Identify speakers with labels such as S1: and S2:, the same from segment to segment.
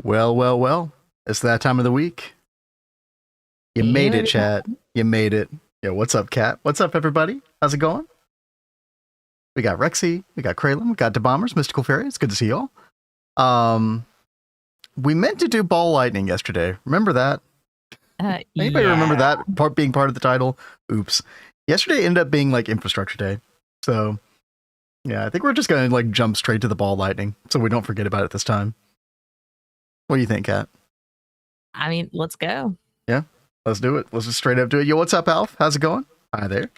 S1: Well, well, well. It's that time of the week. You made it, chat. You made it. Yo, what's up, Kat? What's up, everybody? How's it going? We got Rexy, we got Kraylin, we got DeBombers, Mystical Fairy. It's good to see y'all. We meant to do Ball Lightning yesterday. Remember that? Anybody remember that part being part of the title? Oops. Yesterday ended up being like Infrastructure Day. So, yeah, I think we're just going to like jump straight to the Ball Lightning so we don't forget about it this time. What do you think, Kat?
S2: I mean, let's go.
S1: Yeah, let's do it. Let's just straight up do it. Yo, what's up, Alf? How's it going? Hi there.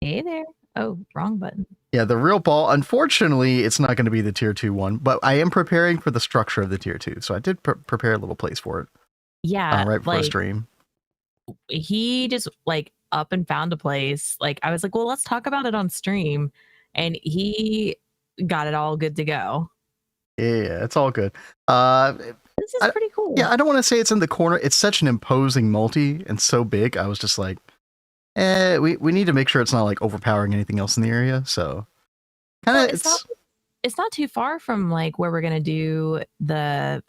S2: Hey there. Oh, wrong button.
S1: Yeah, the real ball. Unfortunately, it's not going to be the tier 2 one, but I am preparing for the structure of the tier 2. So I did prepare a little place for it.
S2: Yeah.
S1: Right before stream.
S2: He just like up and found a place. Like I was like, well, let's talk about it on stream. And he got it all good to go.
S1: Yeah, it's all good.
S2: This is pretty cool.
S1: Yeah, I don't want to say it's in the corner. It's such an imposing multi and so big. I was just like, we need to make sure it's not like overpowering anything else in the area. So kind of
S2: it's not too far from like where we're gonna do the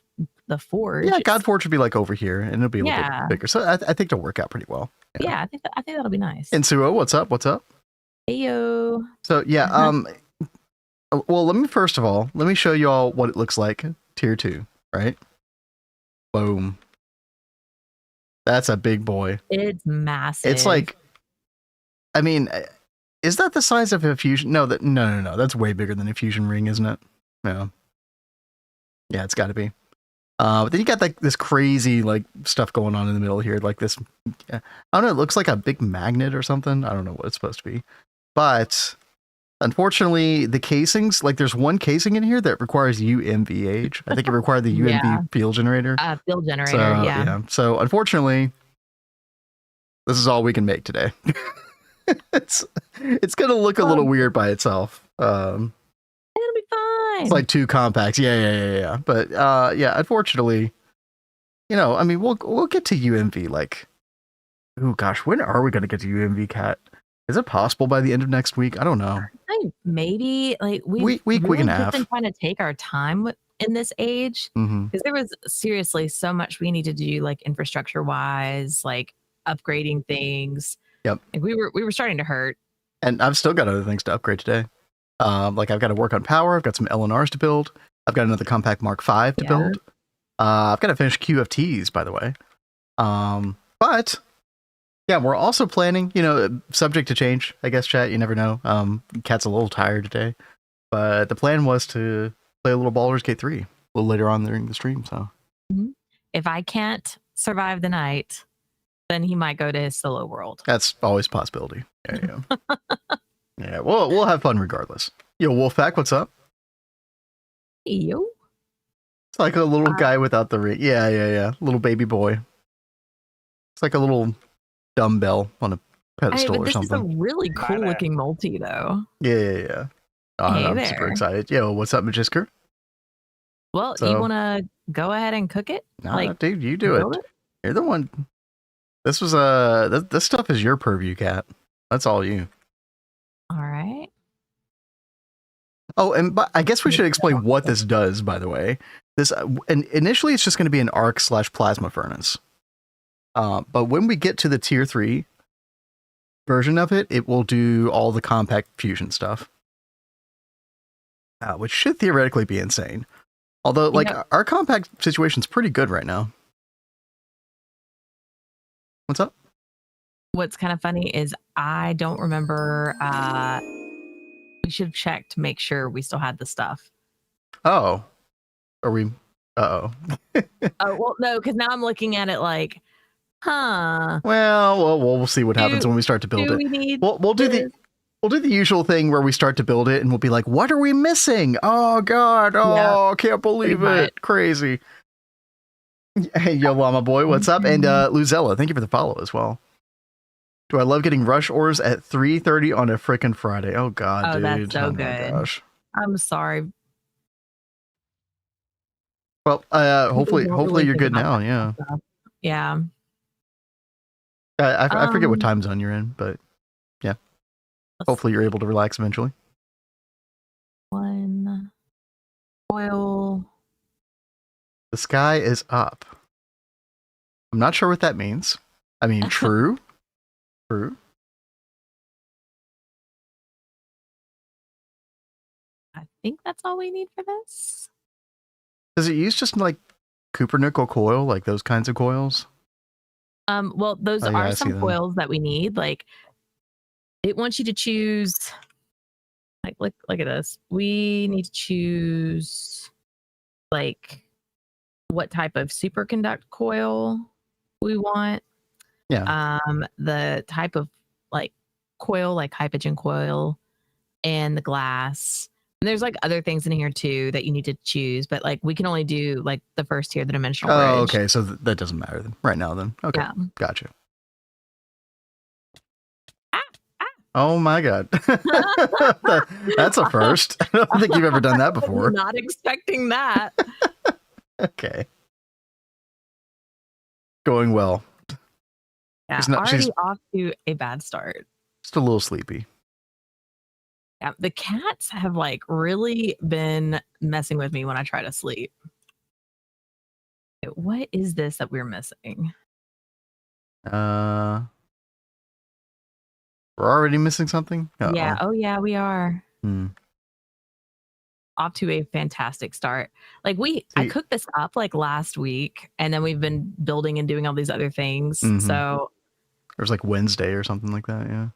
S2: forge.
S1: Yeah, God Forge would be like over here, and it'll be a little bit bigger. So I think it'll work out pretty well.
S2: Yeah, I think that'll be nice.
S1: And Suo, what's up? What's up?
S2: Heyo.
S1: So yeah, well, let me show you all what it looks like tier 2, right? Boom. That's a big boy.
S2: It's massive.
S1: It's like, I mean, is that the size of a fusion? No, no. That's way bigger than a fusion ring, isn't it? No. Yeah, it's got to be. But then you got like this crazy like stuff going on in the middle here, like this. I don't know. It looks like a big magnet or something. I don't know what it's supposed to be, but unfortunately, the casings, like there's one casing in here that requires UIV-Age. I think it required the UIV field generator.
S2: Field generator,
S1: so,
S2: yeah.
S1: So unfortunately, this is all we can make today. it's gonna look a little weird by itself.
S2: It'll be fine.
S1: It's like 2 compacts. Yeah. But yeah, unfortunately, you know, I mean, we'll get to UMV like, oh gosh, when are we gonna get to UMV, Cat? Is it possible by the end of next week? I don't know.
S2: Maybe like week and a half. Been trying to take our time in this age because there was seriously so much we need to do, like infrastructure wise, like upgrading things.
S1: Yep.
S2: Like we were starting to hurt.
S1: And I've still got other things to upgrade today. Like I've got to work on power. I've got some LNRs to build. I've got another compact Mark V to build. I've got to finish QFTs, by the way. But yeah, we're also planning, you know, subject to change, I guess, chat. You never know. Cat's a little tired today, but the plan was to play a little Baldur's Gate 3 a little later on during the stream. So
S2: if I can't survive the night, then he might go to his solo world.
S1: That's always a possibility. Yeah. Yeah, we'll have fun regardless. Yo, Wolfpack, what's up?
S2: Yo.
S1: It's like a little guy without the ring. Yeah. Little baby boy. It's like a little dumbbell on a pedestal or something.
S2: This is a really cool looking multi though.
S1: Yeah. I'm super excited. Yo, what's up, Magisker?
S2: Well, you want to go ahead and cook it?
S1: Nah, dude, you do it. You're the one. This was this stuff is your purview, Cat. That's all you.
S2: All right.
S1: Oh, and I guess we should explain what this does, by the way. This and initially it's just going to be an arc/plasma furnace. But when we get to the tier 3 version of it, it will do all the compact fusion stuff. Which should theoretically be insane. Although, like, our compact situation's pretty good right now. What's up?
S2: What's kind of funny is I don't remember. We should check to make sure we still had the stuff.
S1: Oh. Are we? Uh-oh.
S2: Oh, well, no, because now I'm looking at it like, huh.
S1: Well, we'll see what happens when we start to build it. We'll do the usual thing where we start to build it and we'll be like, what are we missing? Oh God. Oh, can't believe it. Crazy. Hey, yo, Llama Boy, what's up? And Luzella, thank you for the follow as well. Do I love getting rush orders at 3:30 on a frickin' Friday? Oh God, dude.
S2: That's so good.
S1: My gosh.
S2: I'm sorry.
S1: Well, hopefully you're good now. Yeah.
S2: Yeah.
S1: I forget what time zone you're in, but yeah. Hopefully you're able to relax eventually.
S2: One oil.
S1: The sky is up. I'm not sure what that means. I mean, true. True.
S2: I think that's all we need for this.
S1: Does it use just like Cupernickel coil, like those kinds of coils?
S2: Well, those are some coils that we need. Like, it wants you to choose. Like, look at this. We need to choose like what type of superconduct coil we want.
S1: Yeah.
S2: The type of like coil, like hydrogen coil, and the glass. And there's like other things in here too that you need to choose, but like we can only do like the first tier, the dimensional bridge.
S1: Oh, okay. So that doesn't matter then. Right now then. Okay. Yeah. Gotcha. Oh my God. That's a first. I don't think you've ever done that before.
S2: Not expecting that.
S1: Okay. Going well.
S2: Yeah, she's off to a bad start.
S1: Just a little sleepy.
S2: Yeah, the cats have like really been messing with me when I try to sleep. What is this that we're missing?
S1: We're already missing something?
S2: Yeah. Oh yeah, we are. Off to a fantastic start. Like I cooked this up like last week, and then we've been building and doing all these other things. So
S1: it was like Wednesday or something like that. Yeah.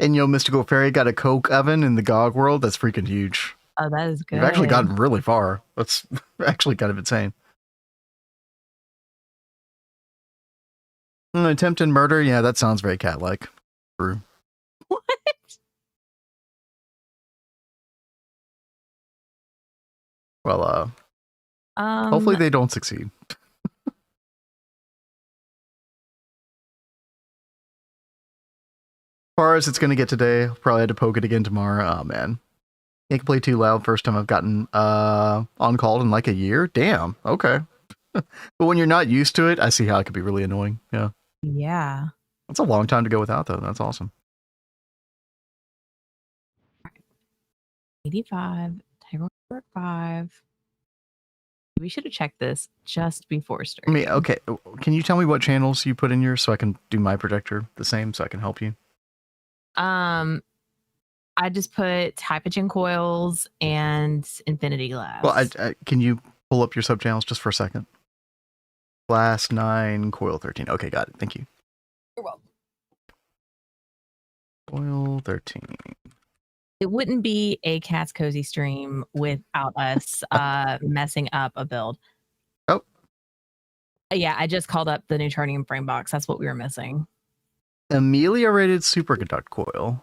S1: And Mystical Fairy got a Coke oven in the GOG world. That's freaking huge.
S2: Oh, that is good.
S1: We've actually gotten really far. That's actually kind of insane. Attempt and murder. Yeah, that sounds very cat-like. True.
S2: What?
S1: Well, hopefully they don't succeed. As far as it's going to get today, I'll probably have to poke it again tomorrow. Oh, man. Can't play too loud. First time I've gotten on call in like a year. Damn. Okay. But when you're not used to it, I see how it could be really annoying. Yeah.
S2: Yeah.
S1: That's a long time to go without, though. That's awesome.
S2: 85. Tiger 5. We should have checked this just before starting.
S1: I mean, okay. Can you tell me what channels you put in yours so I can do my projector the same so I can help you?
S2: I just put hydrogen coils and infinity glass.
S1: Well, can you pull up your sub channels just for a second? Glass 9, coil 13. Okay, got it. Thank you.
S2: You're welcome.
S1: Coil 13.
S2: It wouldn't be a Cat's Cozy stream without us messing up a build.
S1: Oh.
S2: Yeah, I just called up the neutronium frame box. That's what we were missing.
S1: Ameliorated superconduct coil.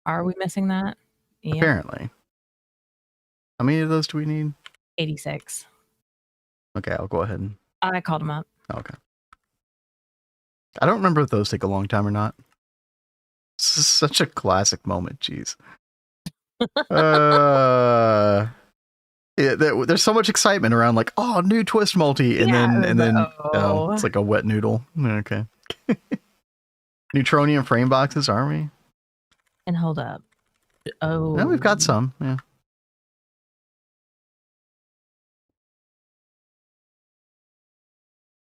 S2: Are we missing that?
S1: Yeah. Apparently. How many of those do we need?
S2: 86.
S1: Okay, I'll go ahead and...
S2: I called them up.
S1: Okay. I don't remember if those take a long time or not. This is such a classic moment, jeez. Yeah, there's so much excitement around like, oh, new twist multi, and then it's like a wet noodle. Okay. Neutronium frame boxes, are we?
S2: And hold up. Oh.
S1: No, we've got some, yeah.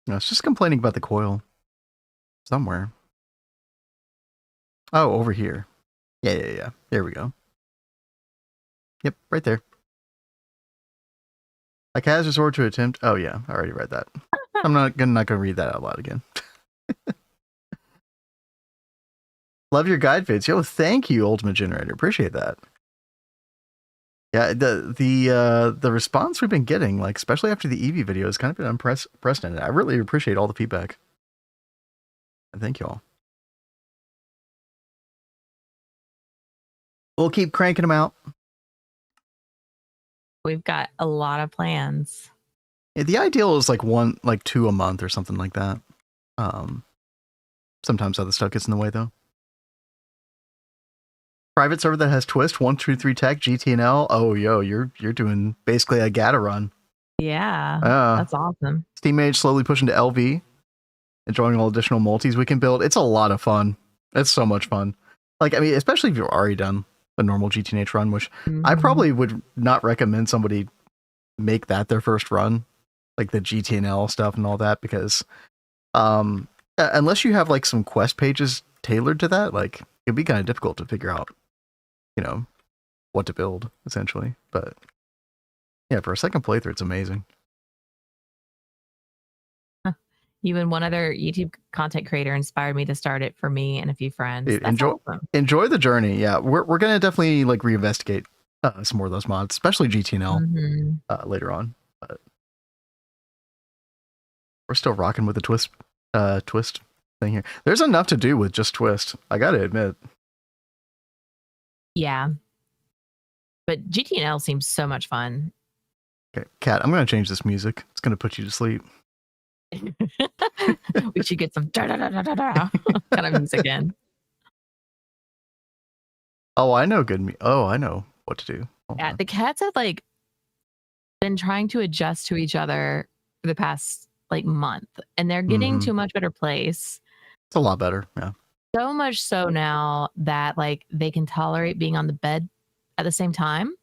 S1: No, it's just complaining about the coil. Somewhere. Oh, over here. Yeah. There we go. Yep, right there. Like has resort to attempt. Oh yeah, I already read that. I'm not gonna read that out loud again. Love your guide vids. Yo, thank you, Ultimate Generator. Appreciate that. Yeah, the response we've been getting, like especially after the Eevee video, has kind of been unprecedented. I really appreciate all the feedback. And thank you all. We'll keep cranking them out.
S2: We've got a lot of plans.
S1: Yeah, the ideal is like 2 a month or something like that. Sometimes other stuff gets in the way though. Private server that has twist 123 tech GTNL. Oh, yo, you're doing basically a GATA run.
S2: Yeah, that's awesome.
S1: Steam Mage slowly pushing to LV, enjoying all additional multis we can build. It's a lot of fun. It's so much fun. Like, I mean, especially if you're already done a normal GTNH run, which I probably would not recommend somebody make that their first run, like the GTNL stuff and all that, because unless you have like some quest pages tailored to that, like it'd be kind of difficult to figure out, you know, what to build essentially. But yeah, for a second playthrough, it's amazing.
S2: Even one other YouTube content creator inspired me to start it for me and a few friends.
S1: Enjoy the journey. Yeah, we're gonna definitely like reinvestigate some more of those mods, especially GTNL later on. But we're still rocking with the twist thing here. There's enough to do with just twist, I gotta admit.
S2: Yeah, but GTNL seems so much fun.
S1: Okay, Kat, I'm gonna change this music. It's gonna put you to sleep.
S2: We should get some kind of music in.
S1: Oh, I know I know what to do.
S2: Yeah, the cats have like been trying to adjust to each other for the past like month, and they're getting to a much better place.
S1: It's a lot better, yeah.
S2: So much so now that like they can tolerate being on the bed at the same time.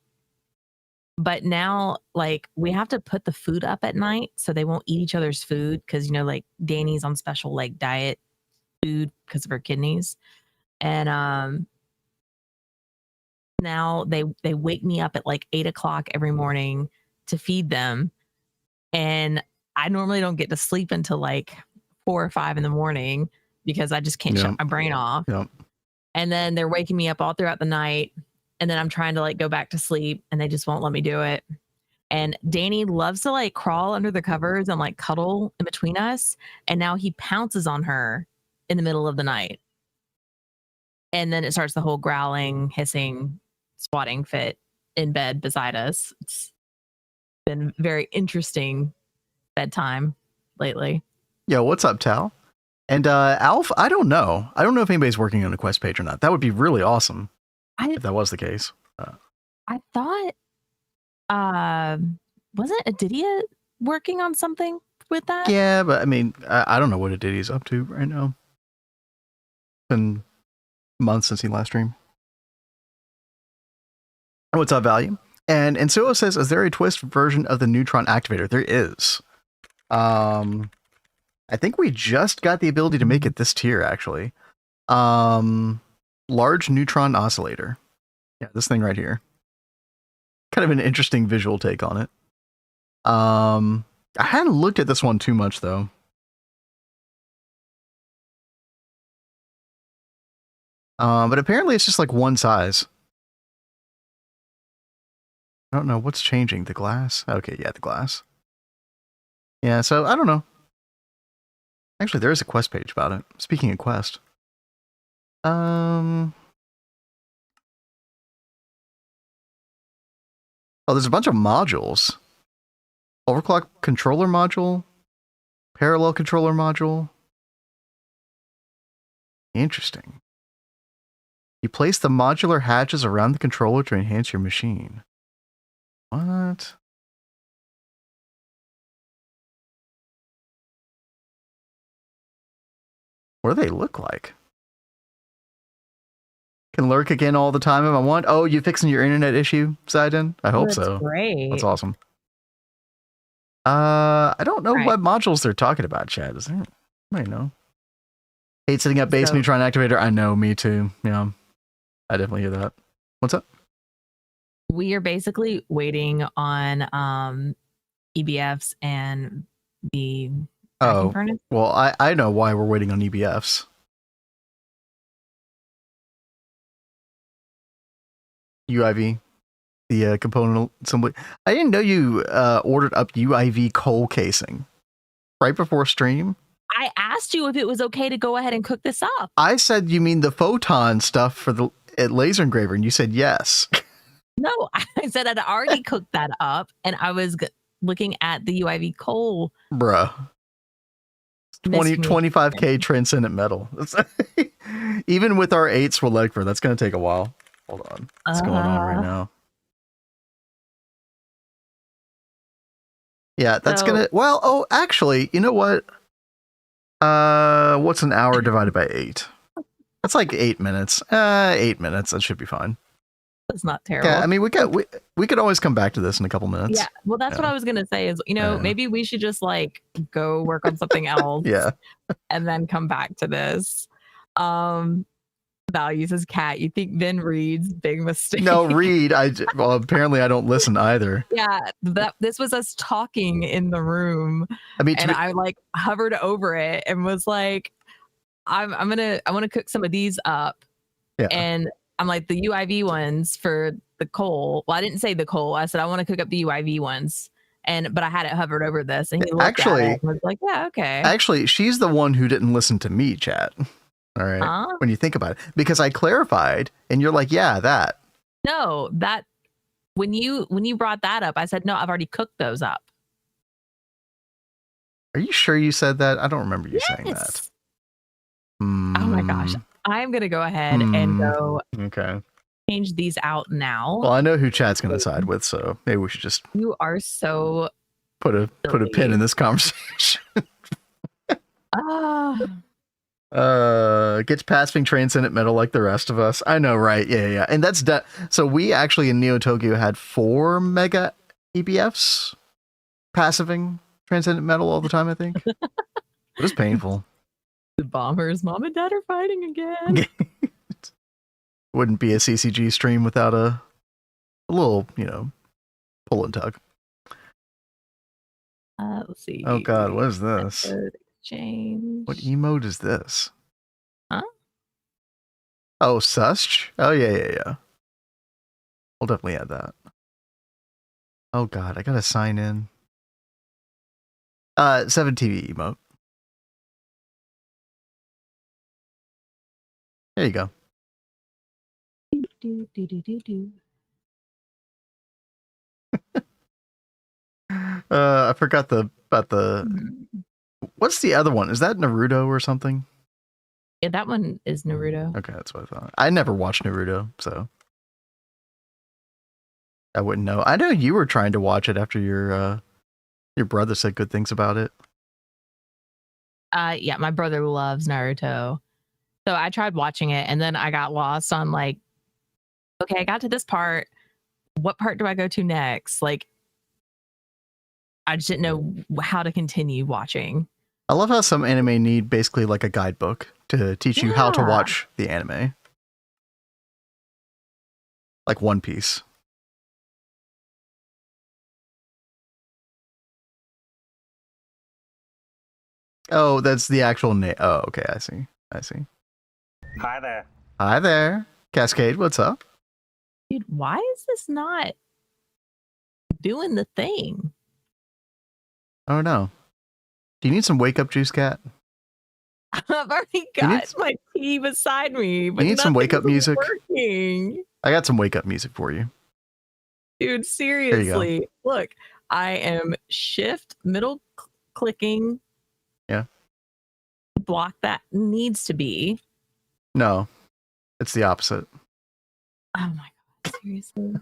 S2: But now, like, we have to put the food up at night so they won't eat each other's food because, you know, like Danny's on special like diet food because of her kidneys. And now they wake me up at like 8 o'clock every morning to feed them. And I normally don't get to sleep until like 4 or 5 in the morning because I just can't shut my brain off.
S1: Yep.
S2: And then they're waking me up all throughout the night. And then I'm trying to like go back to sleep and they just won't let me do it. And Danny loves to like crawl under the covers and like cuddle in between us. And now he pounces on her in the middle of the night. And then it starts the whole growling, hissing, swatting fit in bed beside us. It's been very interesting bedtime lately.
S1: Yeah, what's up, Tal? And Alf, I don't know. I don't know if anybody's working on a quest page or not. That would be really awesome. If that was the case.
S2: I thought, wasn't Adidia working on something with that?
S1: Yeah, but I mean, I don't know what Adidia's up to right now. It's been months since he last streamed. What's up, Value? And Solo says, is there a twist version of the neutron activator? There is. I think we just got the ability to make it this tier, actually. Large neutron oscillator. Yeah, this thing right here. Kind of an interesting visual take on it. I hadn't looked at this one too much though. But apparently it's just like one size. I don't know what's changing. The glass? Okay, yeah, the glass. Yeah, so I don't know. Actually, there is a quest page about it. Speaking of quest. Oh, there's a bunch of modules. Overclock controller module. Parallel controller module. Interesting. You place the modular hatches around the controller to enhance your machine. What? What do they look like? Can lurk again all the time if I want. Oh, you fixing your internet issue, Zidon? I hope so.
S2: Great.
S1: That's awesome. I don't know what modules they're talking about, Chad. Is there? I don't know. Hate setting up base neutron activator. I know, me too. Yeah, I definitely hear that. What's up?
S2: We are basically waiting on EBFs and the furnace.
S1: Well, I know why we're waiting on EBFs. UIV, the component assembly. I didn't know you ordered up UIV coal casing right before stream.
S2: I asked you if it was okay to go ahead and cook this up.
S1: I said, you mean the photon stuff for the laser engraver, and you said yes.
S2: No, I said I'd already cooked that up, and I was looking at the UIV coal.
S1: Bruh. 25k transcendent metal. Even with our 8 Swalekver, that's going to take a while. Hold on. What's going on right now? Yeah, that's gonna... Well, oh, actually, you know what? What's an hour divided by 8? That's like 8 minutes. 8 minutes. That should be fine.
S2: That's not terrible.
S1: Yeah, I mean, we could always come back to this in a couple minutes.
S2: Yeah, well, that's what I was gonna say is, maybe we should just like go work on something else.
S1: Yeah.
S2: And then come back to this. Val uses cat. You think Ben reads? Big mistake.
S1: No, read. Well, apparently I don't listen either.
S2: Yeah, this was us talking in the room.
S1: I mean,
S2: I like hovered over it and was like, I want to cook some of these up.
S1: Yeah.
S2: And I'm like, the UIV ones for the coal. Well, I didn't say the coal. I said I want to cook up the UIV ones. But I had it hovered over this, and he looked at it and was like, "Yeah, okay."
S1: Actually, she's the one who didn't listen to me, chat. All right, when you think about it, because I clarified, and you're like, "Yeah, that."
S2: No, that when you brought that up, I said, "No, I've already cooked those up."
S1: Are you sure you said that? I don't remember you saying that.
S2: Oh my gosh, I'm gonna go ahead and go.
S1: Okay.
S2: Change these out now.
S1: Well, I know who chat's going to side with, so maybe we should just.
S2: You are so.
S1: Put a pin in this conversation. Gets past being transcendent metal like the rest of us. I know, right? Yeah. And that's so we actually in Neo Tokyo had 4 mega EBFs passiving transcendent metal all the time, I think. It was painful.
S2: The bombers, mom and dad are fighting again.
S1: Wouldn't be a CCG stream without a little, pull and tug.
S2: Let's see.
S1: Oh God, what is this?
S2: Exchange.
S1: What emote is this?
S2: Huh?
S1: Oh, Susch? Oh yeah. We'll definitely add that. Oh God, I gotta sign in. 7TV emote. There you go. I forgot about the. What's the other one? Is that Naruto or something?
S2: Yeah, that one is Naruto.
S1: Okay, that's what I thought. I never watched Naruto, so I wouldn't know. I know you were trying to watch it after your brother said good things about it.
S2: Yeah, my brother loves Naruto. So I tried watching it and then I got lost on like, okay, I got to this part. What part do I go to next? Like, I just didn't know how to continue watching.
S1: I love how some anime need basically like a guidebook to teach you how to watch the anime. Like One Piece. Oh, that's the actual name. Oh, okay, I see.
S3: Hi there.
S1: Hi there. Cascade, what's up?
S2: Dude, why is this not doing the thing?
S1: Oh no. Do you need some wake up juice, Cat?
S2: I've already got my tea beside me. But
S1: you need some wake up music?
S2: Working.
S1: I got some wake up music for you.
S2: Dude, seriously. Look, I am shift middle clicking.
S1: Yeah.
S2: Block that needs to be.
S1: No, it's the opposite.
S2: Oh my God, seriously?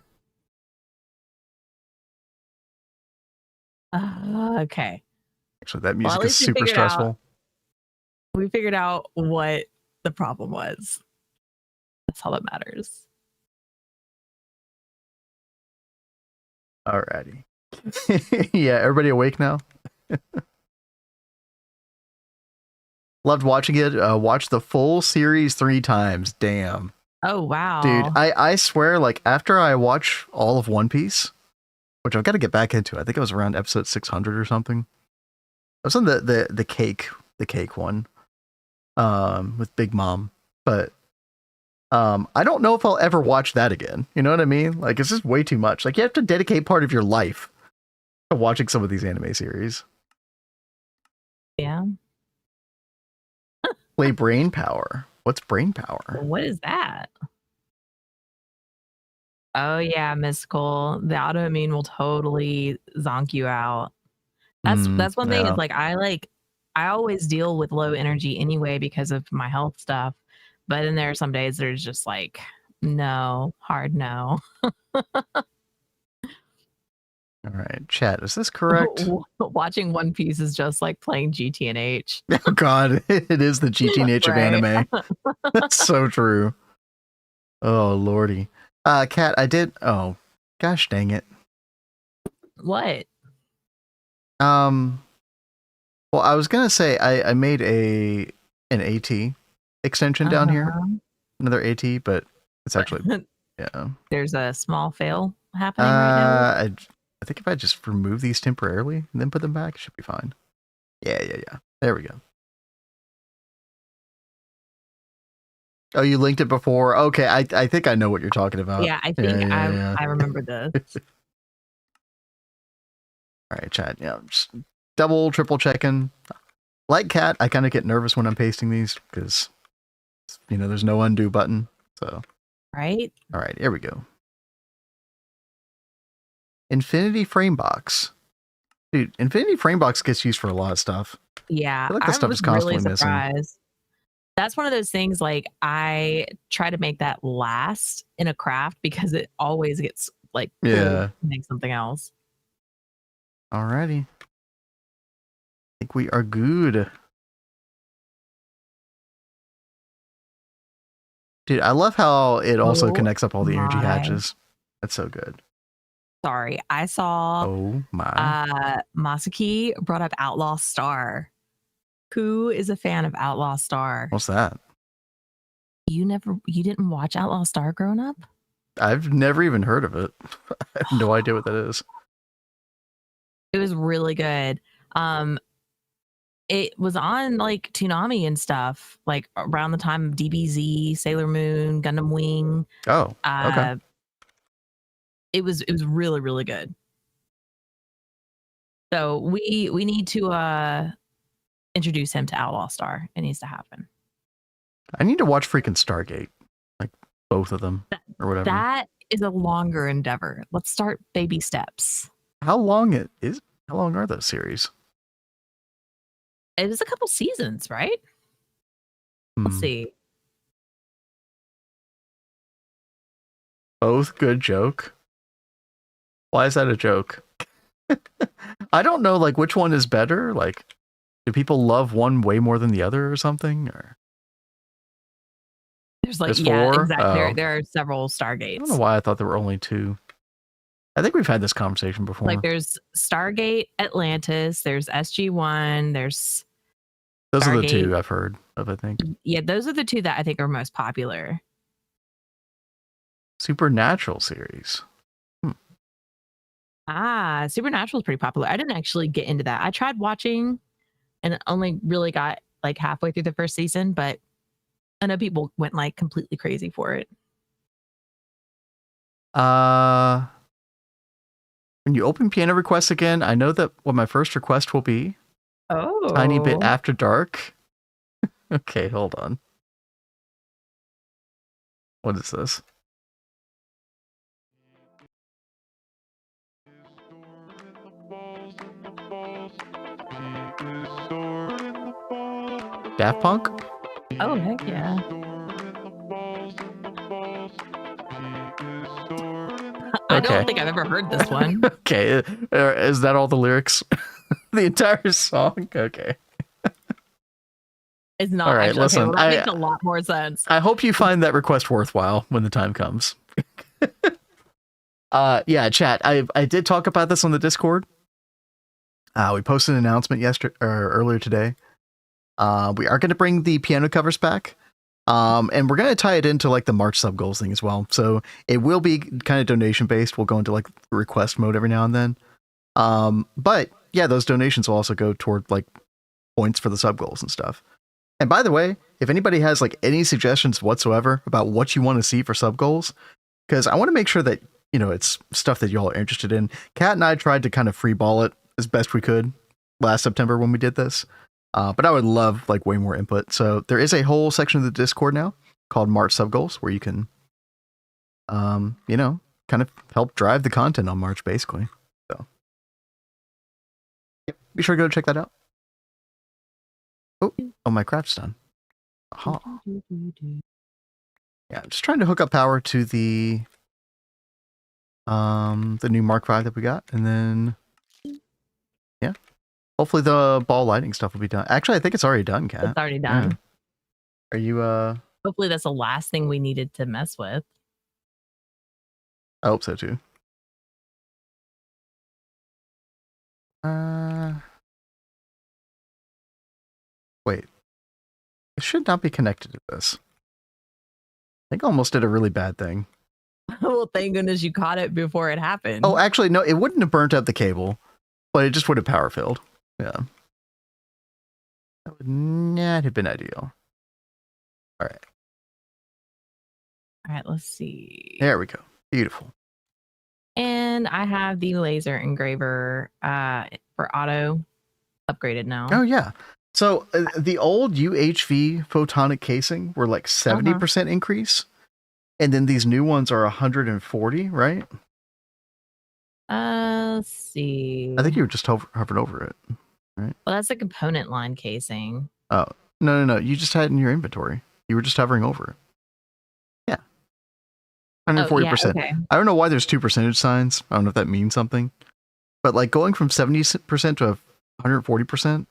S2: Okay.
S1: Actually, that music is super stressful.
S2: We figured out what the problem was. That's all that matters.
S1: Alrighty. Yeah, everybody awake now? Loved watching it. Watched the full series 3 times. Damn.
S2: Oh, wow.
S1: Dude, I swear, like, after I watch all of One Piece, which I've got to get back into, I think it was around episode 600 or something. I was on the cake one, with Big Mom, but I don't know if I'll ever watch that again. You know what I mean? Like, it's just way too much. Like, you have to dedicate part of your life to watching some of these anime series.
S2: Yeah.
S1: Play brain power. What's brain power?
S2: What is that? Oh yeah, mystical. The autoimmune will totally zonk you out. That's one thing. Is like I always deal with low energy anyway because of my health stuff. But then there are some days there's just like no, hard no.
S1: All right, chat. Is this correct?
S2: Watching One Piece is just like playing GTNH.
S1: Oh God, it is the GTNH of anime. That's so true. Oh Lordy. Kat, I did. Oh, gosh, dang it.
S2: What?
S1: Well, I was gonna say I made an AT extension down here, another AT, but it's actually yeah.
S2: There's a small fail happening right now.
S1: I think if I just remove these temporarily and then put them back, it should be fine. Yeah. There we go. Oh, you linked it before? Okay, I think I know what you're talking about.
S2: Yeah, I think I remember this.
S1: All right, chat. Yeah, just double, triple checking. Like Kat, I kind of get nervous when I'm pasting these because, there's no undo button. So,
S2: right.
S1: All right, here we go. Infinity Framebox. Dude, Infinity Framebox gets used for a lot of stuff.
S2: Yeah,
S1: I feel like this stuff is constantly
S2: really surprised.
S1: missing.
S2: That's one of those things, like, I try to make that last in a craft because it always gets, like, make something else.
S1: Alrighty. I think we are good. Dude, I love how it also connects up all the energy hatches. That's so good.
S2: Sorry, I saw Masaki brought up Outlaw Star. Who is a fan of Outlaw Star?
S1: What's that?
S2: You didn't watch Outlaw Star growing up?
S1: I've never even heard of it. I have no idea what that is.
S2: It was really good. It was on like Toonami and stuff, like around the time of DBZ, Sailor Moon, Gundam Wing.
S1: Oh, okay.
S2: It was really, really good. So we need to introduce him to Outlaw Star. It needs to happen.
S1: I need to watch freaking Stargate, like both of them or whatever.
S2: That is a longer endeavor. Let's start baby steps.
S1: How long are those series?
S2: It was a couple seasons, right? Let's see.
S1: Both good joke. Why is that a joke? I don't know, like, which one is better. Like, do people love one way more than the other or something? Or
S2: there's four? Exactly. There are several Stargates.
S1: I don't know why I thought there were only two. I think we've had this conversation before.
S2: Like, there's Stargate Atlantis, there's SG-1, there's
S1: those
S2: Stargate.
S1: Are the two I've heard of, I think.
S2: Yeah, those are the two that I think are most popular.
S1: Supernatural series.
S2: Supernatural is pretty popular. I didn't actually get into that. I tried watching and only really got like halfway through the first season, but I know people went like completely crazy for it.
S1: When you open piano requests again, I know that what my first request will be.
S2: Oh.
S1: Tiny bit after dark. Okay, hold on. What is this? Daft Punk?
S2: Oh, heck yeah. I don't think I've ever heard this one.
S1: Okay, is that all the lyrics? The entire song? Okay.
S2: It's not.
S1: All right,
S2: actually.
S1: listen.
S2: Okay, well, that makes a lot more sense.
S1: I hope you find that request worthwhile when the time comes. Yeah, chat. I did talk about this on the Discord. We posted an announcement earlier today. We are going to bring the piano covers back. And we're going to tie it into like the March sub goals thing as well. So it will be kind of donation based. We'll go into like request mode every now and then. But yeah, those donations will also go toward like points for the sub goals and stuff. And by the way, if anybody has like any suggestions whatsoever about what you want to see for sub goals, because I want to make sure that, it's stuff that y'all are interested in. Kat and I tried to kind of free ball it as best we could last September when we did this. But I would love like way more input. So there is a whole section of the Discord now called March sub goals where you can, kind of help drive the content on March basically. So yep, be sure to go check that out. Oh, my craft's done. Aha. Yeah, I'm just trying to hook up power to the new Mark V that we got, and then yeah. Hopefully the ball lighting stuff will be done. Actually, I think it's already done, Kat.
S2: It's already done.
S1: Yeah. Are you
S2: Hopefully that's the last thing we needed to mess with.
S1: I hope so too. Wait. It should not be connected to this. I think I almost did a really bad thing.
S2: Well, thank goodness you caught it before it happened.
S1: Oh, actually, no, it wouldn't have burnt up the cable, but it just would have power failed. Yeah. That would not have been ideal. All right.
S2: All right, let's see.
S1: There we go. Beautiful.
S2: And I have the laser engraver for auto upgraded now.
S1: Oh, yeah. So the old UHV photonic casing were like 70% increase. And then these new ones are 140, right?
S2: Let's see.
S1: I think you were just hovering over it, right?
S2: Well, that's a component line casing.
S1: Oh, no. You just had it in your inventory. You were just hovering over it. Yeah. 140%.
S2: Oh, yeah, okay.
S1: I don't know why there's 2 percentage signs. I don't know if that means something. But like going from 70% to 140%,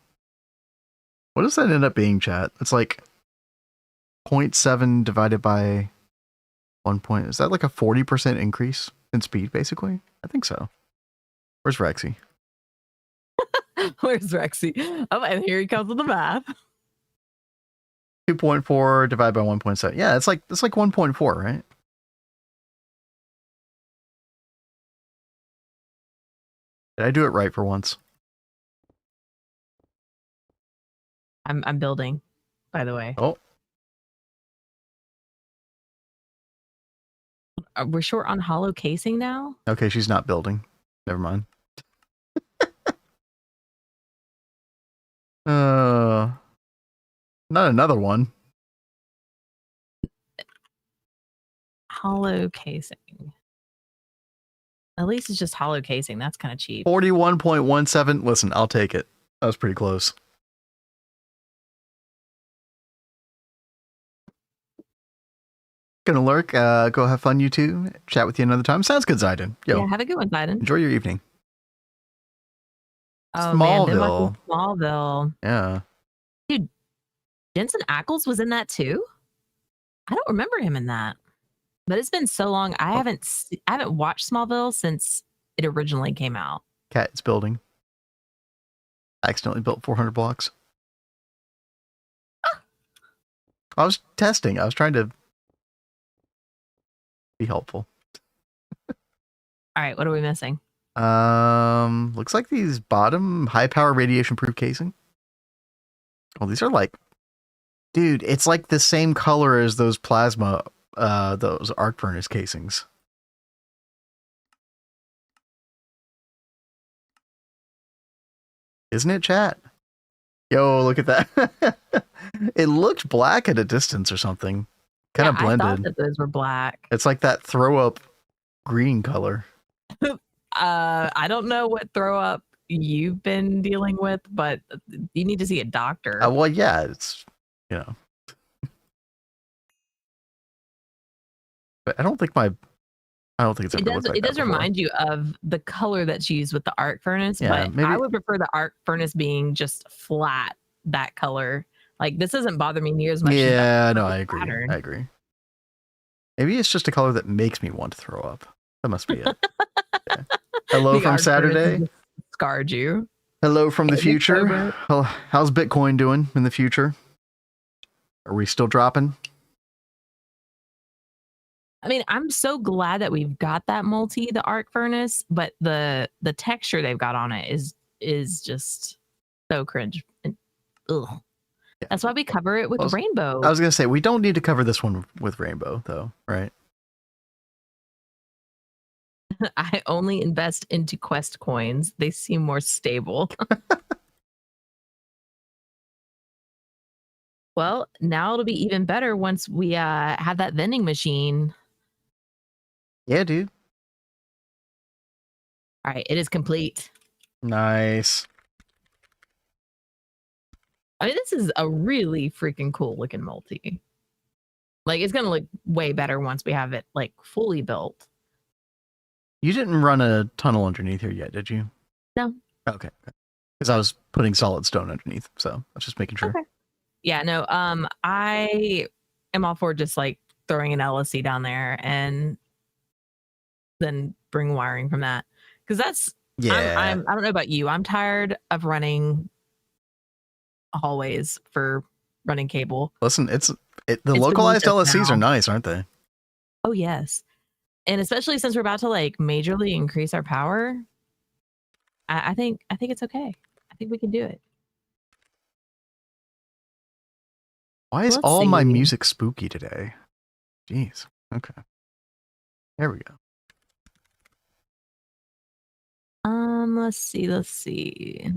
S1: what does that end up being, chat? It's like 0.7 divided by 1 point. Is that like a 40% increase in speed, basically? I think so. Where's Rexy?
S2: Where's Rexy? Oh, and here he comes with the math.
S1: 2.4 divided by 1.7. Yeah, it's like 1.4, right? Did I do it right for once?
S2: I'm building, by the way.
S1: Oh.
S2: We're short on hollow casing now?
S1: Okay, she's not building. Never mind. Not another one.
S2: Hollow casing. At least it's just hollow casing. That's kind of cheap.
S1: 41.17. Listen, I'll take it. That was pretty close. Gonna lurk. Go have fun, you two. Chat with you another time. Sounds good, Zayden. Yo,
S2: yeah, have a good one, Zayden.
S1: Enjoy your evening.
S2: Oh,
S1: Smallville.
S2: Man, Smallville.
S1: Yeah.
S2: Dude, Jensen Ackles was in that too? I don't remember him in that. But it's been so long. I haven't watched Smallville since it originally came out.
S1: Cat is building. I accidentally built 400 blocks.
S2: Ah.
S1: I was testing. I was trying to be helpful.
S2: All right, what are we missing?
S1: Looks like these bottom high power radiation proof casing. Oh, these are like, dude, it's like the same color as those plasma, those arc furnace casings. Isn't it, chat? Yo, look at that. It looked black at a distance or something. Kind of blended.
S2: I thought that those were black.
S1: It's like that throw up green color.
S2: I don't know what throw up you've been dealing with, but you need to see a doctor.
S1: Well, yeah, it's, you know. But I don't think it's.
S2: It does remind you of the color that's used with the arc furnace,
S1: yeah,
S2: but
S1: maybe.
S2: I would prefer the arc furnace being just flat, that color. Like, this doesn't bother me near as much.
S1: Yeah, no, I agree. Pattern. I agree. Maybe it's just a color that makes me want to throw up. That must be it. Yeah. Hello from Saturday.
S2: Scarred you.
S1: Hello from the future. How's Bitcoin doing in the future? Are we still dropping?
S2: I mean, I'm so glad that we've got that the arc furnace, but the texture they've got on it is just so cringe. And, ugh. Yeah. That's why we cover it with rainbow.
S1: I was gonna say we don't need to cover this one with rainbow, though, right?
S2: I only invest into Quest coins. They seem more stable. Well, now it'll be even better once we have that vending machine.
S1: Yeah, dude.
S2: All right, it is complete.
S1: Nice.
S2: I mean, this is a really freaking cool looking multi. Like, it's gonna look way better once we have it like fully built.
S1: You didn't run a tunnel underneath here yet, did you?
S2: No.
S1: Okay. Because I was putting solid stone underneath, so I was just making sure.
S2: Okay. Yeah, no, I am all for just like throwing an LSC down there and than bring wiring from that. Because that's
S1: yeah.
S2: I don't know about you. I'm tired of running hallways for running cable.
S1: Listen, the localized LSCs are nice, aren't they?
S2: Oh yes, and especially since we're about to like majorly increase our power, I think it's okay. I think we can do it.
S1: Why is all my music spooky today? Jeez. Okay. There we go.
S2: Let's see.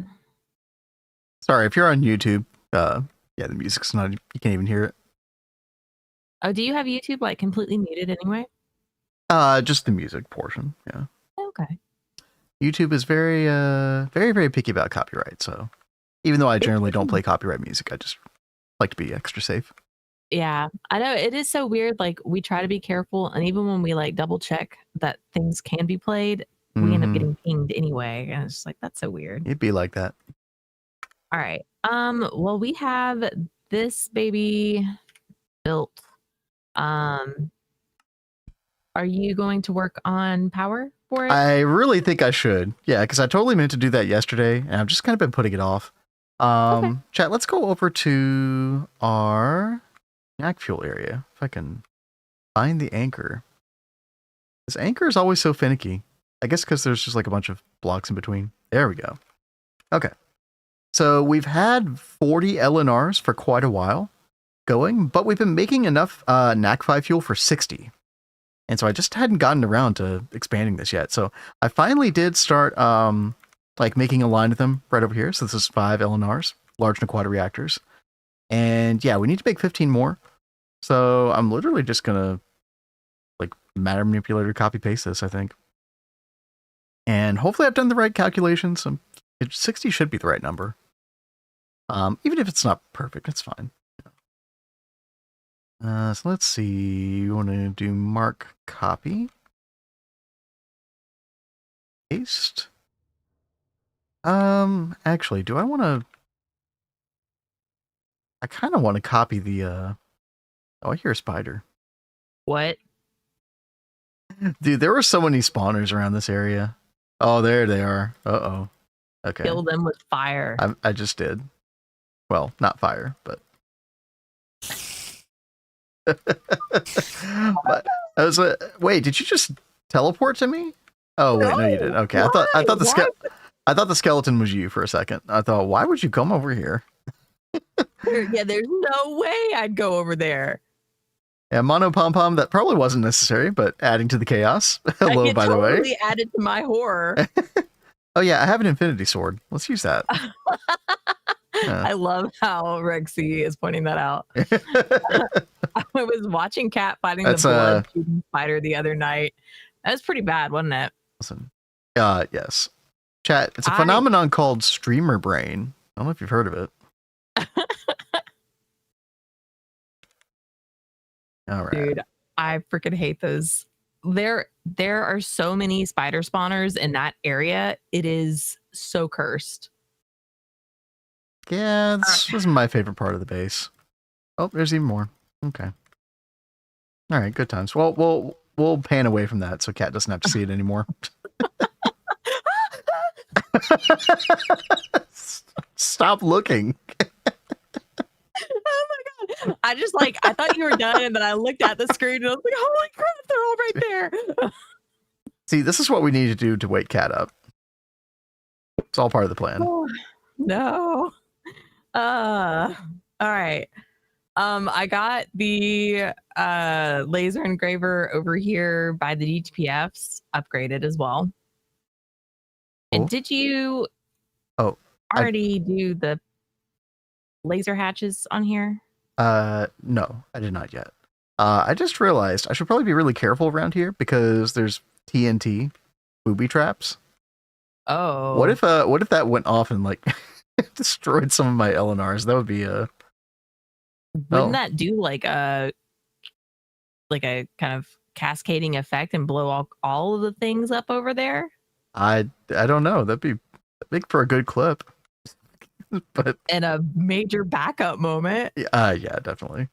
S1: Sorry, if you're on YouTube, yeah, the music's not, you can't even hear it.
S2: Oh, do you have YouTube like completely muted anyway?
S1: Just the music portion, yeah.
S2: Okay.
S1: YouTube is very, very picky about copyright, so even though I generally don't play copyright music, I just like to be extra safe.
S2: Yeah, I know it is so weird. Like we try to be careful, and even when we like double check that things can be played, we end up getting pinged anyway. And it's just like, that's so weird.
S1: It'd be like that.
S2: All right. Well, we have this baby built. Are you going to work on power for it?
S1: I really think I should. Yeah, because I totally meant to do that yesterday, and I've just kind of been putting it off. Okay. Chat, let's go over to our NAC fuel area. If I can find the anchor. This anchor is always so finicky. I guess because there's just like a bunch of blocks in between. There we go. Okay. So we've had 40 LNRs for quite a while going, but we've been making enough NAC 5 fuel for 60. And so I just hadn't gotten around to expanding this yet. So I finally did start like making a line of them right over here. So this is 5 LNRs, large Naquata reactors. And yeah, we need to make 15 more. So I'm literally just going to like matter manipulator copy paste this, I think. And hopefully I've done the right calculations. 60 should be the right number. Even if it's not perfect, it's fine. So let's see. You want to do mark copy, paste. Actually, do I want to? I kind of want to copy the. Oh, I hear a spider.
S2: What?
S1: Dude, there were so many spawners around this area. Oh, there they are. Uh-oh. Okay.
S2: Kill them with fire.
S1: I just did. Well, not fire, but. But I was wait, did you just teleport to me? Oh wait, no you didn't. Okay, why? I thought the skeleton was you for a second. I thought, why would you come over here?
S2: Yeah, there's no way I'd go over there.
S1: Yeah, mono pom pom, that probably wasn't necessary, but adding to the chaos. Hello, by the way.
S2: Totally added to my horror.
S1: Oh yeah, I have an infinity sword. Let's use that.
S2: I love how Rexy is pointing that out. I was watching Cat fighting the blood spider the other night. That was pretty bad, wasn't it?
S1: Listen, yes. Chat, it's a phenomenon called streamer brain. I don't know if you've heard of it. All right.
S2: Dude, I freaking hate those. There are so many spider spawners in that area. It is so cursed.
S1: Yeah, this was my favorite part of the base. Oh, there's even more. Okay. All right, good times. Well, we'll pan away from that so Cat doesn't have to see it anymore. Stop looking.
S2: Oh my god! I thought you were done, and then I looked at the screen and I was like, "Holy crap! They're all right there."
S1: See, this is what we need to do to wake Cat up. It's all part of the plan.
S2: Oh, no. All right. I got the laser engraver over here by the DTPFs upgraded as well. Cool. And did you already do the laser hatches on here?
S1: No, I did not yet. I just realized I should probably be really careful around here because there's TNT booby traps.
S2: Oh.
S1: What if that went off and like destroyed some of my LNRs? That would be
S2: Wouldn't that do like a kind of cascading effect and blow all of the things up over there?
S1: I don't know. That'd be big for a good clip. But
S2: and a major backup moment.
S1: Yeah, definitely.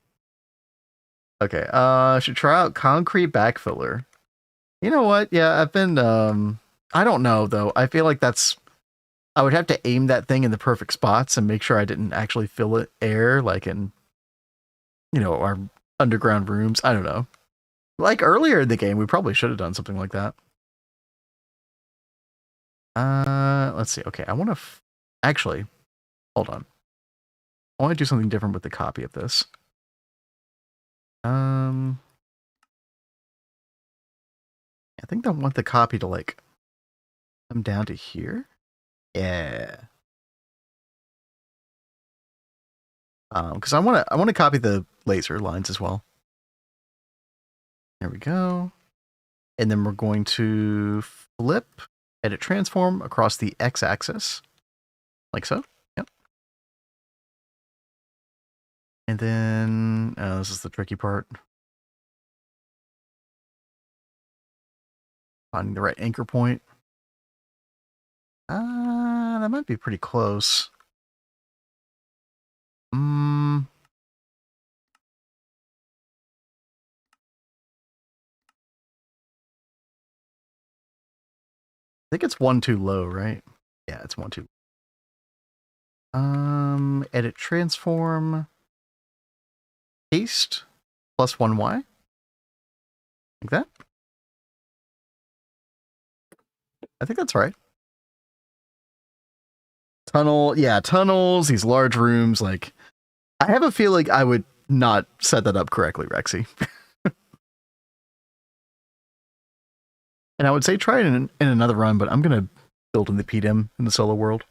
S1: Okay. I should try out concrete backfiller. You know what? Yeah, I've been, I don't know though. I feel like I would have to aim that thing in the perfect spots and make sure I didn't actually fill it air, like in, our underground rooms. I don't know. Like earlier in the game, we probably should have done something like that. Let's see. Okay, I want to actually, hold on. I want to do something different with the copy of this. I think I want the copy to like come down to here. Yeah. Because I want to copy the laser lines as well. There we go. And then we're going to flip, edit transform across the x-axis, like so. Yep. And then this is the tricky part. Finding the right anchor point. That might be pretty close. I think it's one too low, right? Yeah, it's one too. Edit transform. Paste plus 1y. Like that. I think that's right. Tunnel, yeah, tunnels, these large rooms, like I have a feeling I would not set that up correctly, Rexy. And I would say try it in another run, but I'm gonna build in the PDM in the solo world.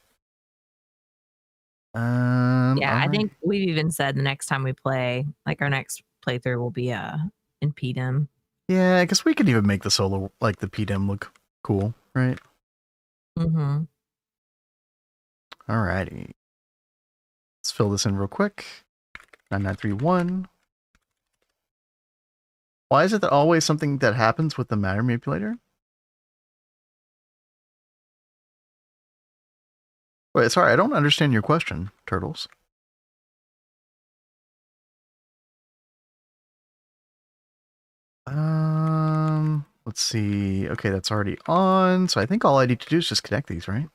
S2: Yeah, I think we've even said the next time we play, like our next playthrough will be in PDM.
S1: Yeah, I guess we could even make the solo, like the PDM, look cool, right?
S2: Mm-hmm.
S1: Alrighty. Let's fill this in real quick. 9931. Why is it that always something that happens with the matter manipulator? Wait, sorry, I don't understand your question, Turtles. Let's see. Okay, that's already on. So I think all I need to do is just connect these, right?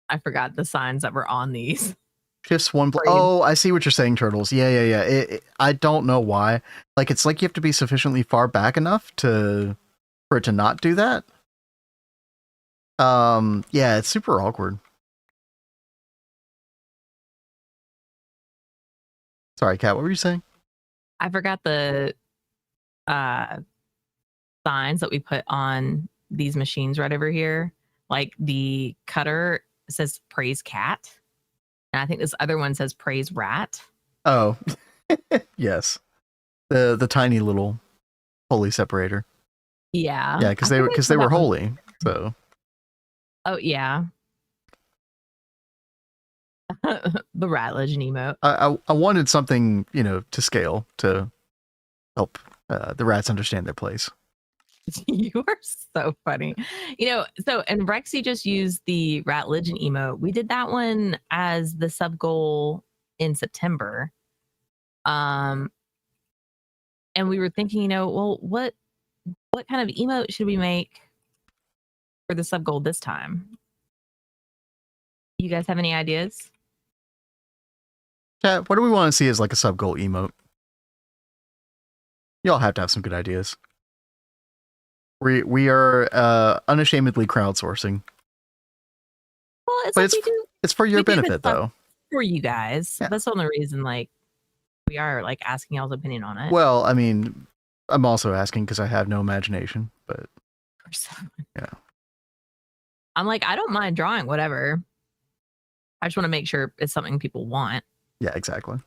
S2: I forgot the signs that were on these.
S1: Shifts one. Oh, I see what you're saying, Turtles. Yeah. I don't know why. Like, it's like you have to be sufficiently far back enough for it to not do that. Yeah, it's super awkward. Sorry, Kat, what were you saying?
S2: I forgot the signs that we put on these machines right over here. Like the cutter says praise cat. And I think this other one says praise rat.
S1: Oh, yes. The tiny little holy separator.
S2: Yeah.
S1: Yeah, because they were holy. So.
S2: Oh yeah. The rat legend emote.
S1: I wanted something, to scale to help the rats understand their place.
S2: You are so funny. And Rexy just used the rat legend emote. We did that one as the sub goal in September. And we were thinking, well, what kind of emote should we make for the sub goal this time? You guys have any ideas?
S1: Chat, what do we want to see as like a sub goal emote? Y'all have to have some good ideas. We are unashamedly crowdsourcing.
S2: Well,
S1: it's for your benefit though.
S2: For you guys. Yeah. That's the only reason we are asking y'all's opinion on it.
S1: Well, I mean, I'm also asking because I have no imagination, but yeah.
S2: I'm I don't mind drawing whatever. I just want to make sure it's something people want.
S1: Yeah, exactly.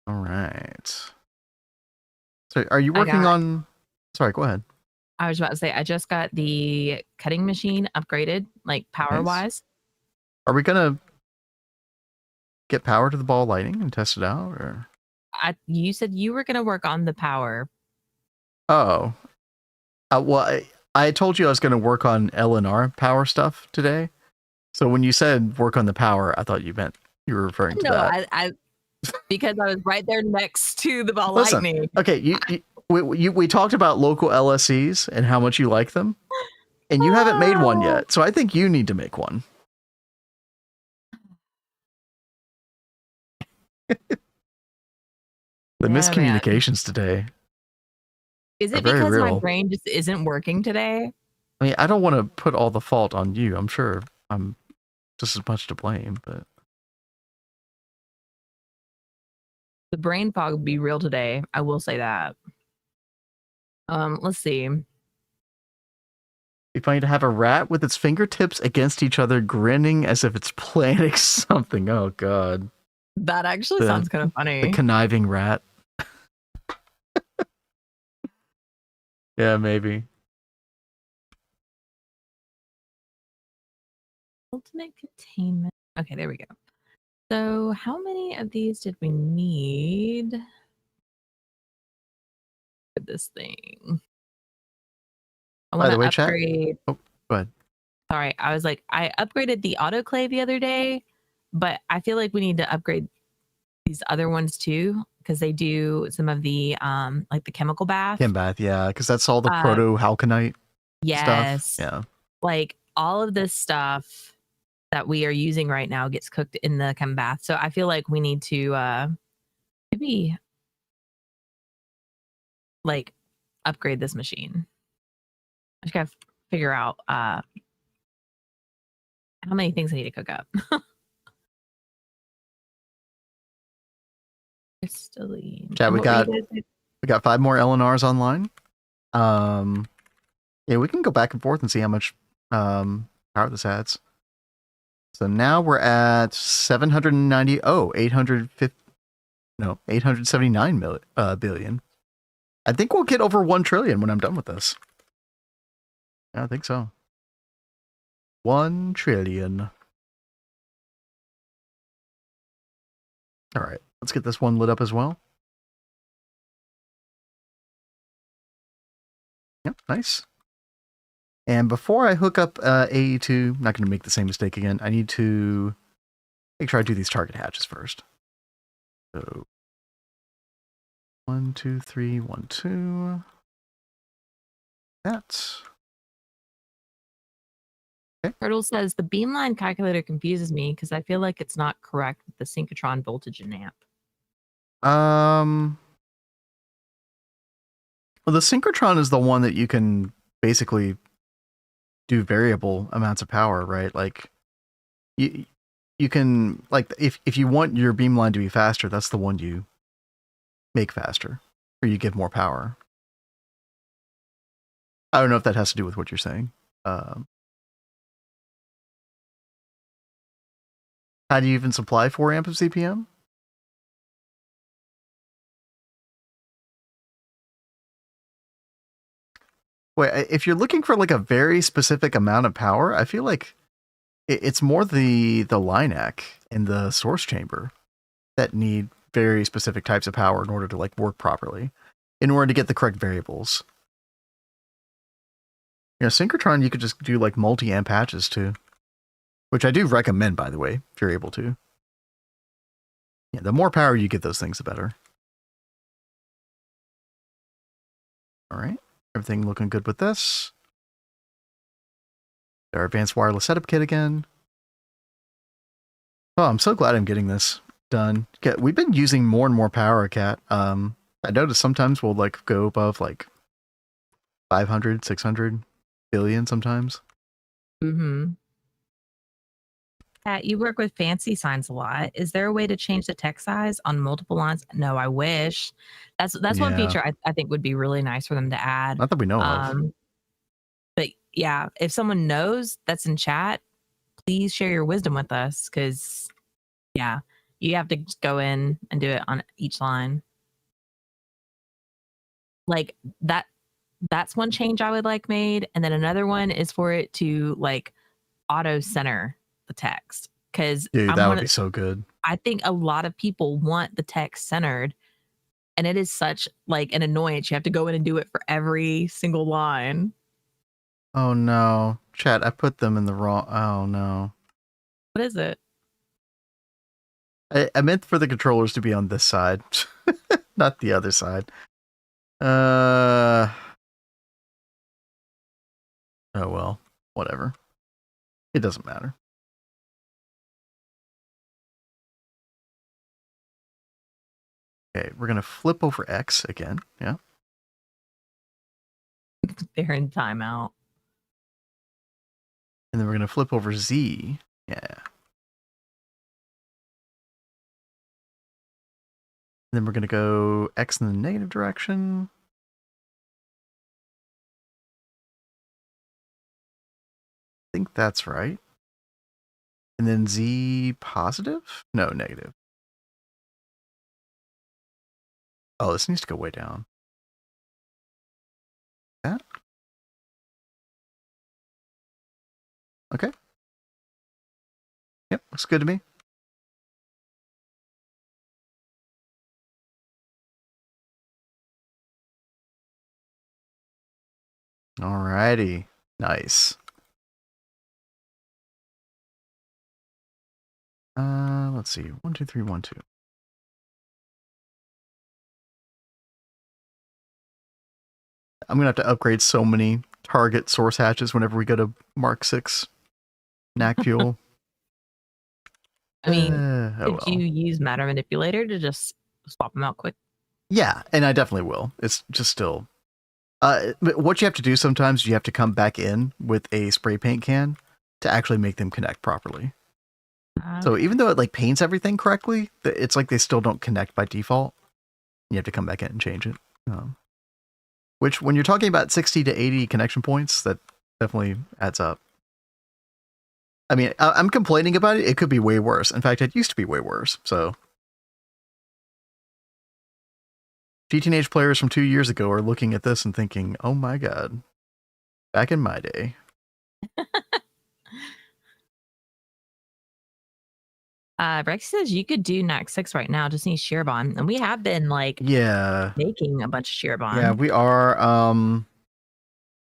S1: All right. So are you working on... Sorry, go ahead.
S2: I was about to say, I just got the cutting machine upgraded, power-wise.
S1: Are we going to get power to the ball lighting and test it out? Or
S2: you said you were going to work on the power.
S1: Oh. Well, I told you I was going to work on L&R power stuff today. So when you said work on the power, I thought you meant you were referring to that.
S2: because I was right there next to the ball lightning.
S1: Okay, we talked about local LSEs and how much you like them, and you haven't made one yet. So I think you need to make one. The miscommunications today.
S2: Is it because my brain just isn't working today?
S1: I mean, I don't want to put all the fault on you. I'm sure I'm just as much to blame, but
S2: the brain fog would be real today. I will say that. Let's see.
S1: We find to have a rat with its fingertips against each other, grinning as if it's planning something. Oh God.
S2: That actually sounds kind of funny.
S1: The conniving rat. Yeah, maybe.
S2: Ultimate containment. Okay, there we go. So how many of these did we need for this thing? I want to upgrade.
S1: Oh, go ahead.
S2: Sorry, I was like, I upgraded the autoclave the other day, but I feel like we need to upgrade these other ones too, because they do some of the like the chemical bath.
S1: Chem bath, yeah, because that's all the proto halconite stuff. Yeah.
S2: Like all of this stuff that we are using right now gets cooked in the chem bath. So I feel like we need to maybe like upgrade this machine. I just gotta figure out how many things I need to cook up.
S1: Chat, we got 5 more LNRs online. Yeah, we can go back and forth and see how much power this adds. So now we're at 879 billion. I think we'll get over 1 trillion when I'm done with this. Yeah, I think so. 1 trillion. All right, let's get this one lit up as well. Yep, nice. And before I hook up AE2, I'm not going to make the same mistake again. I need to make sure I do these target hatches first. So 1, 2, 3, 1, 2. That. Okay.
S2: Turtle says the beamline calculator confuses me because I feel like it's not correct with the synchrotron voltage and amp.
S1: Well, the synchrotron is the one that you can basically do variable amounts of power, right? Like you can, like, if you want your beamline to be faster, that's the one you make faster, or you give more power. I don't know if that has to do with what you're saying. How do you even supply 4 amp of CPM? Wait, if you're looking for like a very specific amount of power, I feel like it's more the NAC and the source chamber that need very specific types of power in order to like work properly, in order to get the correct variables. You know, synchrotron, you could just do like multi-amp patches too, which I do recommend, by the way, if you're able to. Yeah, the more power you give those things, the better. All right. Everything looking good with this. Our advanced wireless setup kit again. Oh, I'm so glad I'm getting this done. We've been using more and more power, Cat. I noticed sometimes we'll like go above like 500, 600 billion sometimes.
S2: Mm-hmm. Cat, you work with fancy signs a lot. Is there a way to change the text size on multiple lines? No, I wish. That's one feature I think would be really nice for them to add.
S1: Not that we know of.
S2: But yeah, if someone knows that's in chat, please share your wisdom with us, because yeah, you have to just go in and do it on each line. Like that's one change I would like made. And then another one is for it to like auto center the text, because
S1: that would be so good.
S2: I think a lot of people want the text centered, and it is such like an annoyance. You have to go in and do it for every single line.
S1: Oh no, chat, I put them in the wrong. Oh no.
S2: What is it?
S1: I meant for the controllers to be on this side, not the other side. Oh well, whatever. It doesn't matter. Okay, we're gonna flip over X again. Yeah.
S2: They're in timeout.
S1: And then we're gonna flip over Z. Yeah. And then we're gonna go X in the negative direction. I think that's right. And then Z positive? No, negative. Oh, this needs to go way down. That? Okay. Yep, looks good to me. Alrighty. Nice. Let's see. 1, 2, 3, 1, 2. I'm gonna have to upgrade so many target source hatches whenever we go to Mark 6 NAC fuel.
S2: I mean, could you use matter manipulator to just swap them out quick?
S1: Yeah, and I definitely will. It's just still what you have to do sometimes, you have to come back in with a spray paint can to actually make them connect properly. So even though it like paints everything correctly, it's like they still don't connect by default. You have to come back in and change it. Which, when you're talking about 60 to 80 connection points, that definitely adds up. I mean, I'm complaining about it. It could be way worse. In fact, it used to be way worse. So GTNH players from 2 years ago are looking at this and thinking, oh my god, back in my day.
S2: Rex says you could do NAC 6 right now, just need shear bond. And we have been like making a bunch of shear bond.
S1: Yeah, we are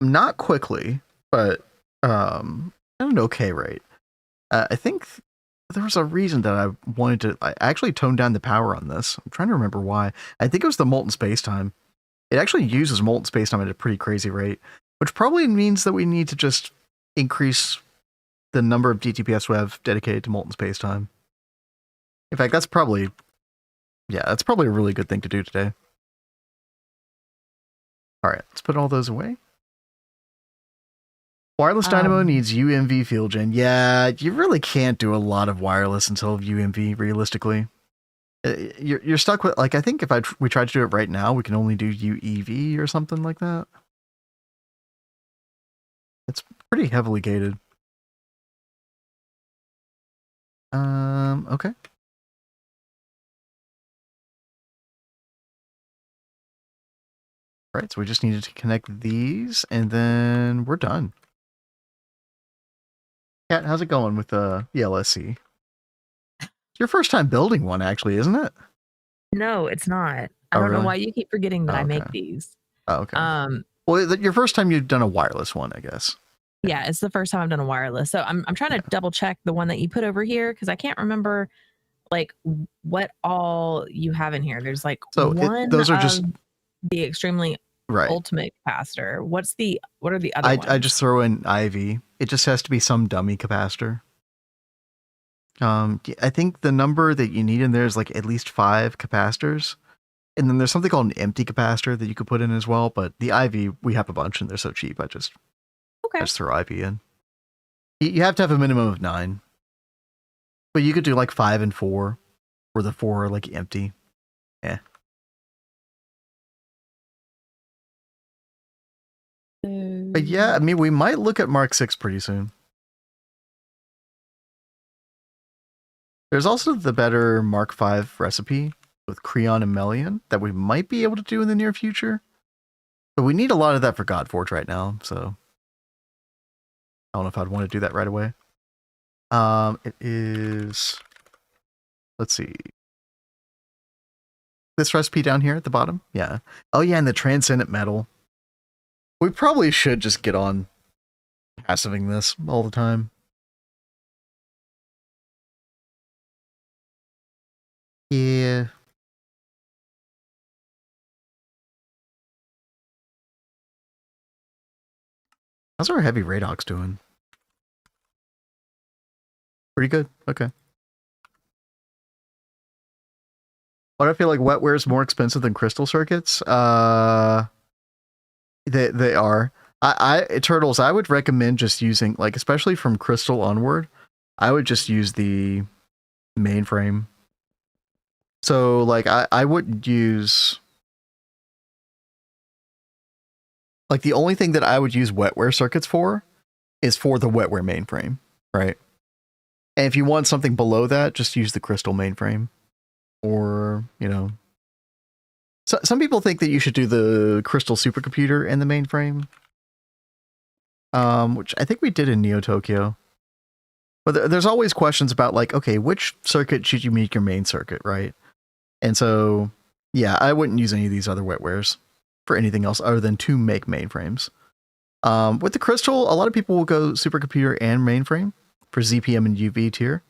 S1: not quickly, but at an okay rate. I think there was a reason that I wanted to. I actually toned down the power on this. I'm trying to remember why. I think it was the molten spacetime. It actually uses molten spacetime at a pretty crazy rate, which probably means that we need to just increase the number of DTPS we have dedicated to molten spacetime. In fact, that's probably a really good thing to do today. All right, let's put all those away. Wireless dynamo needs UMV field gen. Yeah, you really can't do a lot of wireless until UMV, realistically. You're stuck with, like, I think if we tried to do it right now, we can only do UEV or something like that. It's pretty heavily gated. Okay. All right, so we just needed to connect these, and then we're done. Kat, how's it going with the LSC? It's your first time building one, actually, isn't it?
S2: No, it's not. I don't know why you keep forgetting that I make these.
S1: Oh, okay. Well, your first time you've done a wireless one, I guess.
S2: Yeah, it's the first time I've done a wireless. So I'm trying to double check the one that you put over here because I can't remember like what all you have in here. There's like
S1: those are just
S2: the extremely ultimate capacitor. What are the other ones?
S1: I just throw in IV. It just has to be some dummy capacitor. I think the number that you need in there is like at least 5 capacitors. And then there's something called an empty capacitor that you could put in as well. But the IV, we have a bunch and they're so cheap. I just throw IV in. You have to have a minimum of 9. But you could do like 5 and 4, where the 4 are like empty. Yeah. But yeah, I mean, we might look at Mark 6 pretty soon. There's also the better Mark 5 recipe with Creon and Melian that we might be able to do in the near future. But we need a lot of that for Godforge right now, so I don't know if I'd want to do that right away. It is, let's see, this recipe down here at the bottom. Yeah. Oh yeah, and the Transcendent Metal. We probably should just get on passiving this all the time. Yeah. How's our heavy Radox doing? Pretty good. Okay. Why do I feel like wetware is more expensive than crystal circuits? They are. Turtles, I would recommend just using, like, especially from crystal onward, I would just use the mainframe. So, like, I wouldn't use, like, the only thing that I would use wetware circuits for is for the wetware mainframe, right? And if you want something below that, just use the crystal mainframe. Or, you know, so, some people think that you should do the crystal supercomputer in the mainframe, which I think we did in Neo Tokyo. But there's always questions about, like, okay, which circuit should you make your main circuit, right? And so, yeah, I wouldn't use any of these other wetwares for anything else other than to make mainframes. With the crystal, a lot of people will go supercomputer and mainframe for ZPM and UV tier.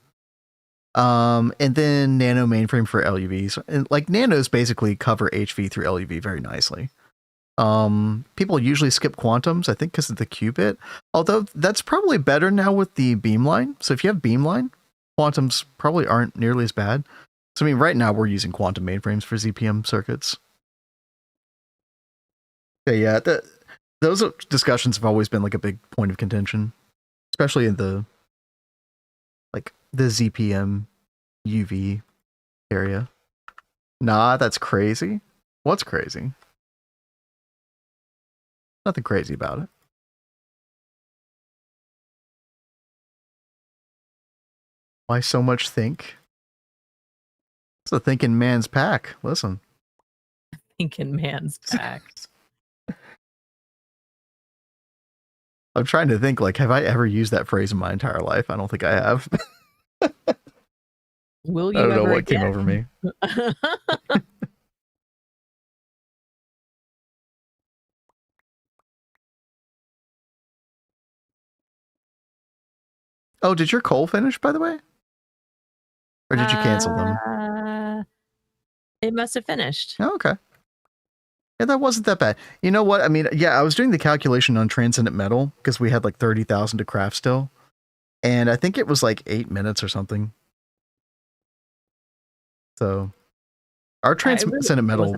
S1: And then nano mainframe for LUVs. And like nanos basically cover HV through LUV very nicely. People usually skip quantums, I think because of the qubit. Although that's probably better now with the beamline. So if you have beamline, quantums probably aren't nearly as bad. So I mean, right now we're using quantum mainframes for ZPM circuits. Yeah, those discussions have always been like a big point of contention, especially in the ZPM UV area. Nah, that's crazy. What's crazy? Nothing crazy about it. Why so much think? It's a thinking man's pack. Listen.
S2: Thinking man's pack.
S1: I'm trying to think, like, have I ever used that phrase in my entire life? I don't think I have.
S2: Will you
S1: I don't know what
S2: again?
S1: came over me. Oh, did your coal finish, by the way? Or did you cancel them?
S2: It must have finished.
S1: Oh, okay. Yeah, that wasn't that bad. You know what? I mean, yeah, I was doing the calculation on transcendent metal because we had like 30,000 to craft still. And I think it was like 8 minutes or something. So our transcendent metal,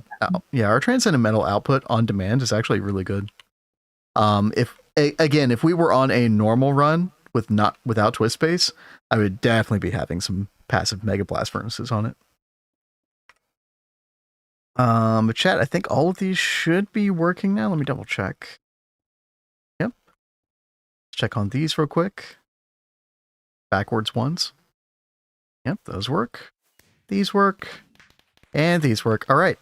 S1: our transcendent metal output on demand is actually really good. If we were on a normal run without twist space, I would definitely be having some passive mega blast furnaces on it. But chat, I think all of these should be working now. Let me double check. Yep. Check on these real quick. Backwards ones. Yep, those work. These work. And these work. All right.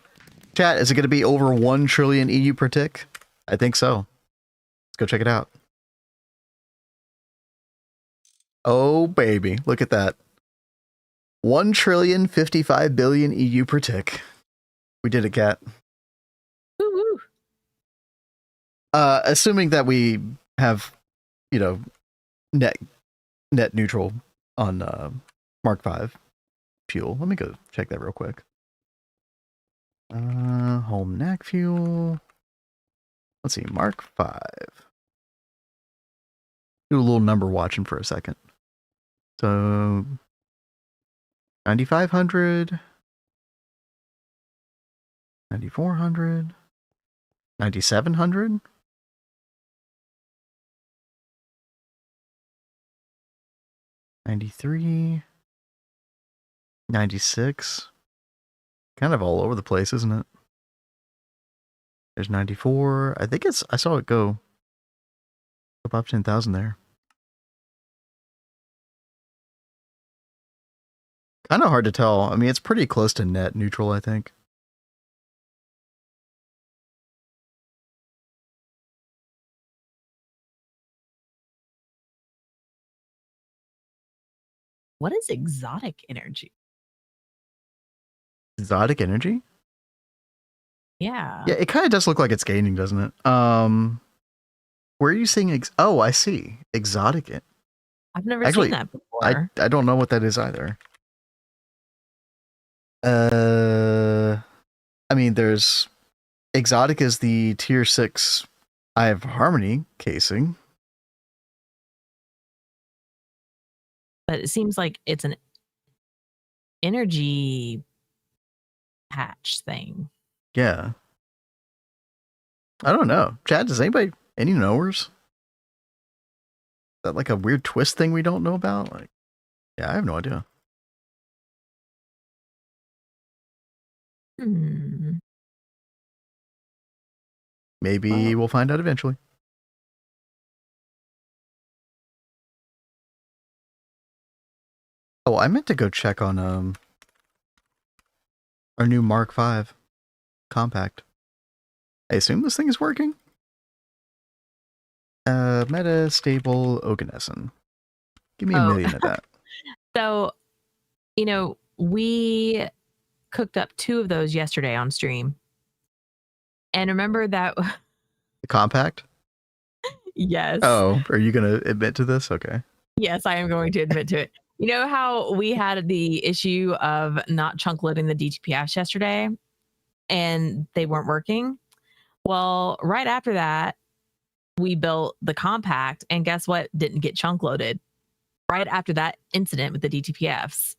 S1: Chat, is it going to be over 1 trillion EU per tick? I think so. Let's go check it out. Oh, baby. Look at that. 1,055 billion EU per tick. We did it, Cat.
S2: Woo-woo.
S1: Assuming that we have, you know, net neutral on Mark V fuel. Let me go check that real quick. Home NAC fuel. Let's see, Mark V. Do a little number watching for a second. So 9,500, 9,400, 9,700. $93, $96. Kind of all over the place, isn't it? There's 94. I think I saw it go above 10,000 there. Kind of hard to tell. I mean, it's pretty close to net neutral, I think.
S2: What is exotic energy?
S1: Exotic energy?
S2: Yeah.
S1: Yeah, it kind of does look like it's gaining, doesn't it? Where are you seeing oh, I see. Exotic.
S2: I've never seen that before.
S1: I don't know what that is either. I mean, there's Exotic is the tier 6 Eye of Harmony casing.
S2: But it seems like it's an energy hatch thing.
S1: Yeah. I don't know. Chad, does anybody, any knowers? Is that like a weird twist thing we don't know about? Like, yeah, I have no idea. Maybe we'll find out eventually. Oh, I meant to go check on our new Mark V compact. I assume this thing is working. Metastable Oganesson. Give me a million of that.
S2: So, you know, we cooked up 2 of those yesterday on stream. And remember that
S1: the compact?
S2: Yes.
S1: Oh, are you going to admit to this? Okay.
S2: Yes, I am going to admit to it. You know how we had the issue of not chunk loading the DTPFs yesterday and they weren't working? Well, right after that, we built the compact, and guess what? Didn't get chunk loaded. Right after that incident with the DTPFs,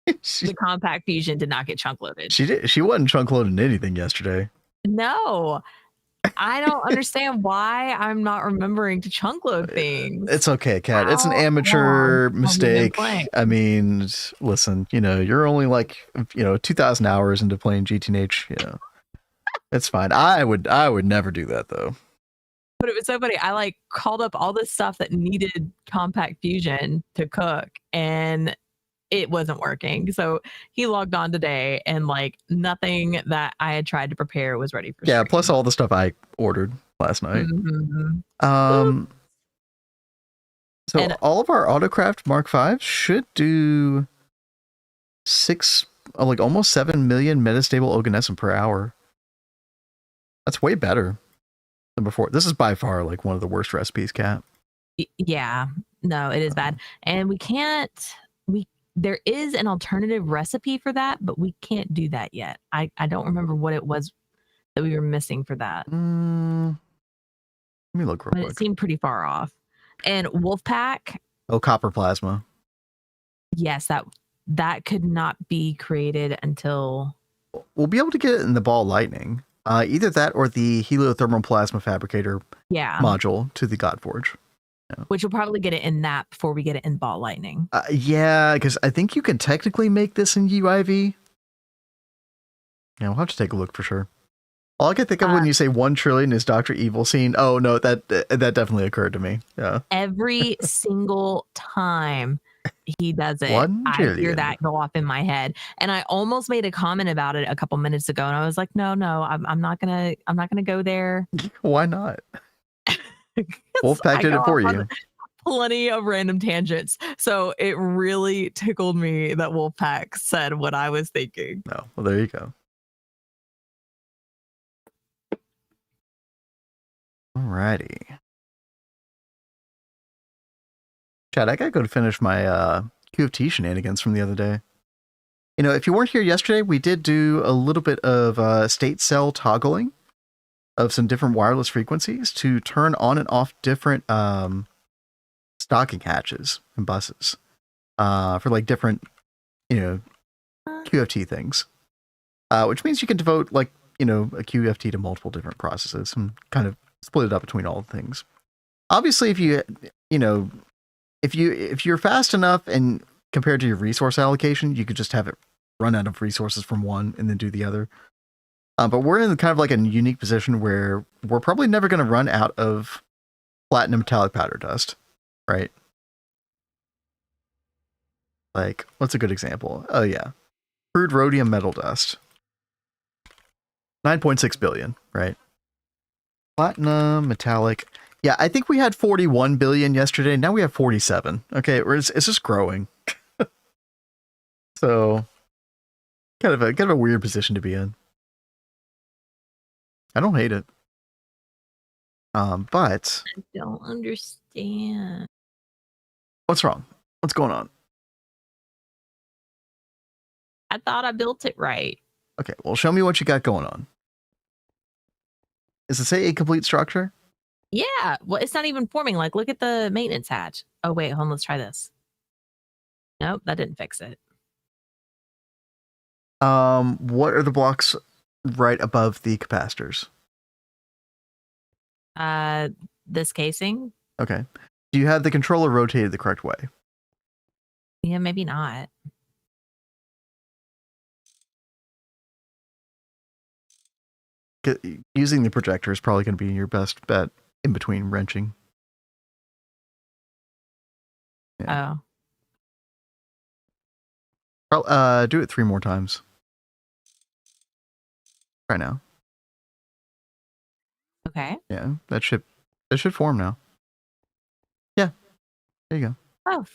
S2: the compact fusion did not get chunk loaded.
S1: She wasn't chunk loading anything yesterday.
S2: No. I don't understand why I'm not remembering to chunk load things.
S1: It's okay, Kat. It's an amateur mistake. I mean, listen, you know, you're only like, you know, 2,000 hours into playing GTNH, you know. It's fine. I would never do that though.
S2: But it was so funny. I like called up all this stuff that needed compact fusion to cook, and it wasn't working. So he logged on today, and like nothing that I had tried to prepare was ready for
S1: stream.
S2: Stream.
S1: Plus all the stuff I ordered last night. So and all of our Autocraft Mark V should do 6, like almost 7 million metastable Oganesson per hour. That's way better than before. This is by far like one of the worst recipes, Kat.
S2: Yeah, no, it is bad. And there is an alternative recipe for that, but we can't do that yet. I don't remember what it was that we were missing for that.
S1: Let me look real quick.
S2: It seemed pretty far off. And Wolfpack.
S1: Oh, copper plasma.
S2: Yes, that could not be created until...
S1: We'll be able to get it in the ball lightning. Either that or the heliothermal plasma fabricator module to the Godforge.
S2: Yeah. Which will probably get it in that before we get it in ball lightning.
S1: Yeah, because I think you can technically make this in UIV. Yeah, we'll have to take a look for sure. All I can think of when you say 1 trillion is Dr. Evil scene. Oh no, that definitely occurred to me. Yeah.
S2: Every single time he does it, I hear that go off in my head. And I almost made a comment about it a couple minutes ago, and I was like, no, I'm not gonna go there.
S1: Why not? Wolfpack did it for you.
S2: Plenty of random tangents. So it really tickled me that Wolfpack said what I was thinking.
S1: No, well, there you go. Alrighty. Chad, I gotta go to finish my QFT shenanigans from the other day. You know, if you weren't here yesterday, we did do a little bit of state cell toggling of some different wireless frequencies to turn on and off different stocking hatches and buses for like different, you know, QFT things, which means you can devote like, you know, a QFT to multiple different processes and kind of split it up between all the things. Obviously, if you're fast enough and compared to your resource allocation, you could just have it run out of resources from one and then do the other. But we're in kind of like a unique position where we're probably never going to run out of platinum metallic powder dust, right? Like, what's a good example? Oh yeah, crude rhodium metal dust. 9.6 billion, right? Platinum metallic. Yeah, I think we had 41 billion yesterday. Now we have 47. Okay, it's just growing. So, kind of a weird position to be in. I don't hate it. But
S2: I don't understand. What's
S1: wrong? What's going on?
S2: I thought I built it right.
S1: Okay, well, show me what you got going on. Does it say a complete structure?
S2: Yeah. Well, it's not even forming. Like, look at the maintenance hatch. Oh, wait, hold on. Let's try this. Nope, that didn't fix it.
S1: What are the blocks right above the capacitors?
S2: This casing.
S1: Okay. Do you have the controller rotated the correct way?
S2: Yeah, maybe not.
S1: Using the projector is probably going to be your best bet in between wrenching.
S2: Yeah.
S1: Oh. Do it 3 more times. Right now.
S2: Okay.
S1: Yeah, that should form now. Yeah. There you go.
S2: Oh,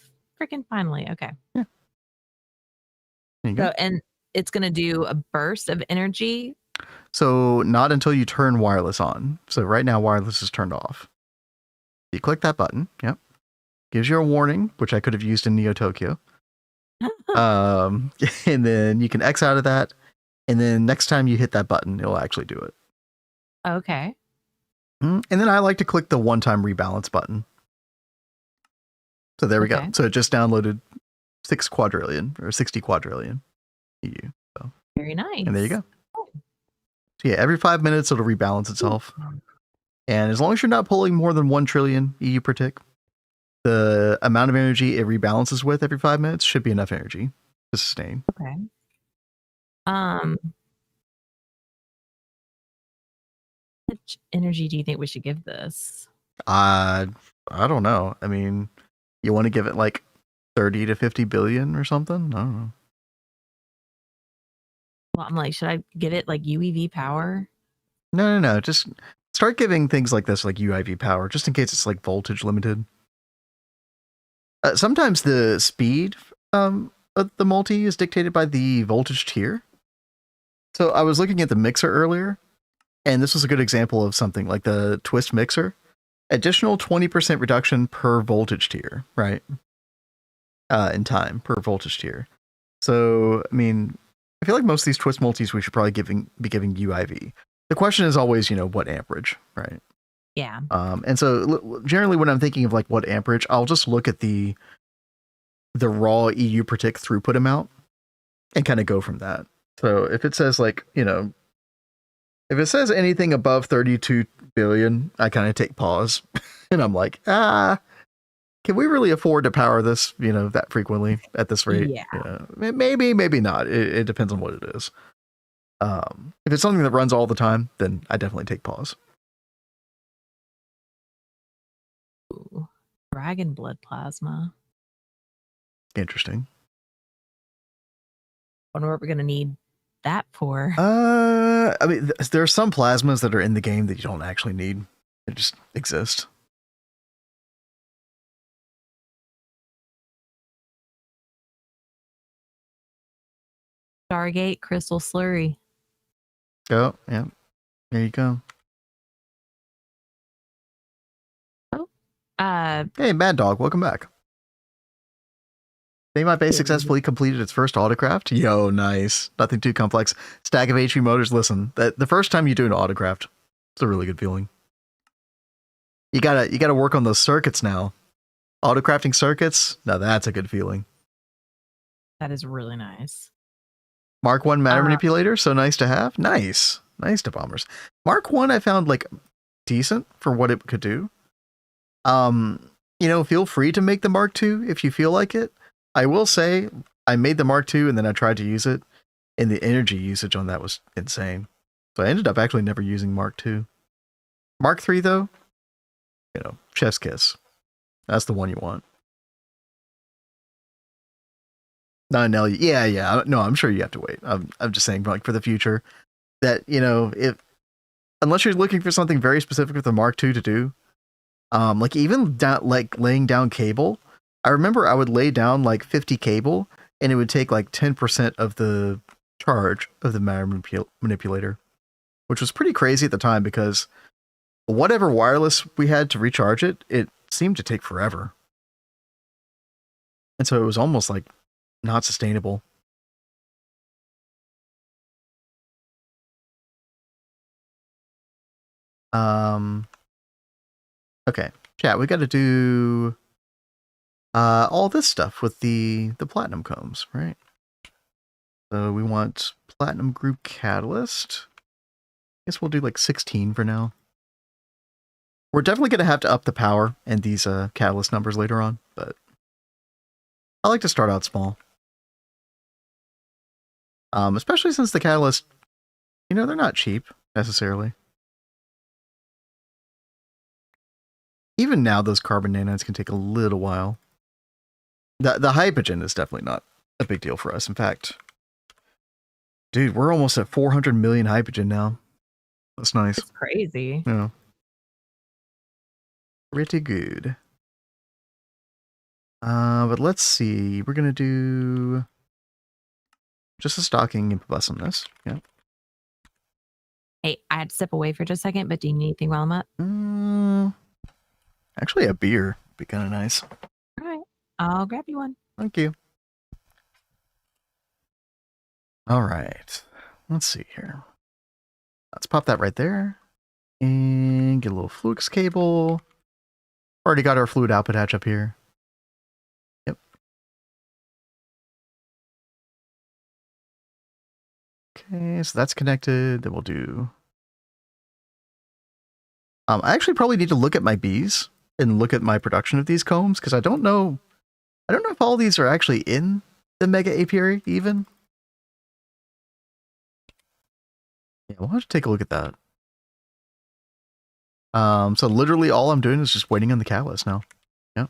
S2: freaking finally. Okay.
S1: Yeah. There you go.
S2: So, and it's going to do a burst of energy.
S1: So not until you turn wireless on. So right now wireless is turned off. You click that button. Yep. Gives you a warning, which I could have used in Neo Tokyo. And then you can X out of that. And then next time you hit that button, it'll actually do it.
S2: Okay.
S1: And then I like to click the one-time rebalance button. So there we go. So it just downloaded 6 quadrillion or 60 quadrillion EU. So
S2: very nice.
S1: And there you go. So yeah, every 5 minutes it'll rebalance itself. And as long as you're not pulling more than 1 trillion EU per tick, the amount of energy it rebalances with every 5 minutes should be enough energy to sustain.
S2: Okay. How much energy do you think we should give this?
S1: I don't know. I mean, you want to give it like 30 to 50 billion or something? I don't know.
S2: Well, I'm like, should I give it like UEV power?
S1: No. Just start giving things like this like UIV power, just in case it's like voltage limited. Sometimes the speed of the multi is dictated by the voltage tier. So I was looking at the mixer earlier, and this was a good example of something like the twist mixer. Additional 20% reduction per voltage tier, right? In time per voltage tier. So, I mean, I feel like most of these twist multis we should probably be giving UIV. The question is always, what amperage, right?
S2: Yeah.
S1: And so generally when I'm thinking of like what amperage, I'll just look at the raw EU per tick throughput amount and kind of go from that. So if it says like, if it says anything above 32 billion, I kind of take pause and I'm like, can we really afford to power this, that frequently at this rate?
S2: Yeah.
S1: Maybe not. It depends on what it is. If it's something that runs all the time, then I definitely take pause.
S2: Ooh, dragon blood plasma.
S1: Interesting.
S2: Wonder what we're gonna need that for.
S1: I mean, there are some plasmas that are in the game that you don't actually need. They just exist.
S2: Stargate crystal slurry.
S1: Oh, yeah. There you go. Hey, Mad Dog, welcome back. My base successfully completed its first autocraft. Yo, nice. Nothing too complex. Stack of HP motors. Listen, the first time you do an autocraft, it's a really good feeling. You gotta work on those circuits now. Autocrafting circuits. Now that's a good feeling.
S2: That is really nice.
S1: Mark 1 matter manipulator. So nice to have. Nice to bombers. Mark 1 I found like decent for what it could do. Feel free to make the Mark 2 if you feel like it. I will say I made the Mark II and then I tried to use it, and the energy usage on that was insane. So I ended up actually never using Mark II. Mark III though, chef's kiss. That's the one you want. No, yeah. No, I'm sure you have to wait. I'm just saying, like for the future, that unless you're looking for something very specific with the Mark II to do, like even like laying down cable. I remember I would lay down like 50 cable and it would take like 10% of the charge of the matter manipulator, which was pretty crazy at the time because whatever wireless we had to recharge it, it seemed to take forever. And so it was almost like not sustainable. Okay, chat, we got to do all this stuff with the platinum combs, right? So we want platinum group catalyst. I guess we'll do like 16 for now. We're definitely going to have to up the power and these catalyst numbers later on, but I like to start out small. Especially since the catalyst, you know, they're not cheap necessarily. Even now, those carbon nanites can take a little while. The hydrogen is definitely not a big deal for us. In fact, dude, we're almost at 400 million hydrogen now. That's nice.
S2: It's crazy.
S1: Yeah. Pretty good. But let's see. We're going to do just a stocking bus on this. Yeah.
S2: Hey, I had to step away for just a second, but do you need anything while I'm up?
S1: Actually, a beer would be kind of nice.
S2: All right. I'll grab you one.
S1: Thank you. All right. Let's see here. Let's pop that right there. And get a little flux cable. Already got our fluid output hatch up here. Yep. Okay, so that's connected. Then we'll do... I actually probably need to look at my bees and look at my production of these combs, because I don't know if all these are actually in the mega apiary even. Yeah, we'll have to take a look at that. So literally all I'm doing is just waiting on the catalyst now. Yep.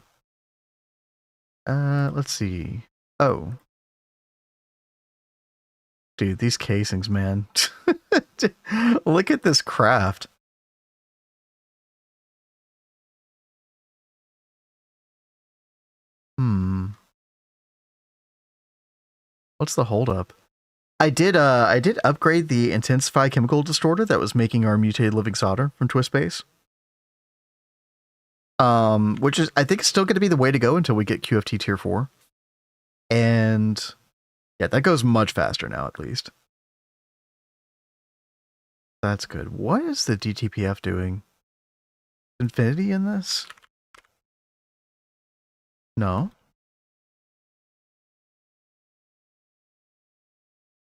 S1: Let's see. Oh. Dude, these casings, man. Look at this craft. What's the holdup? I did upgrade the Intensify chemical distorter that was making our mutated living solder from Twist Base. Which is, I think, still going to be the way to go until we get QFT tier 4. And yeah, that goes much faster now, at least. That's good. What is the DTPF doing? Infinity in this? No.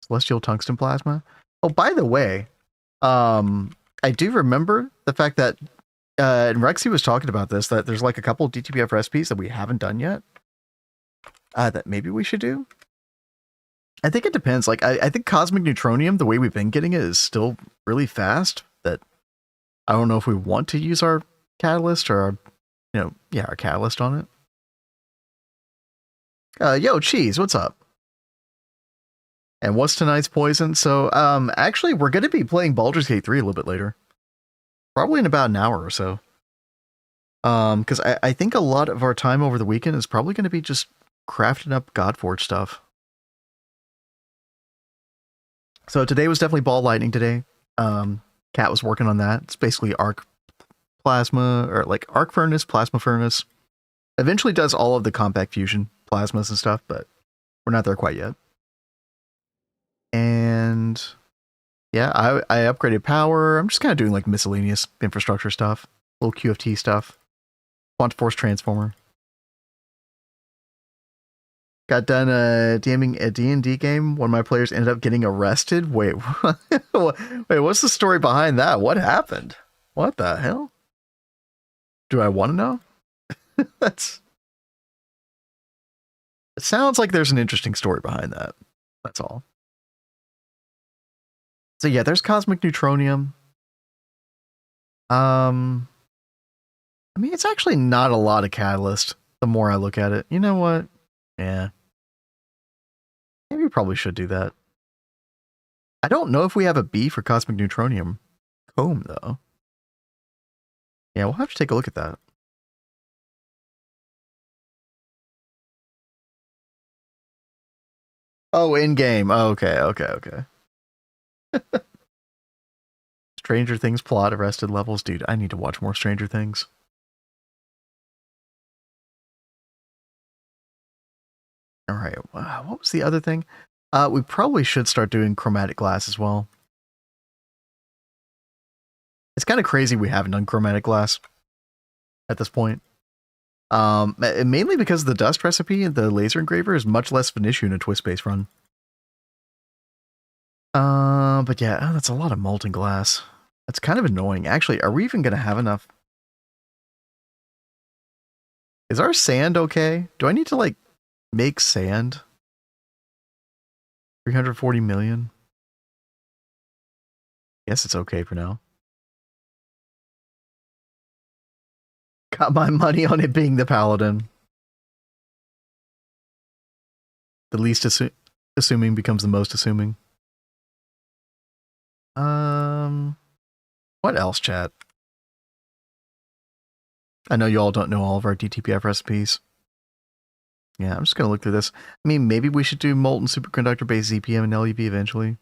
S1: Celestial tungsten plasma. Oh, by the way, I do remember the fact that and Rexy was talking about this, that there's like a couple of DTPF recipes that we haven't done yet that maybe we should do. I think it depends. Like, I think Cosmic Neutronium, the way we've been getting it, is still really fast. That I don't know if we want to use our catalyst or our, our catalyst on it. Yo, Cheese, what's up? And what's tonight's poison? So, actually, we're going to be playing Baldur's Gate 3 a little bit later. Probably in about an hour or so. Because I think a lot of our time over the weekend is probably going to be just crafting up Godforge stuff. So today was definitely Ball Lightning today. Kat was working on that. It's basically arc plasma, or like arc furnace, plasma furnace. Eventually does all of the compact fusion plasmas and stuff, but we're not there quite yet. And yeah, I upgraded power. I'm just kind of doing like miscellaneous infrastructure stuff, little QFT stuff. Quantum Force Transformer. Got done DMing a D&D game. One of my players ended up getting arrested. Wait, wait, what's the story behind that? What happened? What the hell? Do I want to know? It sounds like there's an interesting story behind that. That's all. So yeah, there's Cosmic Neutronium. I mean, it's actually not a lot of catalyst the more I look at it. You know what? Yeah. Maybe we probably should do that. I don't know if we have a B for Cosmic Neutronium comb, though. Yeah, we'll have to take a look at that. Oh, in-game. Oh, okay. Stranger Things plot, Arrested Levels. Dude, I need to watch more Stranger Things. All right, what was the other thing? We probably should start doing chromatic glass as well. It's kind of crazy we haven't done chromatic glass at this point. Mainly because the dust recipe and the laser engraver is much less of an issue in a twist-based run. But yeah, that's a lot of molten glass. That's kind of annoying. Actually, are we even going to have enough? Is our sand okay? Do I need to, like, make sand? 340 million? Guess it's okay for now. Got my money on it being the paladin. The least assuming becomes the most assuming. What else, chat? I know you all don't know all of our DTPF recipes. Yeah, I'm just gonna look through this. I mean, maybe we should do molten superconductor based ZPM and LEV eventually.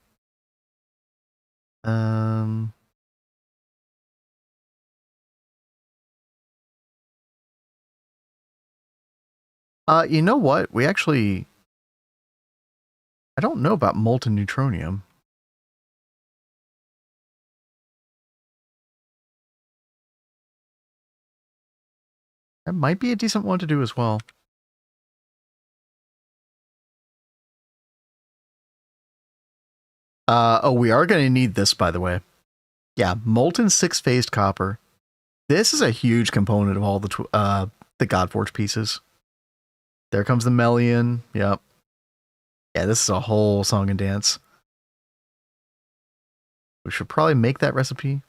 S1: You know what? We actually... I don't know about molten neutronium. That might be a decent one to do as well. Oh, we are going to need this, by the way. Yeah, molten 6-phased copper. This is a huge component of all the Godforge pieces. There comes the Melian. Yep. Yeah, this is a whole song and dance. We should probably make that recipe.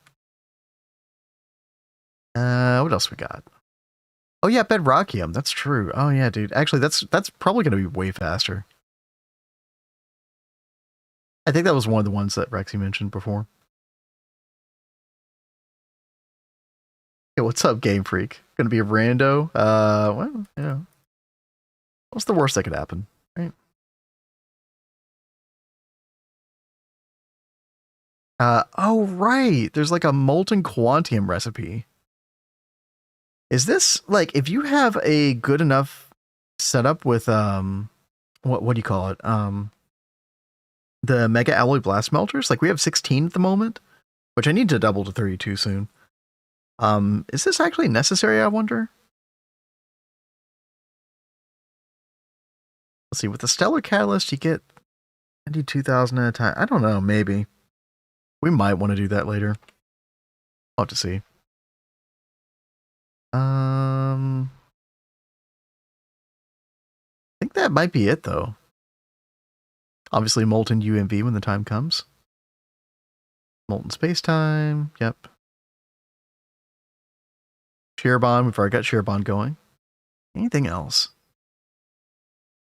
S1: What else we got? Oh yeah, bedrockium. That's true. Oh yeah, dude. Actually, that's probably going to be way faster. I think that was one of the ones that Rexy mentioned before. Hey, what's up, Game Freak? Gonna be a rando? Well, yeah. What's the worst that could happen, right? Oh right. There's like a molten quantium recipe. Is this like if you have a good enough setup with what do you call it? The mega alloy blast melters? Like we have 16 at the moment, which I need to double to 32 soon. Is this actually necessary, I wonder? Let's see, with the stellar catalyst you get 92,000 at a time. I don't know, maybe. We might want to do that later. I'll have to see. I think that might be it, though. Obviously, molten UMV when the time comes. Molten space-time, yep. Shear bond, we've already got shear bond going. Anything else?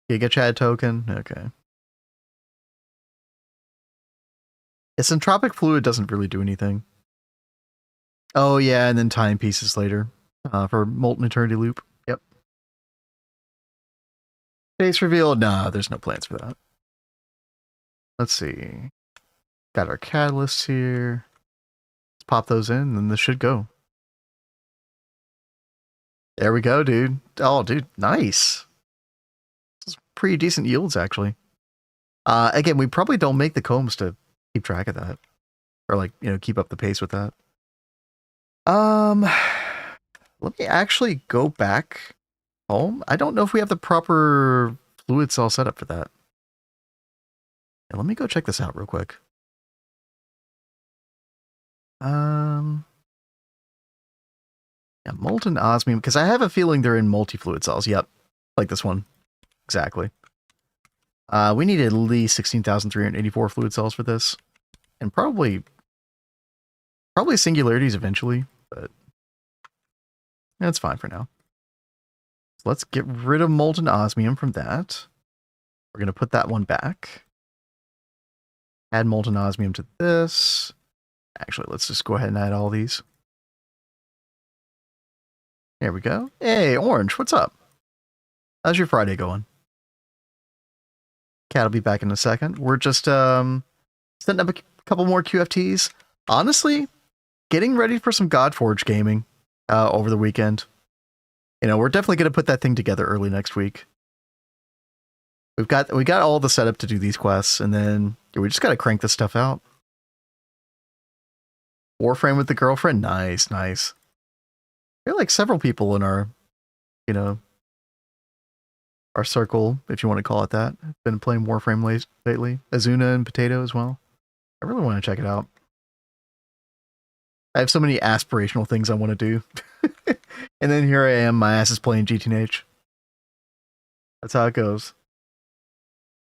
S1: Giga Chad token, okay. Isentropic fluid doesn't really do anything. Oh yeah, and then timepieces later. For molten eternity loop. Yep. Face reveal? No, there's no plans for that. Let's see. Got our catalysts here. Let's pop those in, and then this should go. There we go, dude. Oh, dude, nice. This is pretty decent yields, actually. Again, we probably don't make the combs to keep track of that. Or, like, you know, keep up the pace with that. Let me actually go back home. I don't know if we have the proper fluid cell setup for that. Yeah, let me go check this out real quick. Yeah, molten osmium, because I have a feeling they're in multi-fluid cells. Yep, like this one. Exactly. We need at least 16,384 fluid cells for this. And probably singularities eventually, but that's fine for now. So let's get rid of molten osmium from that. We're going to put that one back. Add molten osmium to this. Actually, let's just go ahead and add all these. There we go. Hey, Orange, what's up? How's your Friday going? Cat will be back in a second. We're just setting up a couple more QFTs. Honestly, getting ready for some Godforge gaming over the weekend. You know, we're definitely going to put that thing together early next week. We got all the setup to do these quests, and then we just got to crank this stuff out. Warframe with the girlfriend. Nice, nice. There are like several people in our, you know, our circle, if you want to call it that. I've been playing Warframe lately. Azuna and Potato as well. I really want to check it out. I have so many aspirational things I want to do. And then here I am, my ass is playing GTNH. That's how it goes.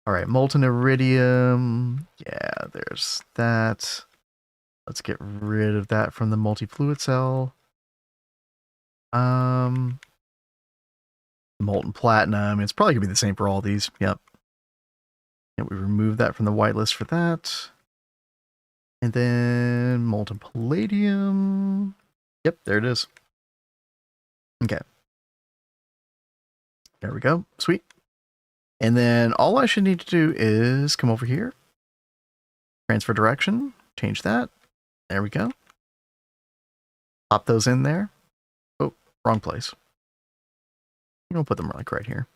S1: Alright, Molten Iridium. Yeah, there's that. Let's get rid of that from the multi-fluid cell. Molten Platinum. It's probably going to be the same for all these. Yep. And we remove that from the whitelist for that. And then Molten Palladium. Yep, there it is. Okay. There we go. Sweet. And then all I should need to do is come over here. Transfer direction. Change that. There we go. Pop those in there. Oh, wrong place. I'm going to put them like right here.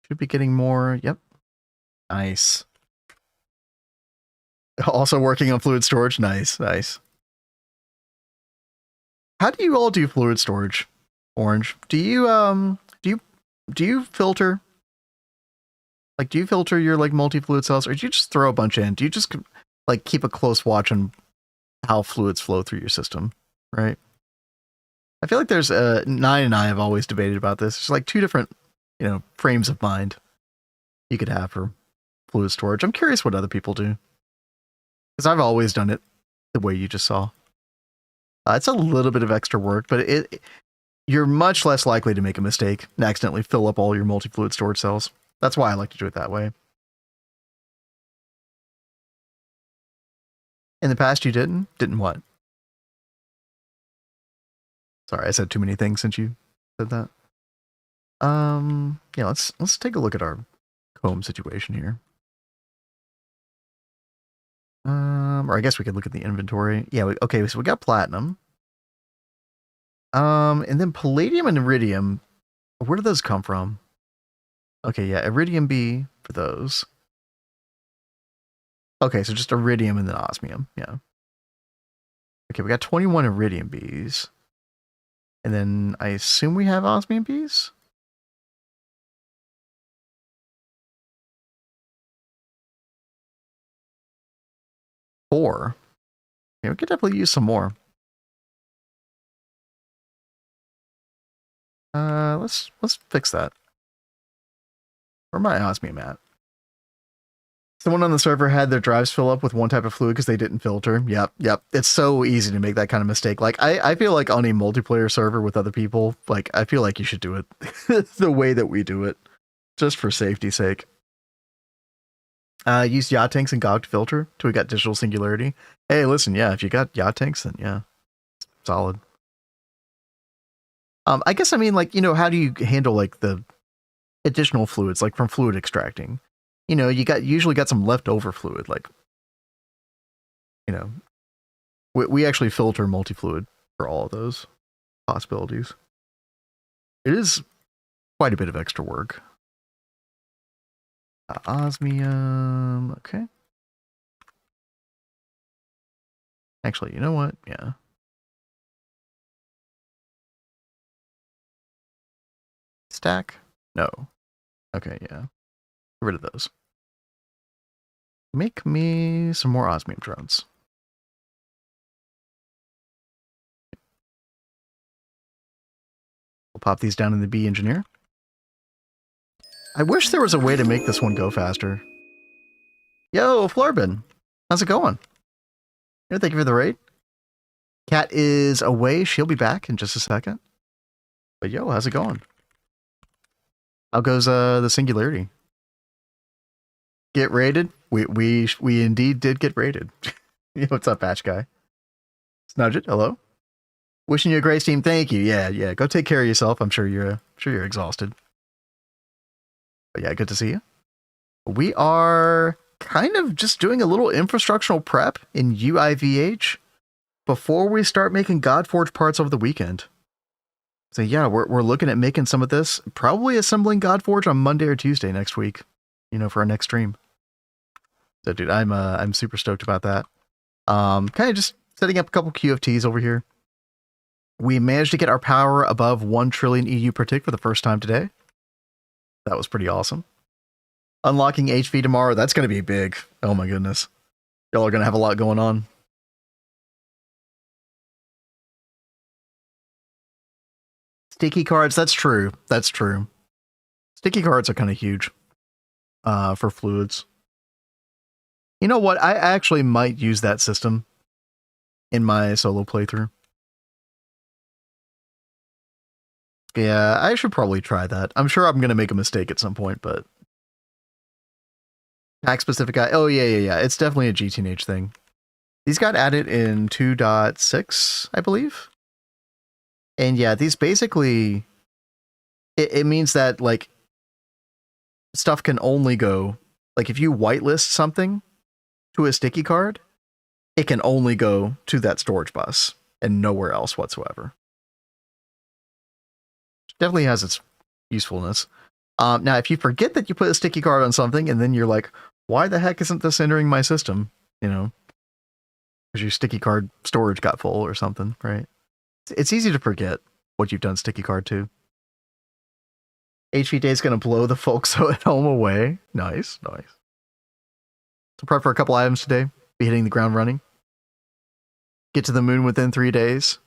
S1: Should be getting more. Yep. Nice. Also working on fluid storage. Nice, nice. How do you all do fluid storage, Orange? Do you filter? Like, do you filter your like multi-fluid cells, or do you just throw a bunch in? Do you just like keep a close watch on how fluids flow through your system, right? I feel like there's Nine and I have always debated about this. It's like two different, you know, frames of mind you could have for fluid storage. I'm curious what other people do, because I've always done it the way you just saw. It's a little bit of extra work, but you're much less likely to make a mistake and accidentally fill up all your multi-fluid storage cells. That's why I like to do it that way. In the past, you didn't? Didn't what? Sorry, I said too many things since you said that. Yeah, let's take a look at our comb situation here. Or I guess we could look at the inventory. Yeah, okay, so we got platinum. And then palladium and iridium. Where do those come from? Okay, yeah, iridium B for those. Okay, so just iridium and then osmium, yeah. Okay, we got 21 iridium Bs. And then I assume we have osmium Bs? Four. Yeah, we could definitely use some more. Let's fix that. Where my osmium at? Someone on the server had their drives fill up with one type of fluid because they didn't filter. Yep. It's so easy to make that kind of mistake. Like, I feel like on a multiplayer server with other people, like, I feel like you should do it the way that we do it, just for safety's sake. Use yacht tanks and GOG to filter till we got digital singularity. Hey, listen, yeah, if you got yacht tanks, then yeah, solid. I guess, I mean, like, you know, how do you handle like the additional fluids, like from fluid extracting? You know, you usually got some leftover fluid, like, you know, we actually filter multi-fluid for all of those possibilities. It is quite a bit of extra work. Osmium, okay. Actually, you know what? Yeah. Stack? No. Okay, yeah. Get rid of those. Make me some more osmium drones. We'll pop these down in the B engineer. I wish there was a way to make this one go faster. Yo, Flarbin. How's it going? Here, thank you for the raid. Cat is away. She'll be back in just a second. But yo, how's it going? How goes the singularity? Get raided? We indeed did get raided. What's up, Patch Guy? Snudget, hello. Wishing you a great stream. Thank you. Yeah. Go take care of yourself. I'm sure you're exhausted. But yeah, good to see you. We are kind of just doing a little infrastructural prep in UIV-Age before we start making Godforge parts over the weekend. So yeah, we're looking at making some of this, probably assembling Godforge on Monday or Tuesday next week, you know, for our next stream. So, dude, I'm super stoked about that. Kind of just setting up a couple QFTs over here. We managed to get our power above 1 trillion EU per tick for the first time today. That was pretty awesome. Unlocking HV tomorrow, that's going to be big. Oh my goodness. Y'all are going to have a lot going on. Sticky cards, that's true. That's true. Sticky cards are kind of huge for fluids. You know what? I actually might use that system in my solo playthrough. Yeah, I should probably try that. I'm sure I'm going to make a mistake at some point, but... Pack specific guy. Oh, yeah. It's definitely a GTNH thing. These got added in 2.6, I believe. And yeah, these basically... It means that, like, stuff can only go... Like, if you whitelist something to a sticky card, it can only go to that storage bus and nowhere else whatsoever. Definitely has its usefulness. Now, if you forget that you put a sticky card on something and then you're like, why the heck isn't this entering my system? You know, because your sticky card storage got full or something, right? It's easy to forget what you've done sticky card to. HV Day is going to blow the folks at home away. Nice. So prep for a couple items today. Be hitting the ground running. Get to the moon within 3 days.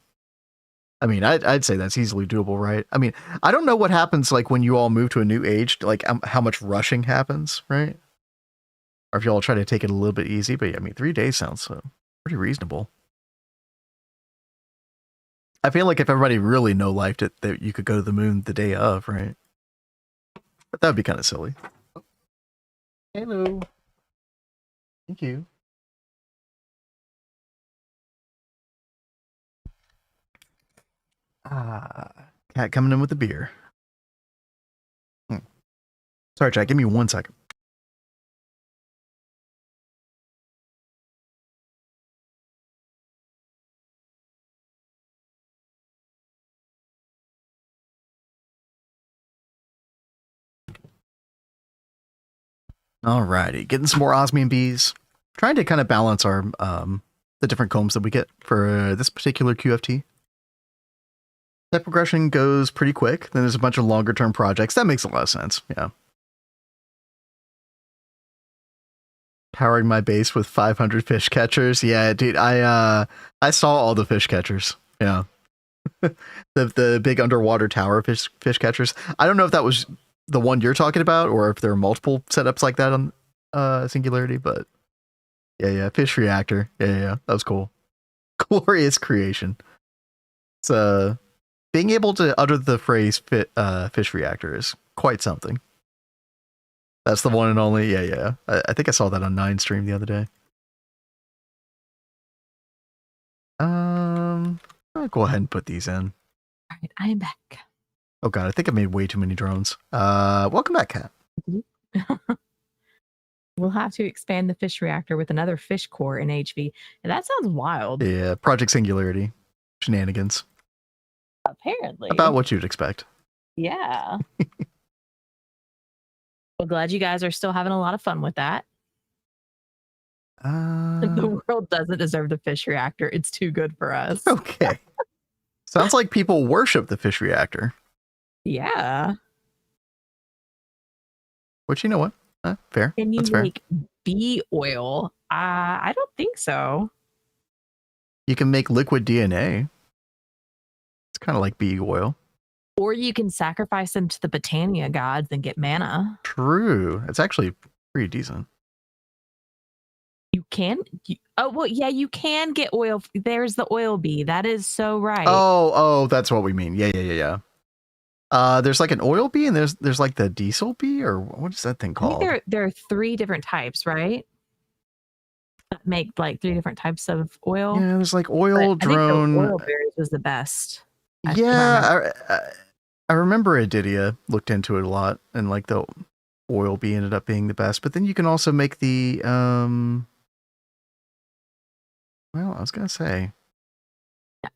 S1: I mean, I'd say that's easily doable, right? I mean, I don't know what happens like when you all move to a new age, like how much rushing happens, right? Or if you all try to take it a little bit easy, but yeah, I mean, 3 days sounds pretty reasonable. I feel like if everybody really no-lifed it, that you could go to the moon the day of, right? But that would be kind of silly. Hello. Thank you. Cat coming in with a beer. Sorry, Jack, give me 1 second. Alrighty, getting some more osmium bees. Trying to kind of balance our the different combs that we get for this particular QFT. That progression goes pretty quick. Then there's a bunch of longer term projects. That makes a lot of sense. Yeah. Powering my base with 500 fish catchers. Yeah, dude, I saw all the fish catchers. Yeah. the big underwater tower fish catchers. I don't know if that was the one you're talking about or if there are multiple setups like that on Singularity, but yeah, fish reactor. Yeah, that was cool. Glorious creation. It's being able to utter the phrase fish reactor is quite something. That's the one and only. Yeah. I think I saw that on 9 stream the other day. I'll go ahead and put these in.
S2: All right, I am back.
S1: Oh god, I think I made way too many drones. Welcome back, Kat.
S2: We'll have to expand the fish reactor with another fish core in HV. And that sounds wild.
S1: Yeah, Project Singularity. Shenanigans.
S2: Apparently.
S1: About what you'd expect.
S2: Yeah. Well, glad you guys are still having a lot of fun with that. The world doesn't deserve the fish reactor. It's too good for us.
S1: Okay. Sounds like people worship the fish reactor.
S2: Yeah.
S1: Which, you know what? Fair.
S2: Can you
S1: That's fair.
S2: make bee oil? I don't think so.
S1: You can make liquid DNA. It's kind of like bee oil.
S2: Or you can sacrifice them to the Botania gods and get mana.
S1: True. It's actually pretty decent.
S2: You can? Oh, well, yeah, you can get oil. There's the oil bee. That is so right.
S1: Oh, that's what we mean. Yeah. There's like an oil bee and there's like the diesel bee, or what is that thing called?
S2: I think there are 3 different types, right? That make like 3 different types of oil.
S1: Yeah, there's like oil, drone.
S2: I think the oil berries was the best.
S1: I remember Adidia looked into it a lot, and like the oil bee ended up being the best. But then you can also make the well, I was gonna say,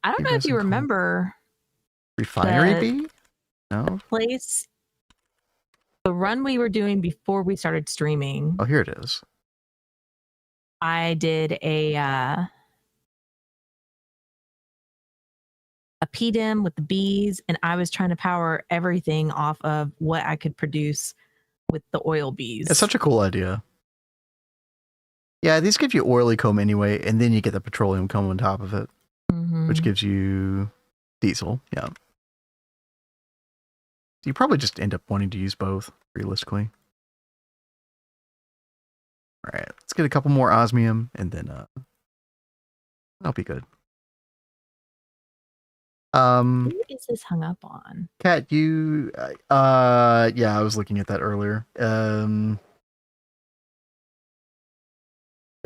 S2: I don't know if you remember
S1: refinery bee. No
S2: place. The run we were doing before we started streaming.
S1: Oh, here it is.
S2: I did a PDIM with the bees, and I was trying to power everything off of what I could produce with the oil bees.
S1: It's such a cool idea. Yeah, these give you oily comb anyway, and then you get the petroleum comb on top of it, which gives you diesel. Yeah. You probably just end up wanting to use both, realistically. All right, let's get a couple more osmium, and then that'll be good.
S2: Who is this hung up on?
S1: Kat, you yeah, I was looking at that earlier. I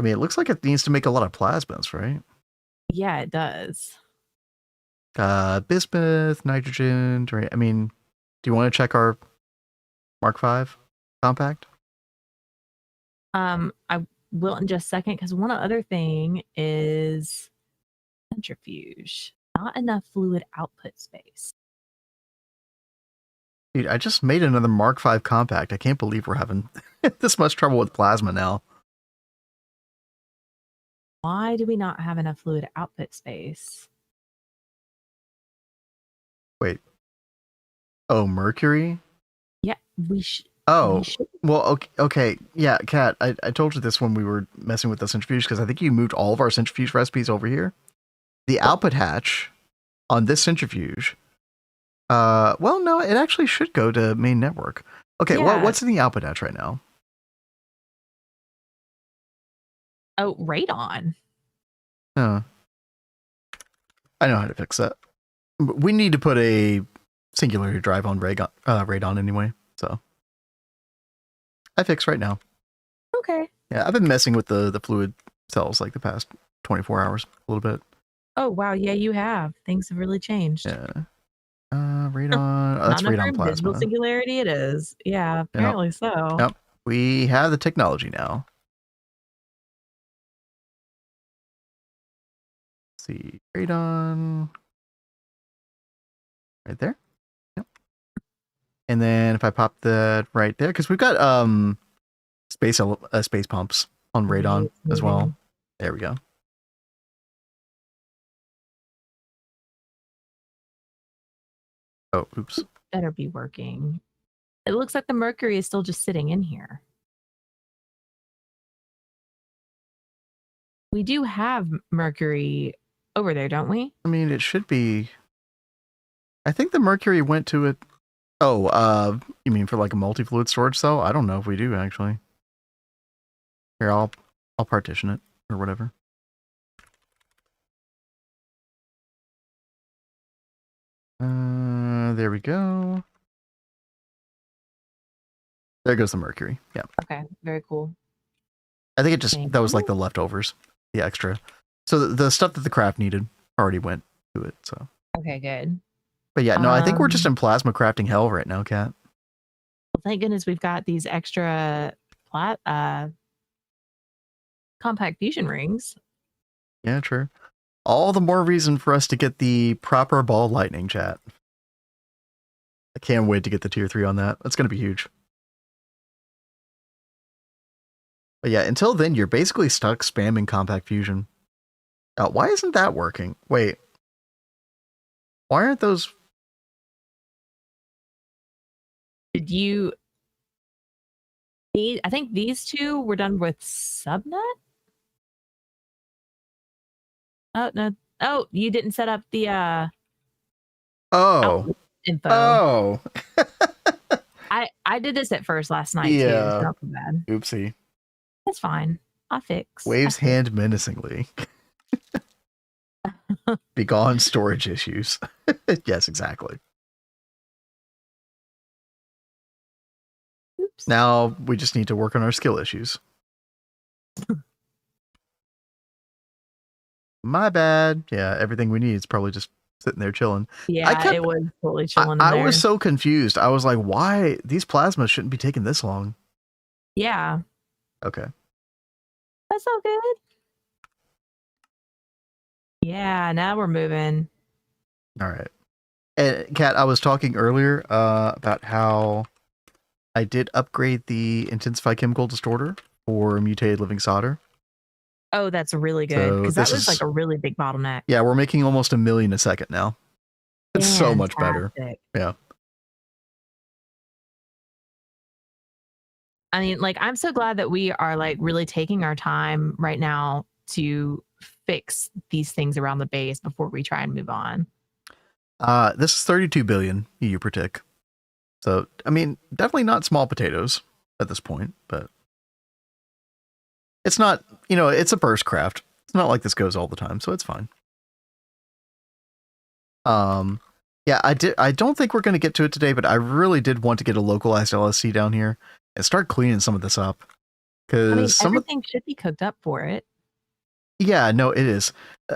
S1: mean, it looks like it needs to make a lot of plasmas, right?
S2: Yeah, it does.
S1: Bismuth, nitrogen, right? I mean, do you want to check our Mark V compact?
S2: I will in just a second, because one other thing is centrifuge. Not enough fluid output space.
S1: Dude, I just made another Mark V compact. I can't believe we're having this much trouble with plasma now.
S2: Why do we not have enough fluid output space?
S1: Wait. Oh, mercury?
S2: Yeah, we should.
S1: Oh, well, okay. Yeah, Kat, I told you this when we were messing with the centrifuge, because I think you moved all of our centrifuge recipes over here. The output hatch on this centrifuge, well, no, it actually should go to main network. Okay, yeah. What's in the output hatch right now?
S2: Oh, radon.
S1: I know how to fix that. We need to put a singularity drive on radon anyway, so I fix right now.
S2: Okay.
S1: Yeah, I've been messing with the fluid cells like the past 24 hours a little bit.
S2: Oh wow, yeah, you have. Things have really changed.
S1: Yeah. Radon. Oh, that's radon plasma.
S2: Digital singularity it is. Yeah, apparently so.
S1: Yep. We have the technology now. Let's see. Radon. Right there. Yep. And then if I pop that right there, because we've got space pumps on radon as well. There we go. Oh, oops.
S2: Better be working. It looks like the mercury is still just sitting in here. We do have mercury over there, don't we?
S1: I mean, it should be. I think the mercury went to it. Oh, you mean for like a multi-fluid storage cell? I don't know if we do actually. Here, I'll partition it or whatever. There we go. There goes the mercury. Yeah.
S2: Okay, very cool.
S1: I think it just, that was like the leftovers, the extra. So the stuff that the craft needed already went to it, so.
S2: Okay, good.
S1: But yeah, no, I think we're just in plasma crafting hell right now, Kat.
S2: Well, thank goodness we've got these extra compact fusion rings.
S1: Yeah, true. All the more reason for us to get the proper ball lightning, chat. I can't wait to get the tier 3 on that. That's going to be huge. But yeah, until then, you're basically stuck spamming compact fusion. Why isn't that working? Wait. Why aren't those...
S2: Did you... I think these two were done with subnet? Oh, no. Oh, you didn't set up the...
S1: Oh.
S2: Info.
S1: Oh.
S2: I did this at first last night, too. It's not too bad.
S1: Oopsie.
S2: That's fine. I'll fix.
S1: Waves hand menacingly. Begone storage issues. Yes, exactly. Oops. Now we just need to work on our skill issues. My bad. Yeah, everything we need is probably just sitting there chilling.
S2: Yeah, it was totally chilling.
S1: I was so confused. I was like, why? These plasmas shouldn't be taking this long.
S2: Yeah.
S1: Okay.
S2: That's all good. Yeah, now we're moving.
S1: All right. And Kat, I was talking earlier about how I did upgrade the Intensify Chemical Distorter for mutated living solder.
S2: Oh, that's really good because that was like a really big bottleneck.
S1: Yeah, we're making almost 1 million a second now. It's so much better. Yeah.
S2: I mean, like, I'm so glad that we are like really taking our time right now to fix these things around the base before we try and move on.
S1: This is 32 billion EU per tick. So, I mean, definitely not small potatoes at this point, but it's not, you know, it's a burst craft. It's not like this goes all the time, so it's fine. Yeah, I don't think we're going to get to it today, but I really did want to get a localized LSC down here and start cleaning some of this up. Because
S2: everything should be cooked up for it.
S1: Yeah, no, it is.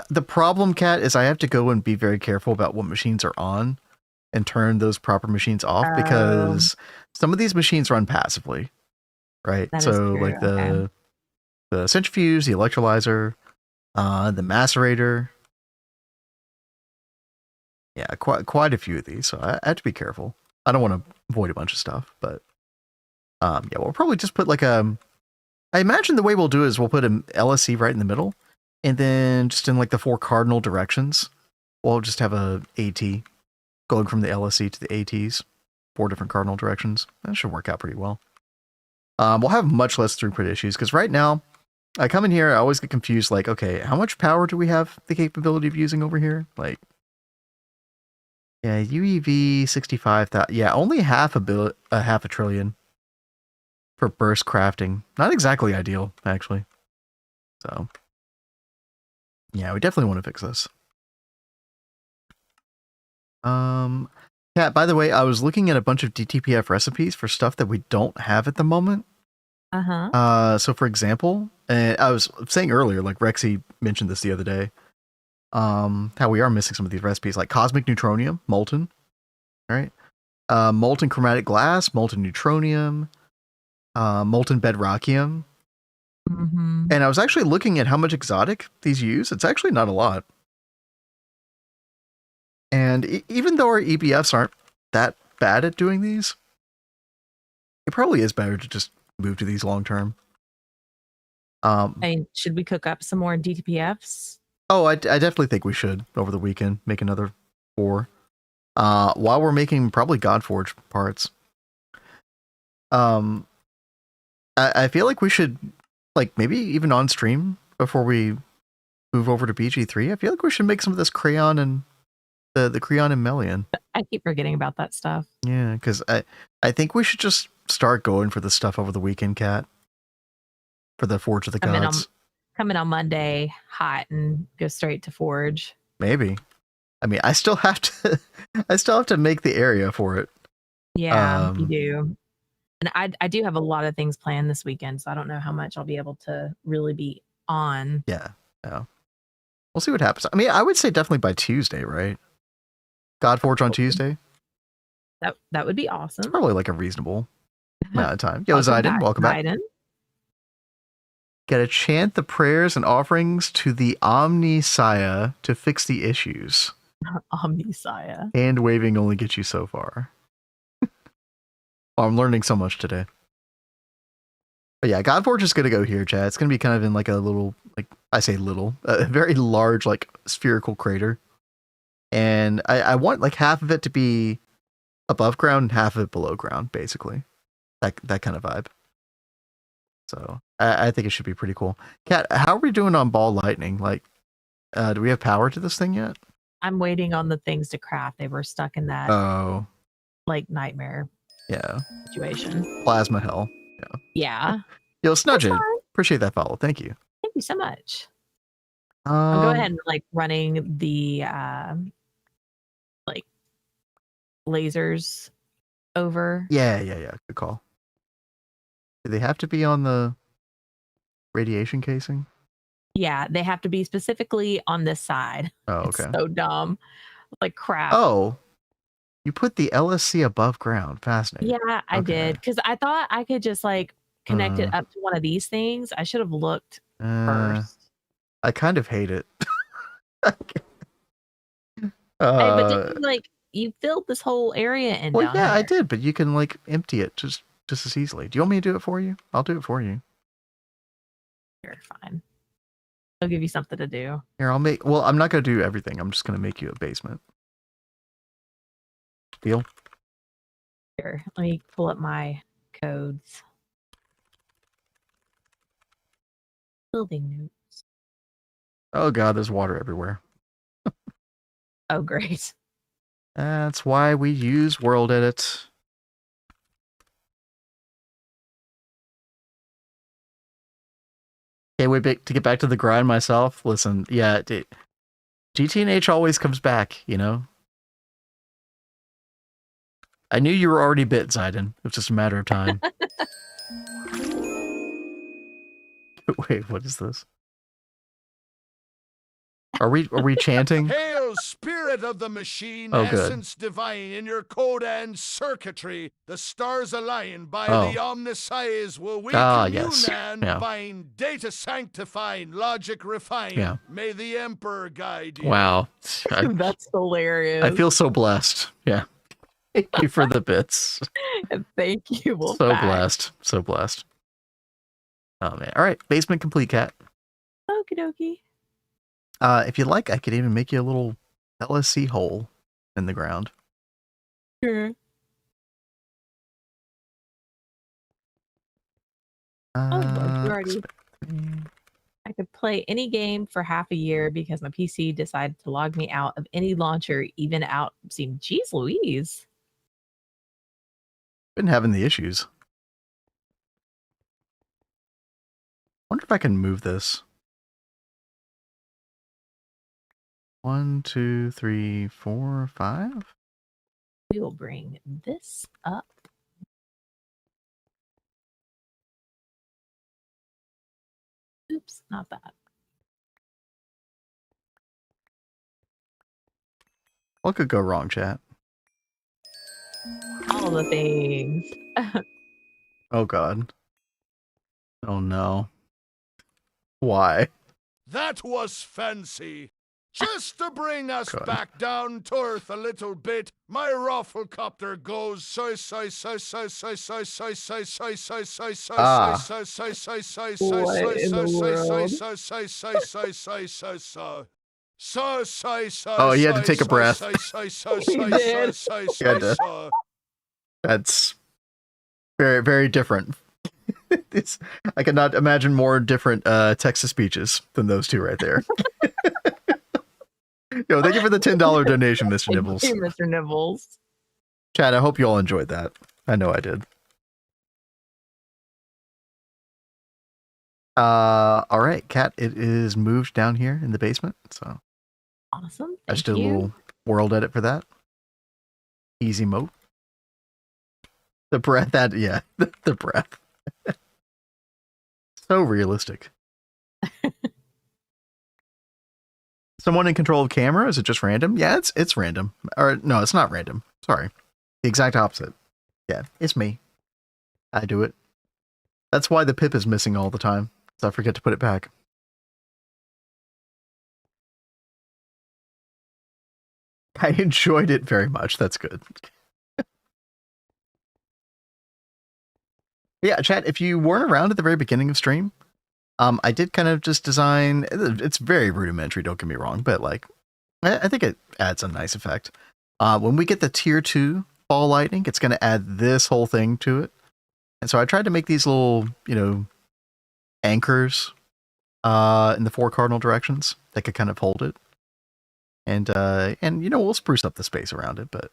S1: The problem, Kat, is I have to go and be very careful about what machines are on and turn those proper machines off because some of these machines run passively, right? So like the centrifuge, the electrolyzer, the macerator. Yeah, quite a few of these. So I have to be careful. I don't want to avoid a bunch of stuff, but yeah, we'll probably just put like I imagine the way we'll do is we'll put an LSC right in the middle, and then just in like the 4 cardinal directions, we'll just have a AT going from the LSC to the ATs, 4 different cardinal directions. That should work out pretty well. We'll have much less throughput issues because right now, I come in here, I always get confused. Like, okay, how much power do we have the capability of using over here? Like, yeah, UEV 65,000. Yeah, only half a trillion for burst crafting. Not exactly ideal, actually. So, yeah, we definitely want to fix this. Yeah, by the way, I was looking at a bunch of DTPF recipes for stuff that we don't have at the moment. So for example, and I was saying earlier, like Rexy mentioned this the other day, how we are missing some of these recipes, like cosmic neutronium, molten, right? Molten chromatic glass, molten neutronium, molten bedrockium. And I was actually looking at how much exotic these use. It's actually not a lot. And even though our EBFs aren't that bad at doing these, it probably is better to just move to these long term.
S2: Should we cook up some more DTPFs?
S1: Oh, I definitely think we should over the weekend make another 4. While we're making probably Godforge parts. I feel like we should, like, maybe even on stream before we move over to BG3. I feel like we should make some of this crayon and the crayon and Melian.
S2: I keep forgetting about that stuff.
S1: Yeah, because I think we should just start going for this stuff over the weekend, Kat. For the Forge of the Gods.
S2: Come in on Monday hot and go straight to Forge.
S1: Maybe. I mean, I still have to make the area for it.
S2: Yeah, you do. And I do have a lot of things planned this weekend, so I don't know how much I'll be able to really be on.
S1: Yeah. We'll see what happens. I mean, I would say definitely by Tuesday, right? Godforge on Tuesday.
S2: That would be awesome.
S1: It's probably like a reasonable amount of time. Yo, Zayden, welcome back. Gotta chant the prayers and offerings to the Omnisaya to fix the issues.
S2: Omnisaya.
S1: Hand waving only gets you so far. I'm learning so much today. But yeah, Godforge is gonna go here, chat. It's gonna be kind of in like a little, like I say little, a very large, like spherical crater. And I want like half of it to be above ground and half of it below ground, basically. That kind of vibe. So I think it should be pretty cool. Kat, how are we doing on ball lightning? Like, do we have power to this thing yet?
S2: I'm waiting on the things to craft. They were stuck in that like nightmare situation.
S1: Plasma hell.
S2: Yeah.
S1: Yo, Snudged. Appreciate that follow. Thank you.
S2: Thank you so much. I'll go ahead and like running the like lasers over.
S1: Yeah. Good call. Do they have to be on the radiation casing?
S2: Yeah, they have to be specifically on this side.
S1: Oh, okay.
S2: It's so dumb. Like crap.
S1: Oh, you put the LSC above ground. Fascinating.
S2: Yeah, I did. Because I thought I could just like connect it up to one of these things. I should have looked first.
S1: I kind of hate it.
S2: But did you, like, you filled this whole area in down
S1: yeah,
S2: here.
S1: I did, but you can like empty it just as easily. Do you want me to do it for you? I'll do it for you.
S2: You're fine. I'll give you something to do.
S1: Here, well, I'm not going to do everything. I'm just going to make you a basement. Deal?
S2: Here, let me pull up my codes. Building notes.
S1: Oh god, there's water everywhere.
S2: Oh, great.
S1: That's why we use World Edit. Can't wait to get back to the grind myself. Listen, yeah, GTNH always comes back, you know? I knew you were already bit, Zayden. It was just a matter of time. Wait, what is this? Are we chanting?
S4: Hail, spirit of the machine,
S1: oh,
S4: essence divine in your code and circuitry. The stars align by the omniscience will we
S1: yes.
S4: find data sanctifying, logic refine.
S1: Yeah.
S4: May the emperor guide you.
S1: Wow.
S2: That's hilarious.
S1: I feel so blessed. Yeah. Thank you for the bits.
S2: Thank you.
S1: So blessed. So blessed. Oh man. All right. Basement complete, Cat.
S2: Okie dokie.
S1: If you like, I could even make you a little LSC hole in the ground.
S2: Sure. I could play any game for half a year because my PC decided to log me out of any launcher, even out. Jeez Louise.
S1: Been having the issues. Wonder if I can move this. 1, 2, 3, 4, 5.
S2: We will bring this up. Oops, not that.
S1: What could go wrong, chat?
S2: All the things.
S1: Oh god. Oh no. Why?
S4: That was fancy. Just to bring us back down to earth a little bit, my rafflecopter goes so so so so so so so so so so so so so so so so so.
S1: Oh, he had to take a breath. That's very, very different. I cannot imagine more different text-to-speeches than those two right there. Yo, thank you for the $10 donation, Mr. Nibbles.
S2: Thank you, Mr. Nibbles.
S1: Chad, I hope you all enjoyed that. I know I did. All right, Kat, it is moved down here in the basement. So
S2: awesome.
S1: I just did a little world edit for that. Easy mode. The breath, the breath. So realistic. Someone in control of camera? Is it just random? Yeah, it's random. Or no, it's not random. Sorry. The exact opposite. Yeah, it's me. I do it. That's why the pip is missing all the time. So I forget to put it back. I enjoyed it very much. That's good. Yeah, chat, if you weren't around at the very beginning of stream, I did kind of just design, it's very rudimentary, don't get me wrong, but like, I think it adds a nice effect. When we get the tier 2 fall lightning, it's going to add this whole thing to it. And so I tried to make these little, anchors in the 4 cardinal directions that could kind of hold it. And we'll spruce up the space around it, but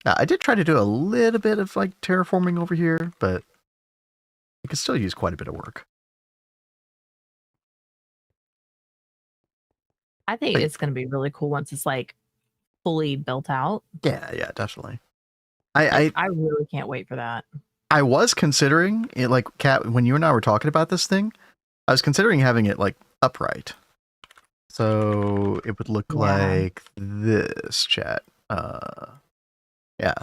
S1: I did try to do a little bit of like terraforming over here, but it could still use quite a bit of work.
S2: I think it's going to be really cool once it's like fully built out.
S1: Yeah, definitely.
S2: I really can't wait for that.
S1: I was considering it, like, Kat, when you and I were talking about this thing, I was considering having it like upright. So it would look like this, chat. Yeah.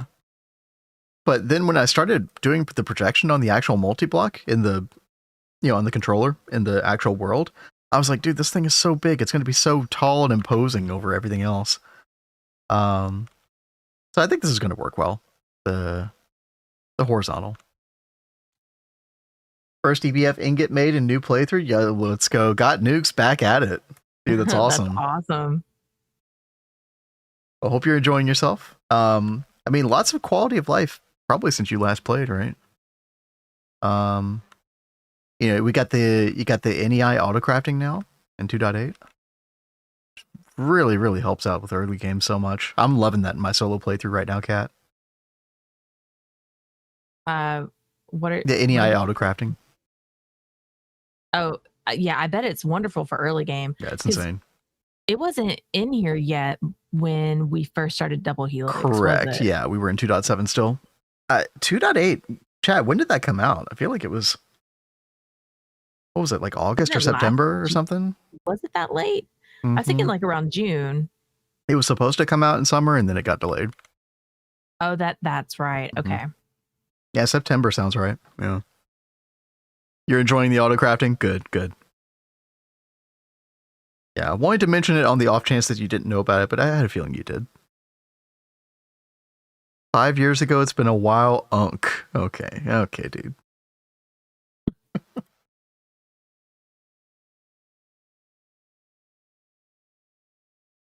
S1: But then when I started doing the projection on the actual multi-block in the, on the controller in the actual world, I was like, dude, this thing is so big. It's going to be so tall and imposing over everything else. So I think this is going to work well. The horizontal. First EBF ingot made in new playthrough. Yeah, let's go. Got nukes back at it. Dude, that's awesome.
S2: That's awesome.
S1: I hope you're enjoying yourself. I mean, lots of quality of life probably since you last played, right? You know, you got the NEI autocrafting now in 2.8. Really, really helps out with early games so much. I'm loving that in my solo playthrough right now, Kat.
S2: What are
S1: the NEI autocrafting?
S2: Oh, yeah, I bet it's wonderful for early game.
S1: Yeah, it's insane.
S2: It wasn't in here yet when we first started DoubleHelix.
S1: Correct. Yeah, we were in 2.7 still. 2.8, Chad, when did that come out? I feel like it was, what was it, like August or September or something? Was
S2: it that late? I was thinking like around June.
S1: It was supposed to come out in summer and then it got delayed.
S2: Oh, that's right. Okay.
S1: Yeah, September sounds right. Yeah. You're enjoying the autocrafting? Good, good. Yeah, I wanted to mention it on the off chance that you didn't know about it, but I had a feeling you did. 5 years ago, it's been a while. Okay, okay, dude.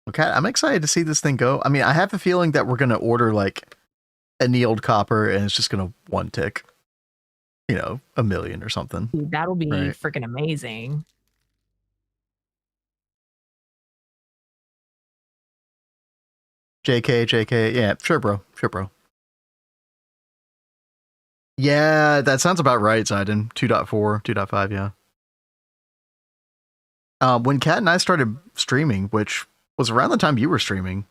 S1: Okay, I'm excited to see this thing go. I mean, I have a feeling that we're going to order like annealed copper and it's just going to one tick, you know, 1 million or something.
S2: That'll be freaking amazing.
S1: JK. Yeah, sure, bro. Yeah, that sounds about right, Zidon. 2.4, 2.5, yeah. When Kat and I started streaming, which was around the time you were streaming.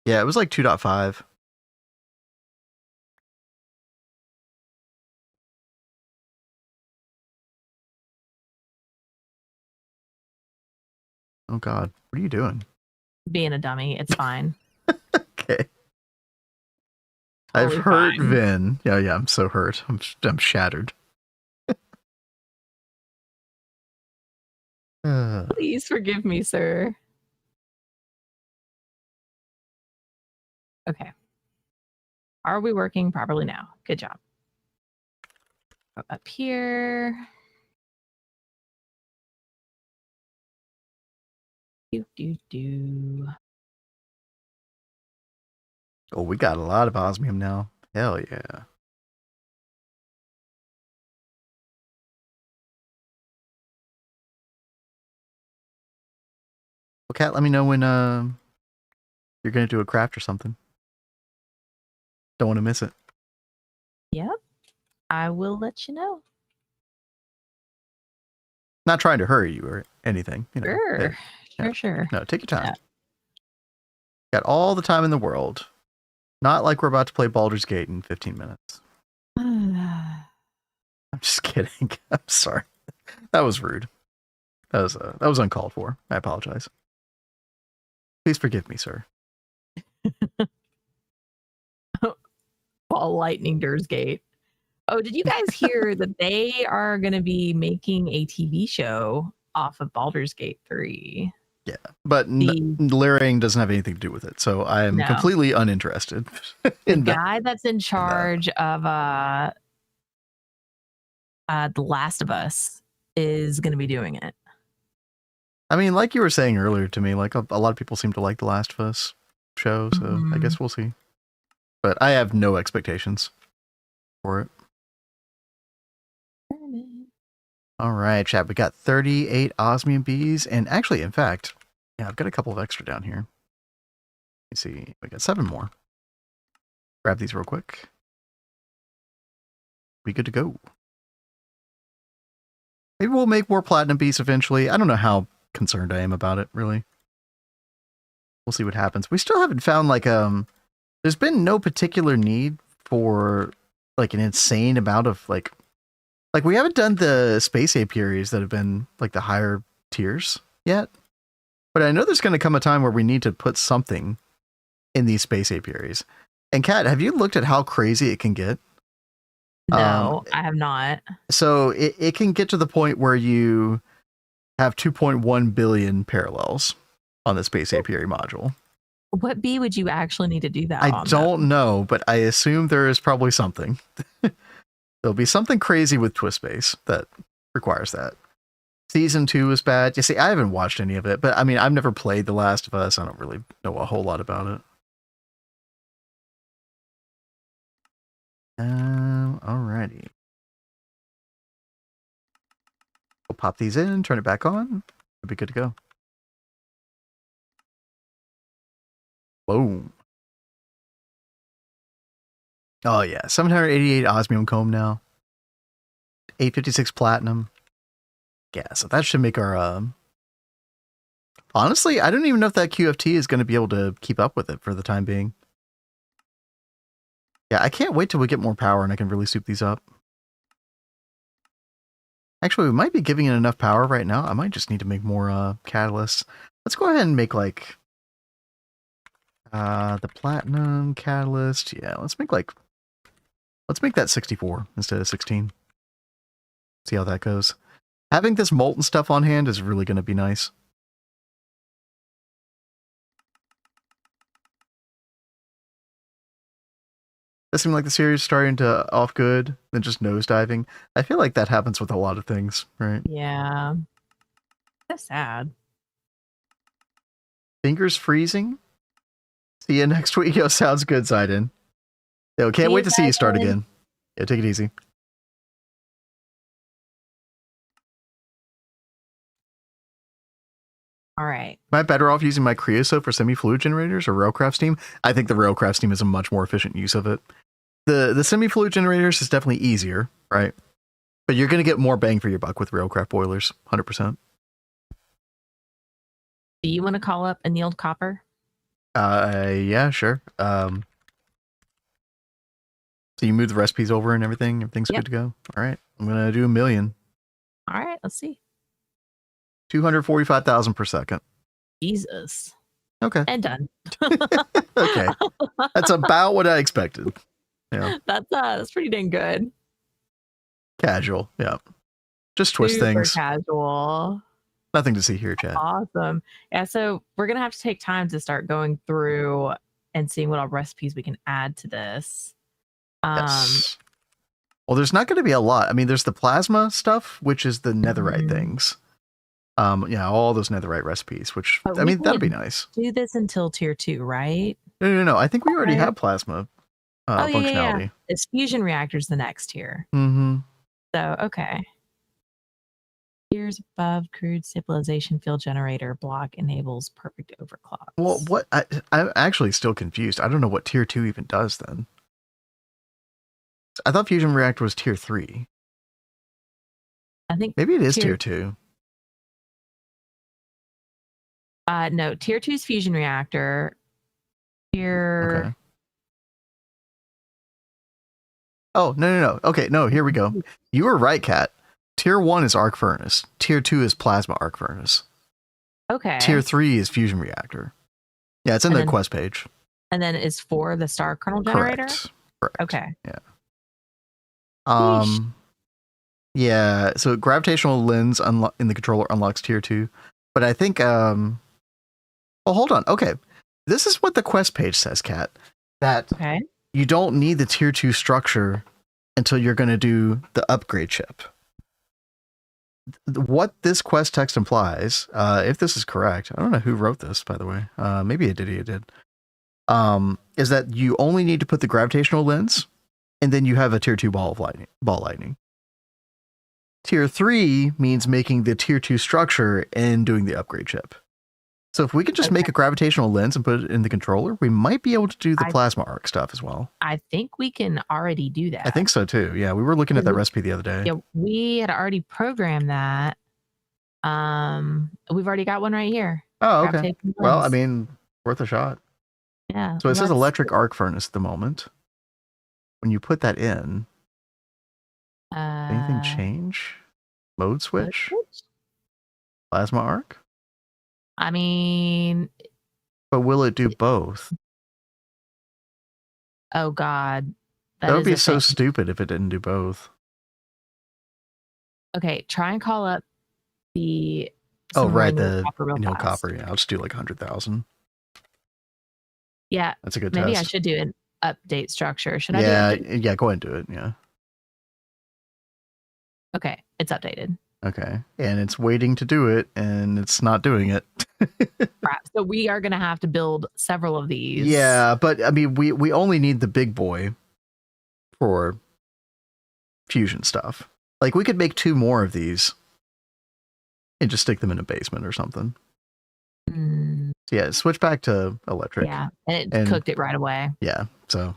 S1: Yeah, it was like 2.5. Oh God, what are you doing?
S2: Being a dummy, it's fine.
S1: Okay. Totally I've hurt fine. Vin. Yeah, I'm so hurt. I'm shattered.
S2: Please forgive me, sir. Okay. Are we working properly now? Good job. Up here. Do.
S1: Oh, we got a lot of osmium now. Hell yeah. Well, Kat, let me know when you're going to do a craft or something. Don't want to miss it.
S2: Yep. I will let you know.
S1: Not trying to hurry you or anything. You know.
S2: Sure.
S1: No, take your time. Yeah. Got all the time in the world. Not like we're about to play Baldur's Gate in 15 minutes. I'm just kidding. I'm sorry. That was rude. That was uncalled for. I apologize. Please forgive me, sir.
S2: Ball lightning Dur's Gate. Oh, did you guys hear that they are going to be making a TV show off of Baldur's Gate 3?
S1: Yeah, but Lyring doesn't have anything to do with it, so I am completely uninterested.
S2: The guy that's in charge of The Last of Us is going to be doing it.
S1: I mean, like you were saying earlier to me, like a lot of people seem to like The Last of Us show, so I guess we'll see. But I have no expectations for it. All right, chat. We got 38 osmium bees, and actually, in fact, yeah, I've got a couple of extra down here. Let's see, we got 7 more. Grab these real quick. Be good to go. Maybe we'll make more platinum bees eventually. I don't know how concerned I am about it, really. We'll see what happens. We still haven't found like there's been no particular need for like an insane amount of like we haven't done the space apiaries that have been like the higher tiers yet. But I know there's going to come a time where we need to put something in these space apiaries. And Kat, have you looked at how crazy it can get?
S2: No, I have not.
S1: So it can get to the point where you have 2.1 billion parallels on the space apiary module.
S2: What bee would you actually need to do that
S1: I don't know, but I assume there is probably something. There'll be something crazy with Twist Base that requires that. Season 2 is bad. You see, I haven't watched any of it, but I mean, I've never played The Last of Us. I don't really know a whole lot about it. Alrighty. We'll pop these in, turn it back on. We'll be good to go. Boom. Oh yeah, 788 osmium comb now. 856 platinum. Yeah, so that should make our honestly, I don't even know if that QFT is going to be able to keep up with it for the time being. Yeah, I can't wait till we get more power and I can really soup these up. Actually, we might be giving it enough power right now. I might just need to make more catalysts. Let's go ahead and make like the platinum catalyst. Yeah, let's make that 64 instead of 16. See how that goes. Having this molten stuff on hand is really going to be nice. It seems like the series is starting to off good, then just nosediving. I feel like that happens with a lot of things, right?
S2: Yeah. That's sad.
S1: Fingers freezing? See you next week. Yo, sounds good, Zidin. Yo, can't wait to see you start again. Yeah, take it easy.
S2: All right.
S1: Am I better off using my creosote for semi-fluid generators or railcraft steam? I think the railcraft steam is a much more efficient use of it. The semi-fluid generators is definitely easier, right? But you're going to get more bang for your buck with railcraft boilers, 100%.
S2: Do you want to call up annealed copper?
S1: Yeah, sure. So you move the recipes over and everything? Everything's good to go? All right. I'm going to do 1 million.
S2: All right, let's see.
S1: 245,000 per second.
S2: Jesus.
S1: Okay.
S2: And done.
S1: Okay. That's about what I expected. Yeah.
S2: That's pretty dang good.
S1: Casual. Yeah. Just twist
S2: Super
S1: things.
S2: Casual.
S1: Nothing to see here, chat.
S2: Awesome. Yeah, so we're going to have to take time to start going through and seeing what all recipes we can add to this.
S1: Yes. Well, there's not going to be a lot. I mean, there's the plasma stuff, which is the netherite things. Yeah, all those netherite recipes, which, I mean, that'd be nice.
S2: Do this until tier 2, right?
S1: No. I think we already have plasma functionality.
S2: Yeah. It's fusion reactors the next tier.
S1: Mm-hmm.
S2: So, okay. Tiers above crude stabilization field generator block enables perfect overclock.
S1: Well, what? I'm actually still confused. I don't know what tier 2 even does then. I thought fusion reactor was tier 3.
S2: I think
S1: maybe it is tier 2.
S2: No, tier 2 is fusion reactor. Tier.
S1: Okay. Oh, no. Okay, no, here we go. You were right, Kat. Tier 1 is arc furnace. Tier 2 is plasma arc furnace.
S2: Okay.
S1: Tier 3 is fusion reactor. Yeah, it's in the quest page.
S2: And then is 4 the star kernel generator?
S1: Correct.
S2: Okay.
S1: Yeah. Yeah, so gravitational lens in the controller unlocks tier 2. But I think oh, hold on. Okay. This is what the quest page says, Kat. That you don't need the tier 2 structure until you're going to do the upgrade chip. What this quest text implies, if this is correct, I don't know who wrote this, by the way. Maybe it did. Is that you only need to put the gravitational lens, and then you have a tier 2 ball lightning. Tier 3 means making the tier 2 structure and doing the upgrade chip. So if we could just make a gravitational lens and put it in the controller, we might be able to do the plasma arc stuff as well.
S2: I think we can already do that.
S1: I think so too. Yeah, we were looking at that recipe the other day.
S2: Yeah, we had already programmed that. We've already got one right here.
S1: Oh, okay. Well, I mean, worth a shot.
S2: Yeah.
S1: So it says electric arc furnace at the moment. When you put that in, anything change? Mode switch? Plasma arc?
S2: I mean,
S1: but will it do both?
S2: Oh God,
S1: that would be so stupid if it didn't do both.
S2: Okay, try and call up the.
S1: Oh right, the copper. Yeah, I'll just do like 100,000.
S2: Yeah,
S1: that's a good
S2: maybe
S1: test.
S2: I should do an update structure. Should I?
S1: Yeah, go ahead and do it. Yeah.
S2: Okay, it's updated.
S1: Okay, and it's waiting to do it, and it's not doing it.
S2: Right. So we are going to have to build several of these.
S1: Yeah, but I mean, we only need the big boy for fusion stuff. Like, we could make 2 more of these and just stick them in a basement or something.
S2: Mm.
S1: So yeah, switch back to electric.
S2: Yeah, and it cooked it right away.
S1: Yeah, so.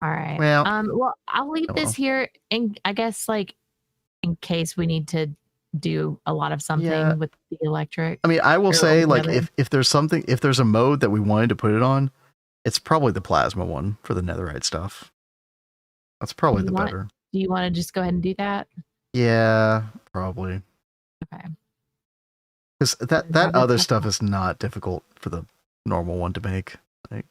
S2: All right.
S1: Well,
S2: well, I'll leave this here, and I guess, like, in case we need to do a lot of something with the electric.
S1: I mean, I will say, like, if there's a mode that we wanted to put it on, it's probably the plasma one for the netherite stuff. That's probably the better.
S2: Do you want to just go ahead and do that?
S1: Yeah, probably.
S2: Okay.
S1: Because that other stuff is not difficult for the normal one to make. Like,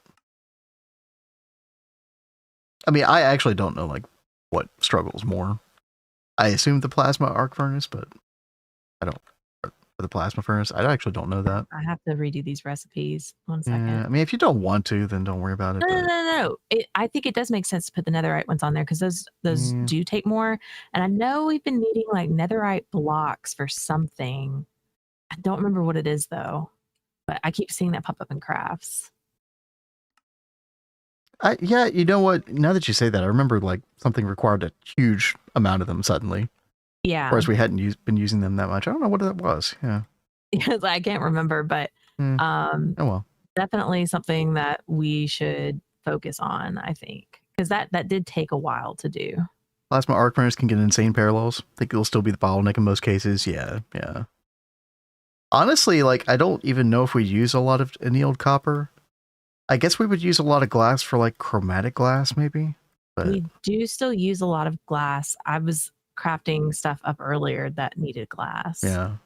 S1: I mean, I actually don't know, like, what struggles more. I assume the plasma arc furnace, but I don't. For the plasma furnace, I actually don't know that.
S2: I have to redo these recipes. 1 second.
S1: Yeah, I mean, if you don't want to, then don't worry about it.
S2: No. I think it does make sense to put the netherite ones on there because those do take more. And I know we've been needing like netherite blocks for something. I don't remember what it is though, but I keep seeing that pop up in crafts.
S1: Yeah, you know what? Now that you say that, I remember like something required a huge amount of them suddenly.
S2: Yeah.
S1: Whereas we hadn't been using them that much. I don't know what that was. Yeah.
S2: Yes, I can't remember, but
S1: oh well.
S2: Definitely something that we should focus on, I think. Because that did take a while to do.
S1: Plasma arc furnace can get insane parallels. I think it'll still be the bottleneck in most cases. Yeah. Honestly, like, I don't even know if we use a lot of annealed copper. I guess we would use a lot of glass for like chromatic glass, maybe. But
S2: we do still use a lot of glass. I was crafting stuff up earlier that needed glass.
S1: Yeah.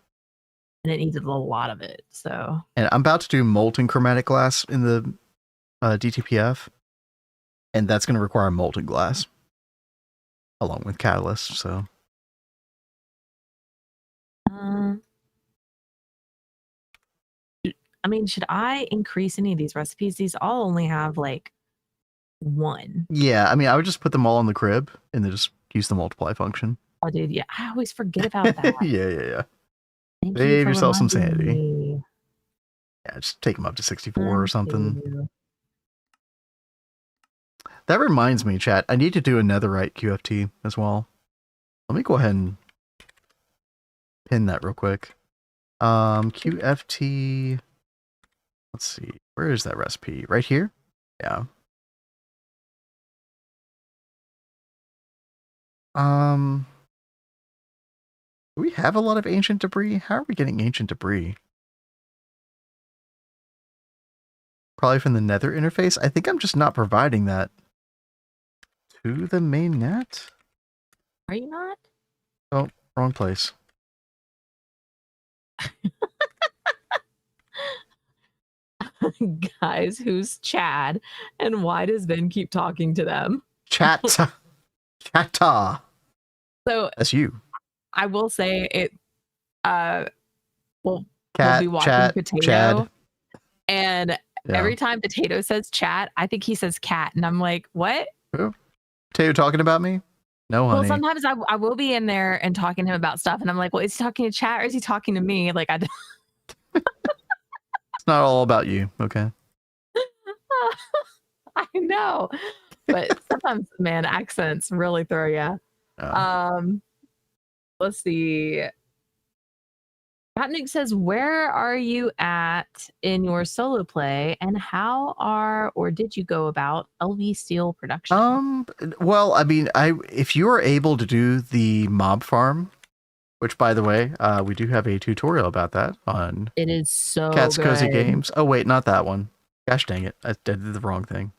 S2: And it needed a lot of it. So.
S1: And I'm about to do molten chromatic glass in the DTPF. And that's going to require molten glass. Along with catalyst, so.
S2: I mean, should I increase any of these recipes? These all only have like 1.
S1: Yeah, I mean, I would just put them all in the crib and then just use the multiply function.
S2: Oh, dude, yeah, I always forget about that.
S1: yeah.
S2: Thank
S1: Save
S2: you
S1: yourself some sanity.
S2: Me.
S1: Yeah, just take them up to 64 or something. That reminds me, chat, I need to do a netherite QFT as well. Let me go ahead and pin that real quick. QFT... Let's see, where is that recipe? Right here? Yeah. Do we have a lot of ancient debris? How are we getting ancient debris? Probably from the nether interface. I think I'm just not providing that to the main net.
S2: Are you not?
S1: Oh, wrong place.
S2: Guys, who's Chad? And why does Ben keep talking to them?
S1: Chatta. So that's you.
S2: I will say it. We'll be watching Potato,
S1: Chad.
S2: And every time Potato says chat, I think he says cat, and I'm like, what?
S1: Who? Potato talking about me? No, honey.
S2: Well, sometimes I will be in there and talking to him about stuff, and I'm like, well, is he talking to chat or is he talking to me? Like, I.
S1: It's not all about you, okay?
S2: I know, but sometimes, man, accents really throw you. Let's see. Patnick says, where are you at in your solo play, and how did you go about LV Steel production?
S1: Well, I mean, if you are able to do the mob farm, which, by the way, we do have a tutorial about that on
S2: it is so
S1: Cat's
S2: good.
S1: Cozy Games. Oh, wait, not that one. Gosh dang it. I did the wrong thing.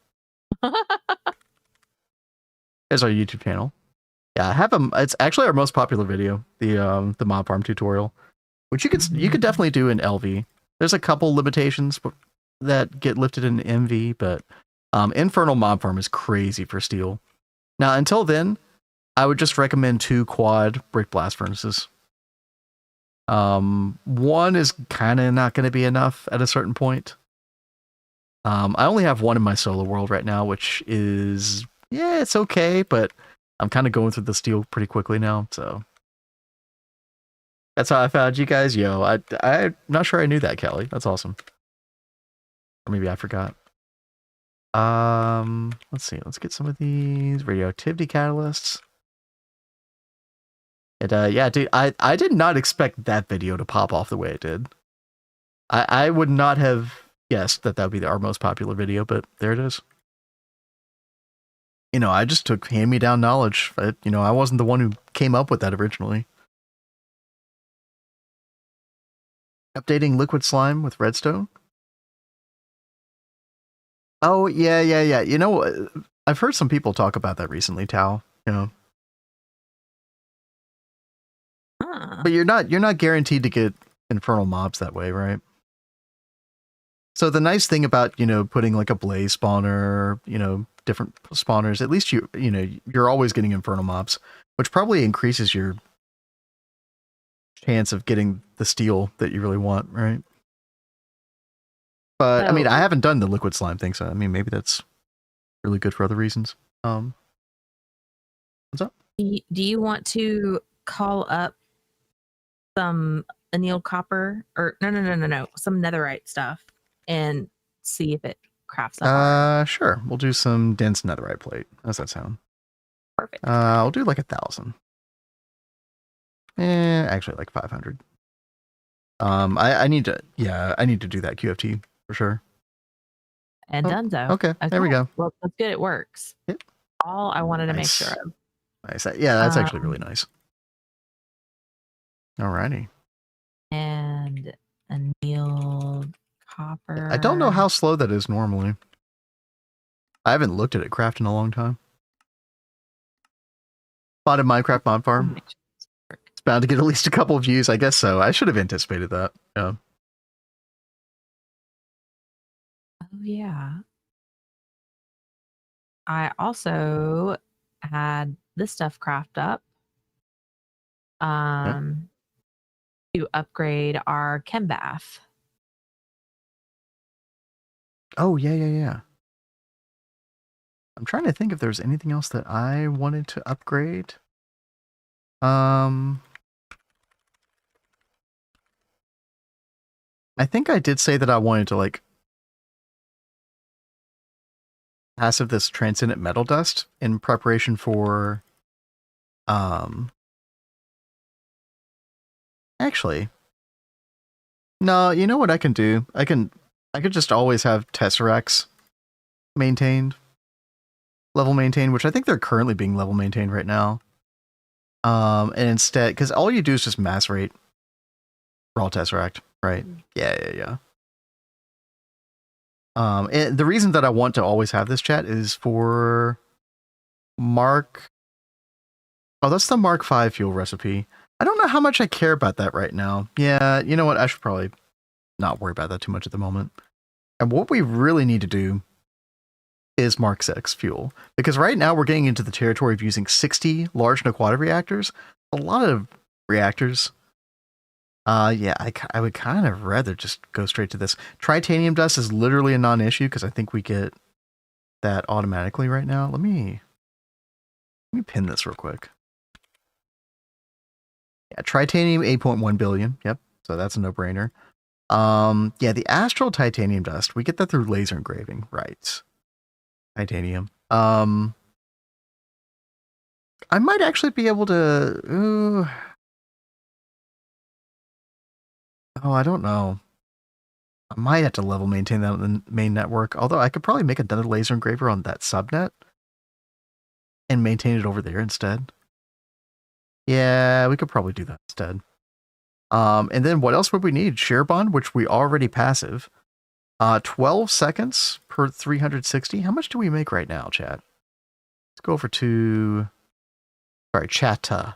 S1: There's our YouTube channel. Yeah, I have it's actually our most popular video, the mob farm tutorial, which you could definitely do in LV. There's a couple limitations that get lifted in MV, but Infernal Mob Farm is crazy for steel. Now, until then, I would just recommend 2 quad brick blast furnaces. One is kind of not going to be enough at a certain point. I only have one in my solo world right now, which is, yeah, it's okay, but I'm kind of going through the steel pretty quickly now, so that's how I found you guys. Yo, I'm not sure I knew that, Kelly. That's awesome. Or maybe I forgot. Let's see. Let's get some of these radioactivity catalysts. Yeah, dude, I did not expect that video to pop off the way it did. I would not have guessed that would be our most popular video, but there it is. You know, I just took hand-me-down knowledge. You know, I wasn't the one who came up with that originally. Updating liquid slime with redstone. Oh, yeah. You know, I've heard some people talk about that recently, Tao. You know. But you're not guaranteed to get infernal mobs that way, right? So the nice thing about, you know, putting like a blaze spawner, you know, different spawners, at least you know, you're always getting infernal mobs, which probably increases your chance of getting the steel that you really want, right? But I mean, I haven't done the liquid slime thing, so I mean, maybe that's really good for other reasons. What's up?
S2: Do you want to call up some annealed copper or no, some netherite stuff and see if it crafts up?
S1: Sure. We'll do some dense netherite plate. How's that sound?
S2: Perfect.
S1: I'll do like 1,000. Actually like 500. I need to do that QFT for sure.
S2: And donezo.
S1: Okay, there we go.
S2: Well, that's good. It works.
S1: Yep.
S2: All I wanted to make sure of.
S1: Nice. Yeah, that's actually really nice. Alrighty.
S2: And annealed copper.
S1: I don't know how slow that is normally. I haven't looked at it craft in a long time. Spotted Minecraft mod farm. It's bound to get at least a couple of views, I guess so. I should have anticipated that. Yeah.
S2: Oh yeah. I also had this stuff craft up. To upgrade our chem bath.
S1: Oh yeah. I'm trying to think if there's anything else that I wanted to upgrade. I think I did say that I wanted to like passive this transcendent metal dust in preparation for actually no, you know what I can do? I could just always have tesseracts level maintained, which I think they're currently being level maintained right now. And instead, because all you do is just macerate raw tesseract, right? Yeah. And the reason that I want to always have this chat is for Mark. Oh, that's the Mark V fuel recipe. I don't know how much I care about that right now. Yeah, you know what? I should probably not worry about that too much at the moment. And what we really need to do is Mark VI fuel. Because right now we're getting into the territory of using 60 large Naquata reactors. A lot of reactors. Yeah, I would kind of rather just go straight to this. Tritanium dust is literally a non-issue because I think we get that automatically right now. Let me pin this real quick. Yeah, tritanium 8.1 billion. Yep, so that's a no-brainer. Yeah, the astral titanium dust, we get that through laser engraving, right? Titanium. I might actually be able to. Oh, I don't know. I might have to level maintain that on the main network. Although I could probably make another laser engraver on that subnet and maintain it over there instead. Yeah, we could probably do that instead. And then what else would we need? Share bond, which we already passive. 12 seconds per 360. How much do we make right now, chat? Let's go over to. Sorry, chatta.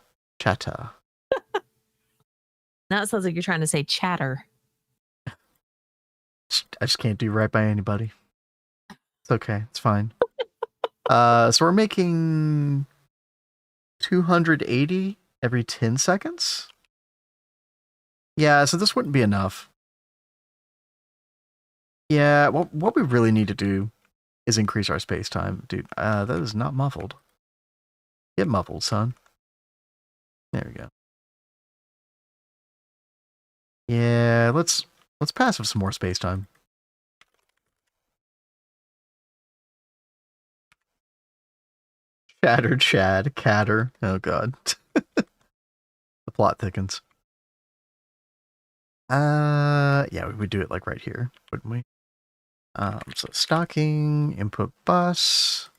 S2: Now it sounds like you're trying to say chatter.
S1: I just can't do right by anybody. It's okay. It's fine. So we're making 280 every 10 seconds. Yeah, so this wouldn't be enough. Yeah, what we really need to do is increase our space time. Dude, that is not muffled. Get muffled, son. There we go. Yeah, let's passive some more space time. Shattered Shad, Catter. Oh god. The plot thickens. Yeah, we would do it like right here, wouldn't we? So stocking, input bus,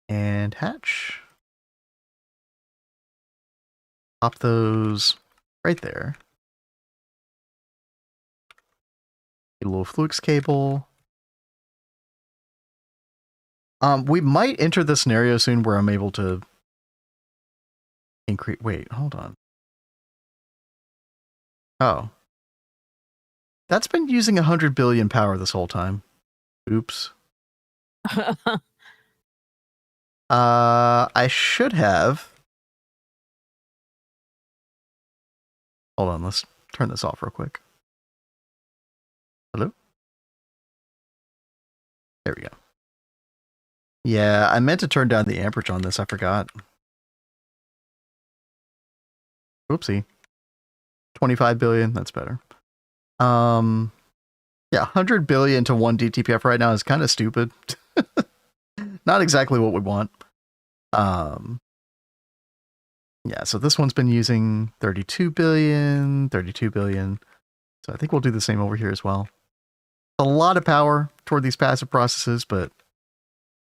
S1: and hatch. Pop those right there. A little flux cable. We might enter the scenario soon where I'm able to increase. Wait, hold on. Oh. That's been using 100 billion power this whole time. Oops. I should have. Hold on, let's turn this off real quick. Hello? There we go. Yeah, I meant to turn down the amperage on this, I forgot. Oopsie. 25 billion, that's better. Yeah, 100 billion to 1 DTPF right now is kind of stupid. Not exactly what we want. Yeah, so this one's been using 32 billion. So I think we'll do the same over here as well. A lot of power toward these passive processes, but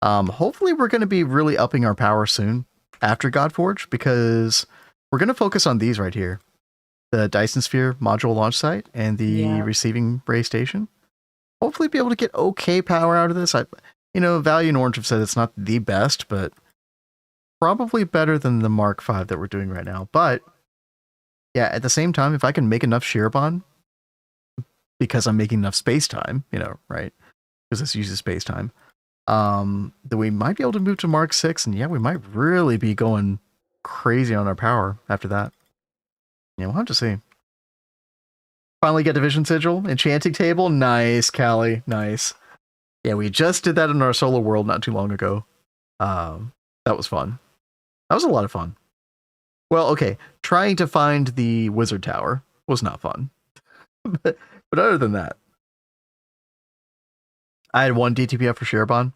S1: hopefully we're going to be really upping our power soon after Godforge, because we're going to focus on these right here. The Dyson Sphere module launch site and the receiving ray station. Hopefully be able to get okay power out of this. Value and Orange have said it's not the best, but probably better than the Mark V that we're doing right now. But yeah, at the same time, if I can make enough shear bond, because I'm making enough space time, right? Because this uses space time, then we might be able to move to Mark VI, and yeah, we might really be going crazy on our power after that. Yeah, we'll have to see. Finally get Division Sigil, Enchanting Table. Nice, Callie. Nice. Yeah, we just did that in our solo world not too long ago. That was fun. That was a lot of fun. Well, okay. Trying to find the Wizard Tower was not fun. but other than that, I had 1 DTPF for Sherbon.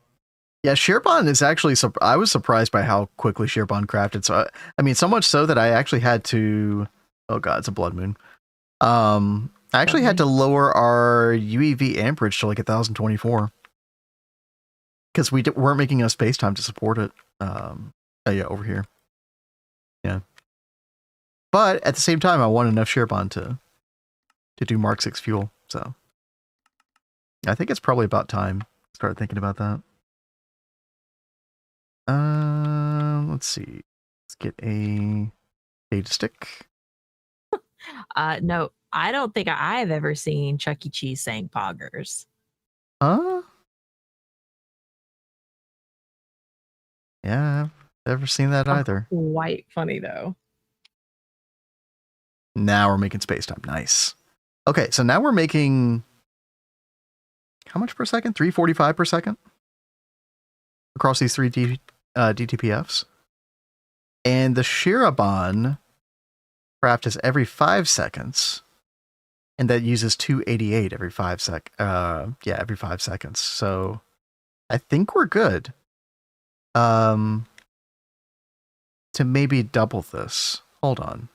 S1: Yeah, Sherbon is actually... I was surprised by how quickly Sherbon crafted. So, I mean, so much so that I actually had to... Oh god, it's a blood moon. I actually had to lower our UEV amperage to like 1024 because we weren't making enough space time to support it. Yeah, over here. Yeah, but at the same time, I want enough shear bond to do Mark 6 fuel. So I think it's probably about time to start thinking about that. Let's see. Let's get a data stick.
S2: No, I don't think I've ever seen Chuck E. Cheese saying poggers.
S1: Huh? Yeah, I've never seen that either.
S2: Quite funny though.
S1: Now we're making space time. Nice. Okay, so now we're making how much per second? 345 per second across these 3 DTPFs. And the Shirabon craft is every 5 seconds, and that uses 288 every 5 every 5 seconds. So I think we're good. To maybe double this. Hold on.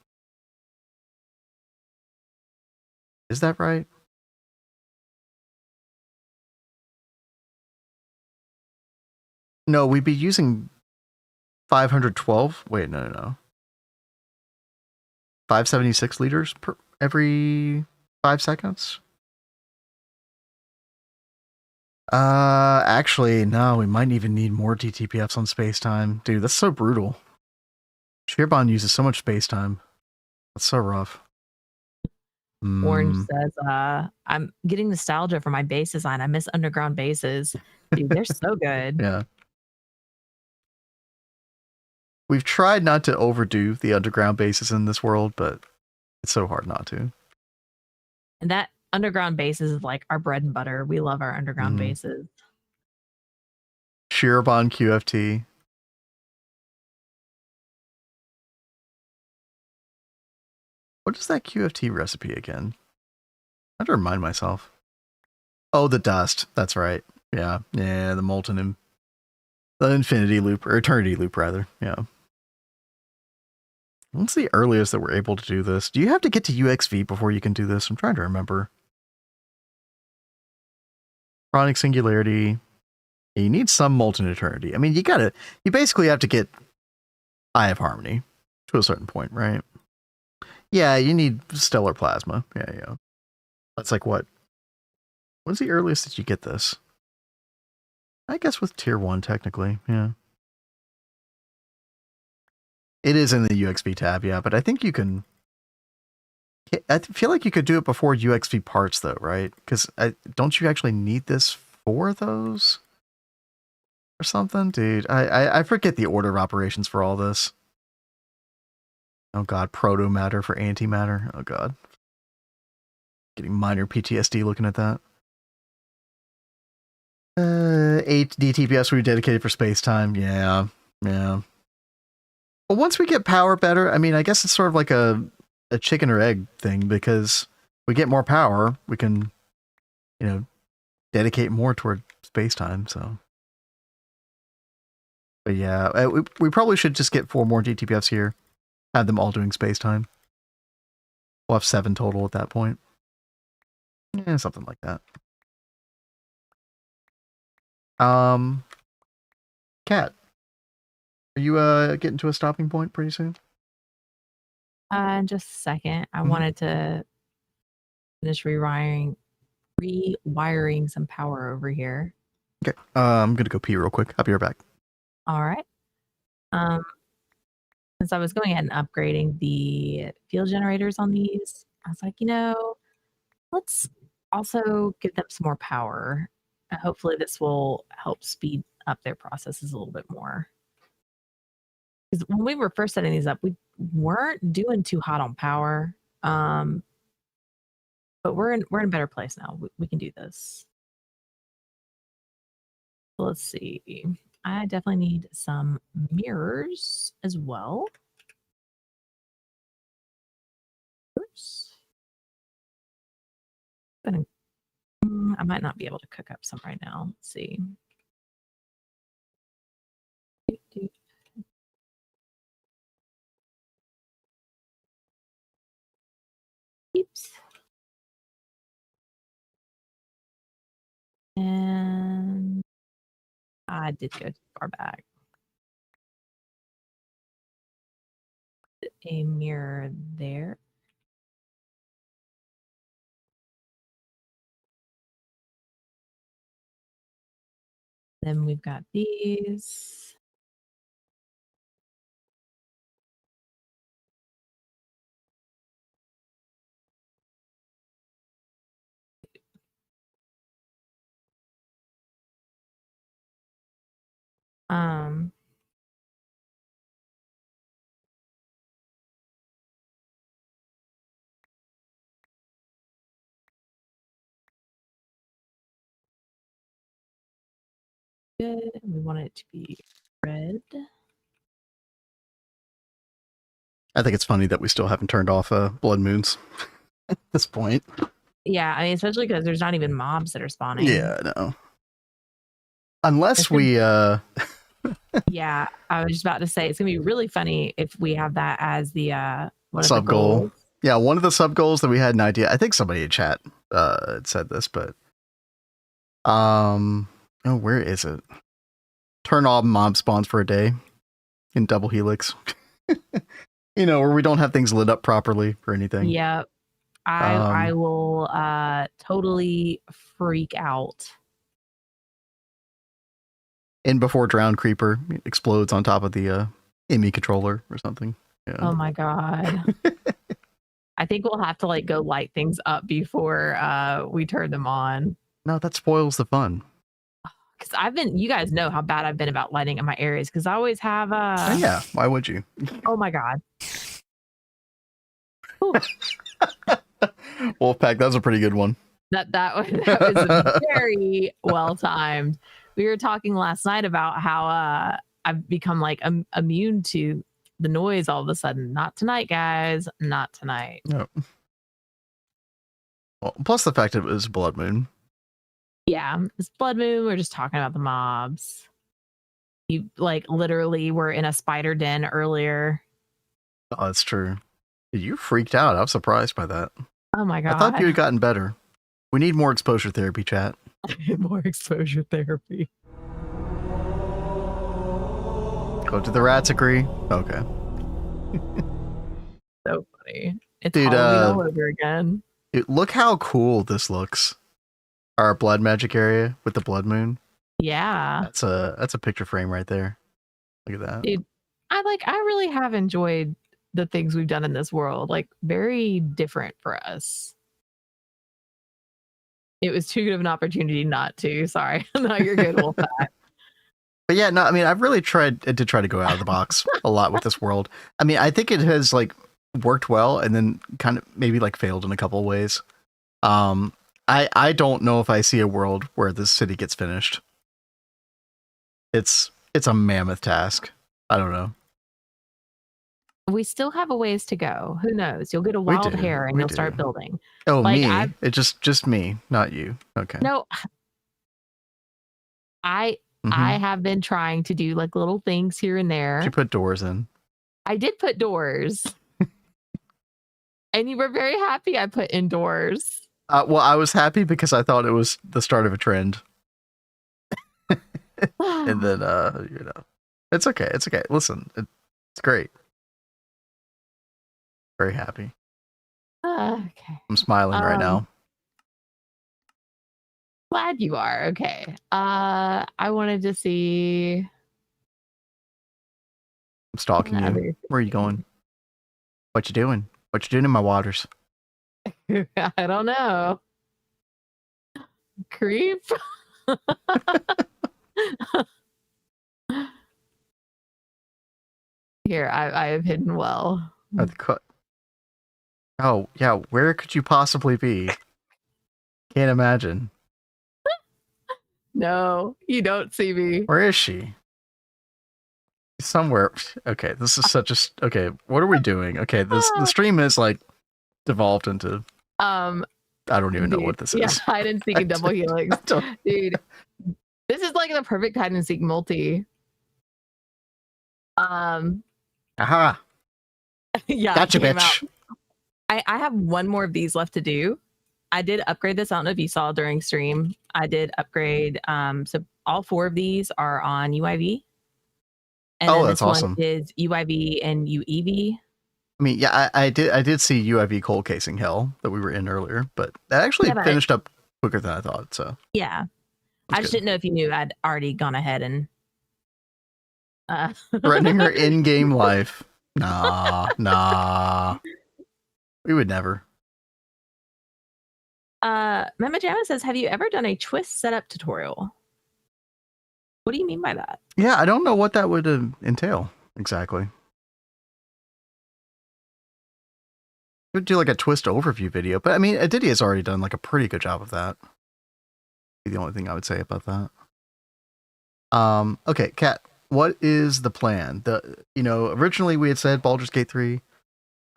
S1: Is that right? No, we'd be using 512. Wait, no. 576 liters per every 5 seconds. Actually, no, we might even need more DTPFs on space time. Dude, that's so brutal. Shearbond uses so much space time. That's so rough.
S2: Orange says, I'm getting nostalgia for my base design. I miss underground bases. Dude, they're so good.
S1: Yeah. We've tried not to overdo the underground bases in this world, but it's so hard not to.
S2: And that underground bases is like our bread and butter. We love our underground bases.
S1: Shirabon QFT. What is that QFT recipe again? I have to remind myself. Oh, the dust. That's right. Yeah. Yeah, the molten the infinity loop, or eternity loop, rather. Yeah. What's the earliest that we're able to do this? Do you have to get to UXV before you can do this? I'm trying to remember. Chronic singularity. You need some molten eternity. I mean, you basically have to get Eye of Harmony to a certain point, right? Yeah, you need stellar plasma. Yeah. That's like what? When's the earliest that you get this? I guess with tier 1, technically, yeah. It is in the UXV tab, yeah, but I think you can... I feel like you could do it before UXV parts, though, right? Because don't you actually need this for those? Or something? Dude, I forget the order of operations for all this. Oh god, proto-matter for antimatter. Oh god. Getting minor PTSD looking at that. 8 DTPS we dedicated for space-time. Yeah. But once we get power better, I mean, I guess it's sort of like a chicken or egg thing, because we get more power, we can, dedicate more toward space-time, so. But yeah, we probably should just get 4 more DTPS here. Have them all doing space-time. We'll have 7 total at that point. Yeah, something like that. Kat, are you getting to a stopping point pretty soon?
S2: Just a second. I wanted to finish rewiring some power over here.
S1: Okay. I'm gonna go pee real quick. I'll be right back.
S2: All right. Since I was going ahead and upgrading the field generators on these, I was like, let's also give them some more power. And hopefully this will help speed up their processes a little bit more. Because when we were first setting these up, we weren't doing too hot on power. But we're in a better place now. We can do this. Let's see. I definitely need some mirrors as well. I might not be able to cook up some right now. Let's see. Oops. And I did go too far back. A mirror there. Then we've got these. Good. We want it to be red.
S1: I think it's funny that we still haven't turned off blood moons at this point.
S2: Yeah, I mean, especially because there's not even mobs that are spawning.
S1: Yeah, no. Unless we
S2: Yeah, I was just about to say it's gonna be really funny if we have that as the
S1: sub goal. Yeah, one of the sub goals that we had an idea. I think somebody in chat said this, but where is it? Turn off mob spawns for a day in DoubleHelix. Where we don't have things lit up properly or anything.
S2: Yep. I will totally freak out.
S1: And before Drown Creeper explodes on top of the ME controller or something. Yeah.
S2: Oh my god. I think we'll have to go light things up before we turn them on.
S1: No, that spoils the fun.
S2: Because you guys know how bad I've been about lighting up my areas, because I always have
S1: yeah, why would you?
S2: Oh my god.
S1: Wolfpack, that was a pretty good one.
S2: That was very well timed. We were talking last night about how I've become immune to the noise all of a sudden. Not tonight, guys. Not tonight.
S1: No. Well, plus the fact it was Blood Moon.
S2: Yeah, it's Blood Moon. We're just talking about the mobs. You like literally were in a spider den earlier.
S1: Oh, that's true. You freaked out. I was surprised by that.
S2: Oh my god!
S1: I thought you had gotten better. We need more exposure therapy, chat.
S2: More exposure therapy.
S1: Oh, do the rats agree? Okay.
S2: So funny. It's
S1: Dude,
S2: Halloween all over again.
S1: Dude, look how cool this looks. Our blood magic area with the blood moon.
S2: Yeah.
S1: That's a picture frame right there. Look at that.
S2: Dude, I really have enjoyed the things we've done in this world. Like, very different for us. It was too good of an opportunity not to. Sorry. No, you're good, Wolfpack.
S1: But yeah, no, I mean, I've really tried to go out of the box a lot with this world. I mean, I think it has like worked well and then kind of maybe like failed in a couple of ways. I don't know if I see a world where this city gets finished. It's a mammoth task. I don't know.
S2: We still have a ways to go. Who knows? You'll get a wild hair and you'll start building.
S1: Oh, like, me? It's just me, not you. Okay.
S2: No, I have been trying to do like little things here and there.
S1: Did you put doors in?
S2: I did put doors. And you were very happy I put indoors.
S1: Well, I was happy because I thought it was the start of a trend. And then, you know, it's okay. It's okay. Listen, it's great. Very happy.
S2: Okay.
S1: I'm smiling right now.
S2: Glad you are. Okay. I wanted to see.
S1: I'm stalking you. Where are you going? What you doing? What you doing in my waters?
S2: I don't know. Creep. Here, I have hidden well.
S1: Oh, yeah. Where could you possibly be? Can't imagine.
S2: No, you don't see me.
S1: Where is she? Somewhere. Okay, this is such a... Okay, what are we doing? Okay, the stream is like devolved into... I don't even know what this is.
S2: Yeah, hide and seek and double helix. Dude, this is like the perfect hide and seek multi.
S1: Aha.
S2: Yeah.
S1: Gotcha, bitch.
S2: I have one more of these left to do. I did upgrade this. I don't know if you saw during stream. I did upgrade. So all 4 of these are on UIV. And then
S1: that's awesome.
S2: One is UIV and UEV.
S1: I mean, yeah, I did see UIV cold casing hell that we were in earlier, but that actually finished up quicker than I thought. So
S2: yeah, I just didn't know if you knew I'd already gone ahead and
S1: threatening her in-game life. Nah. We would never.
S2: Mama Jamma says, have you ever done a twist setup tutorial? What do you mean by that?
S1: Yeah, I don't know what that would entail exactly. We'd do like a twist overview video, but I mean, Aditi has already done like a pretty good job of that. The only thing I would say about that. Okay, Kat, what is the plan? Originally we had said Baldur's Gate 3.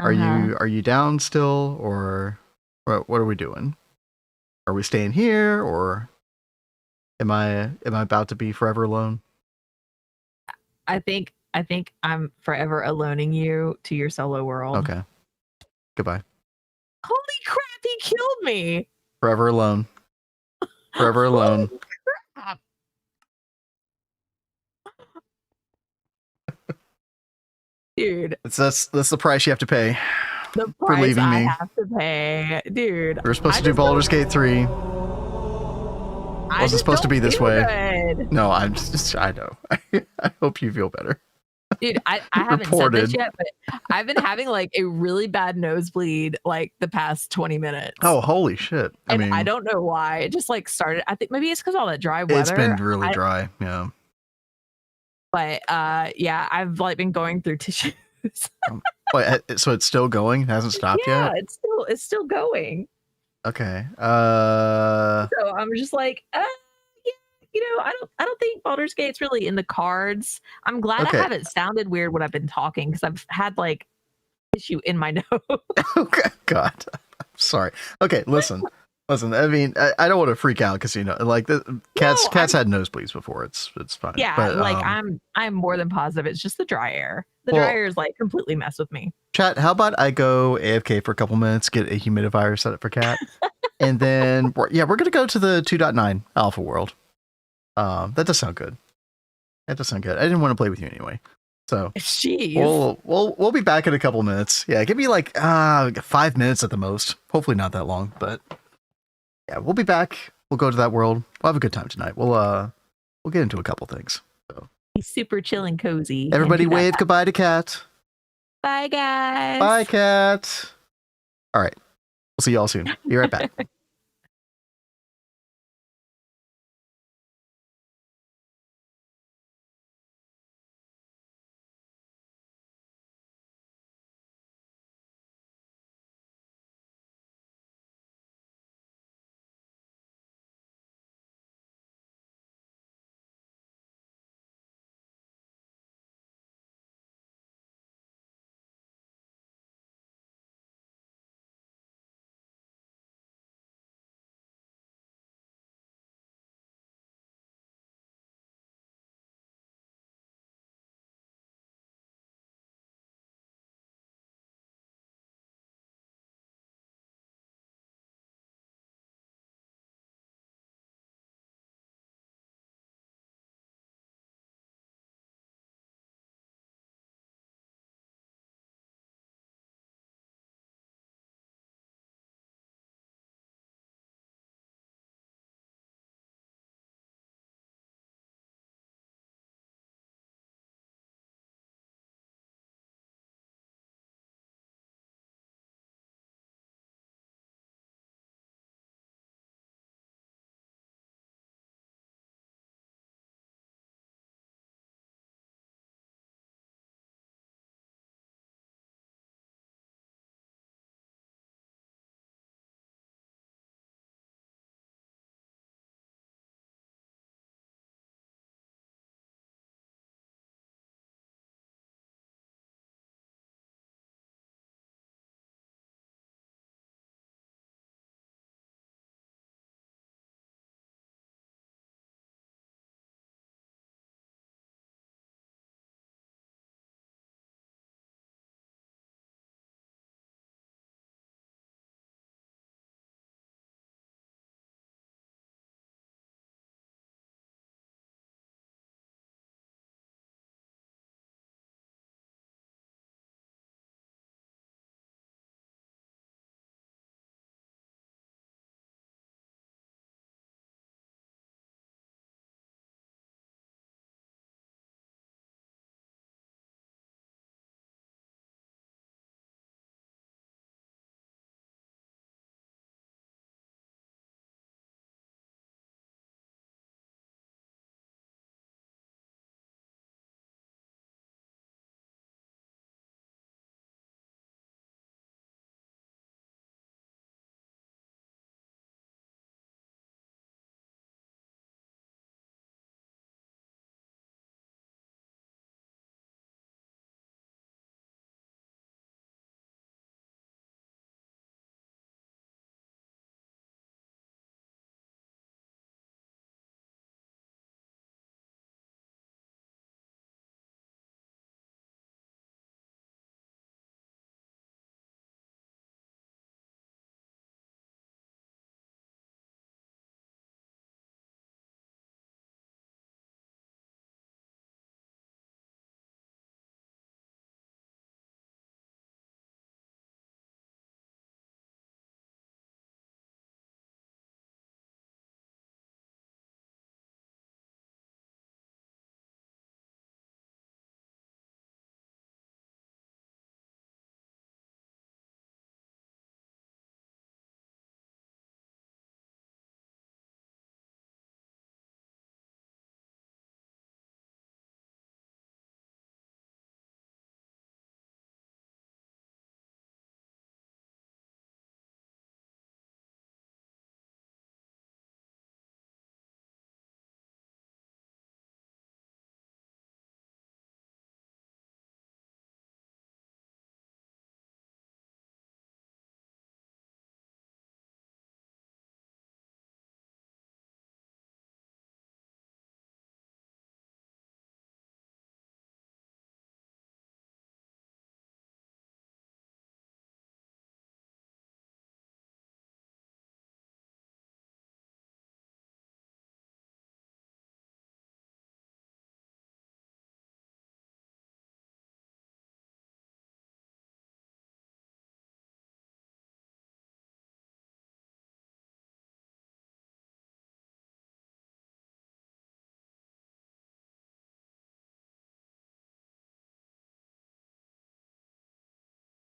S1: Are you down still, or what are we doing? Are we staying here, or am I about to be forever alone?
S2: I think I'm forever aloning you to your solo world.
S1: Okay. Goodbye.
S2: Holy crap, he killed me.
S1: Forever alone. Forever alone.
S2: Crap. Dude.
S1: That's the price you have to pay.
S2: The price for leaving me. I have to pay. Dude.
S1: We're supposed to do Baldur's Gate 3. Wasn't supposed to be this way. Good. No, I know. I hope you feel better.
S2: Dude, I haven't said this yet, but I've been having like a really bad nosebleed like the past 20 minutes.
S1: Oh, holy shit.
S2: I mean, I don't know why. It just like started. I think maybe it's because all that dry weather.
S1: It's been really dry, yeah.
S2: But yeah, I've like been going through tissues.
S1: Wait, so it's still going? It hasn't stopped yet?
S2: Yeah, it's still going.
S1: Okay.
S2: So I'm just like, yeah, I don't think Baldur's Gate's really in the cards. I'm glad I haven't sounded weird when I've been talking because I've had like issue in my nose.
S1: Okay, God, I'm sorry. Okay, listen. I mean, I don't want to freak out because like the cats had nosebleeds before. It's fine.
S2: Yeah,
S1: but,
S2: like I'm more than positive it's just the dry air. The dry air is like completely messed with me.
S1: Chat, how about I go AFK for a couple minutes, get a humidifier set up for Cat, and then we're gonna go to the 2.9 alpha world. That does sound good. I didn't want to play with you anyway. So
S2: jeez.
S1: We'll be back in a couple minutes. Yeah, give me like 5 minutes at the most. Hopefully not that long, but yeah, we'll be back. We'll go to that world. We'll have a good time tonight. We'll get into a couple things. So
S2: he's super chill and cozy.
S1: Everybody wave goodbye to Cat.
S2: Bye guys.
S1: Bye Cat. All right. We'll see you all soon. Be right back.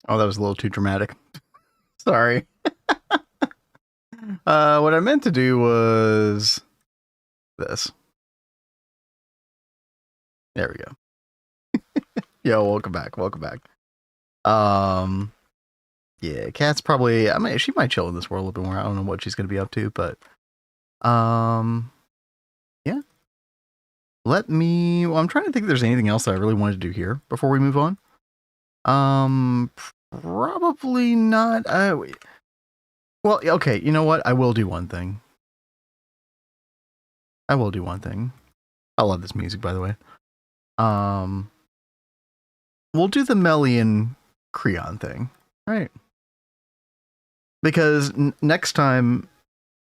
S1: Oh, that was a little too dramatic. Sorry. What I meant to do was this. There we go. Yo, welcome back. Welcome back. Yeah, Kat's probably, I mean, she might chill in this world a little bit more. I don't know what she's going to be up to, but, yeah. Well, I'm trying to think if there's anything else that I really wanted to do here before we move on. Probably not. Well, okay, you know what? I will do one thing. I love this music, by the way. We'll do the Melian Creon thing, right? Because next time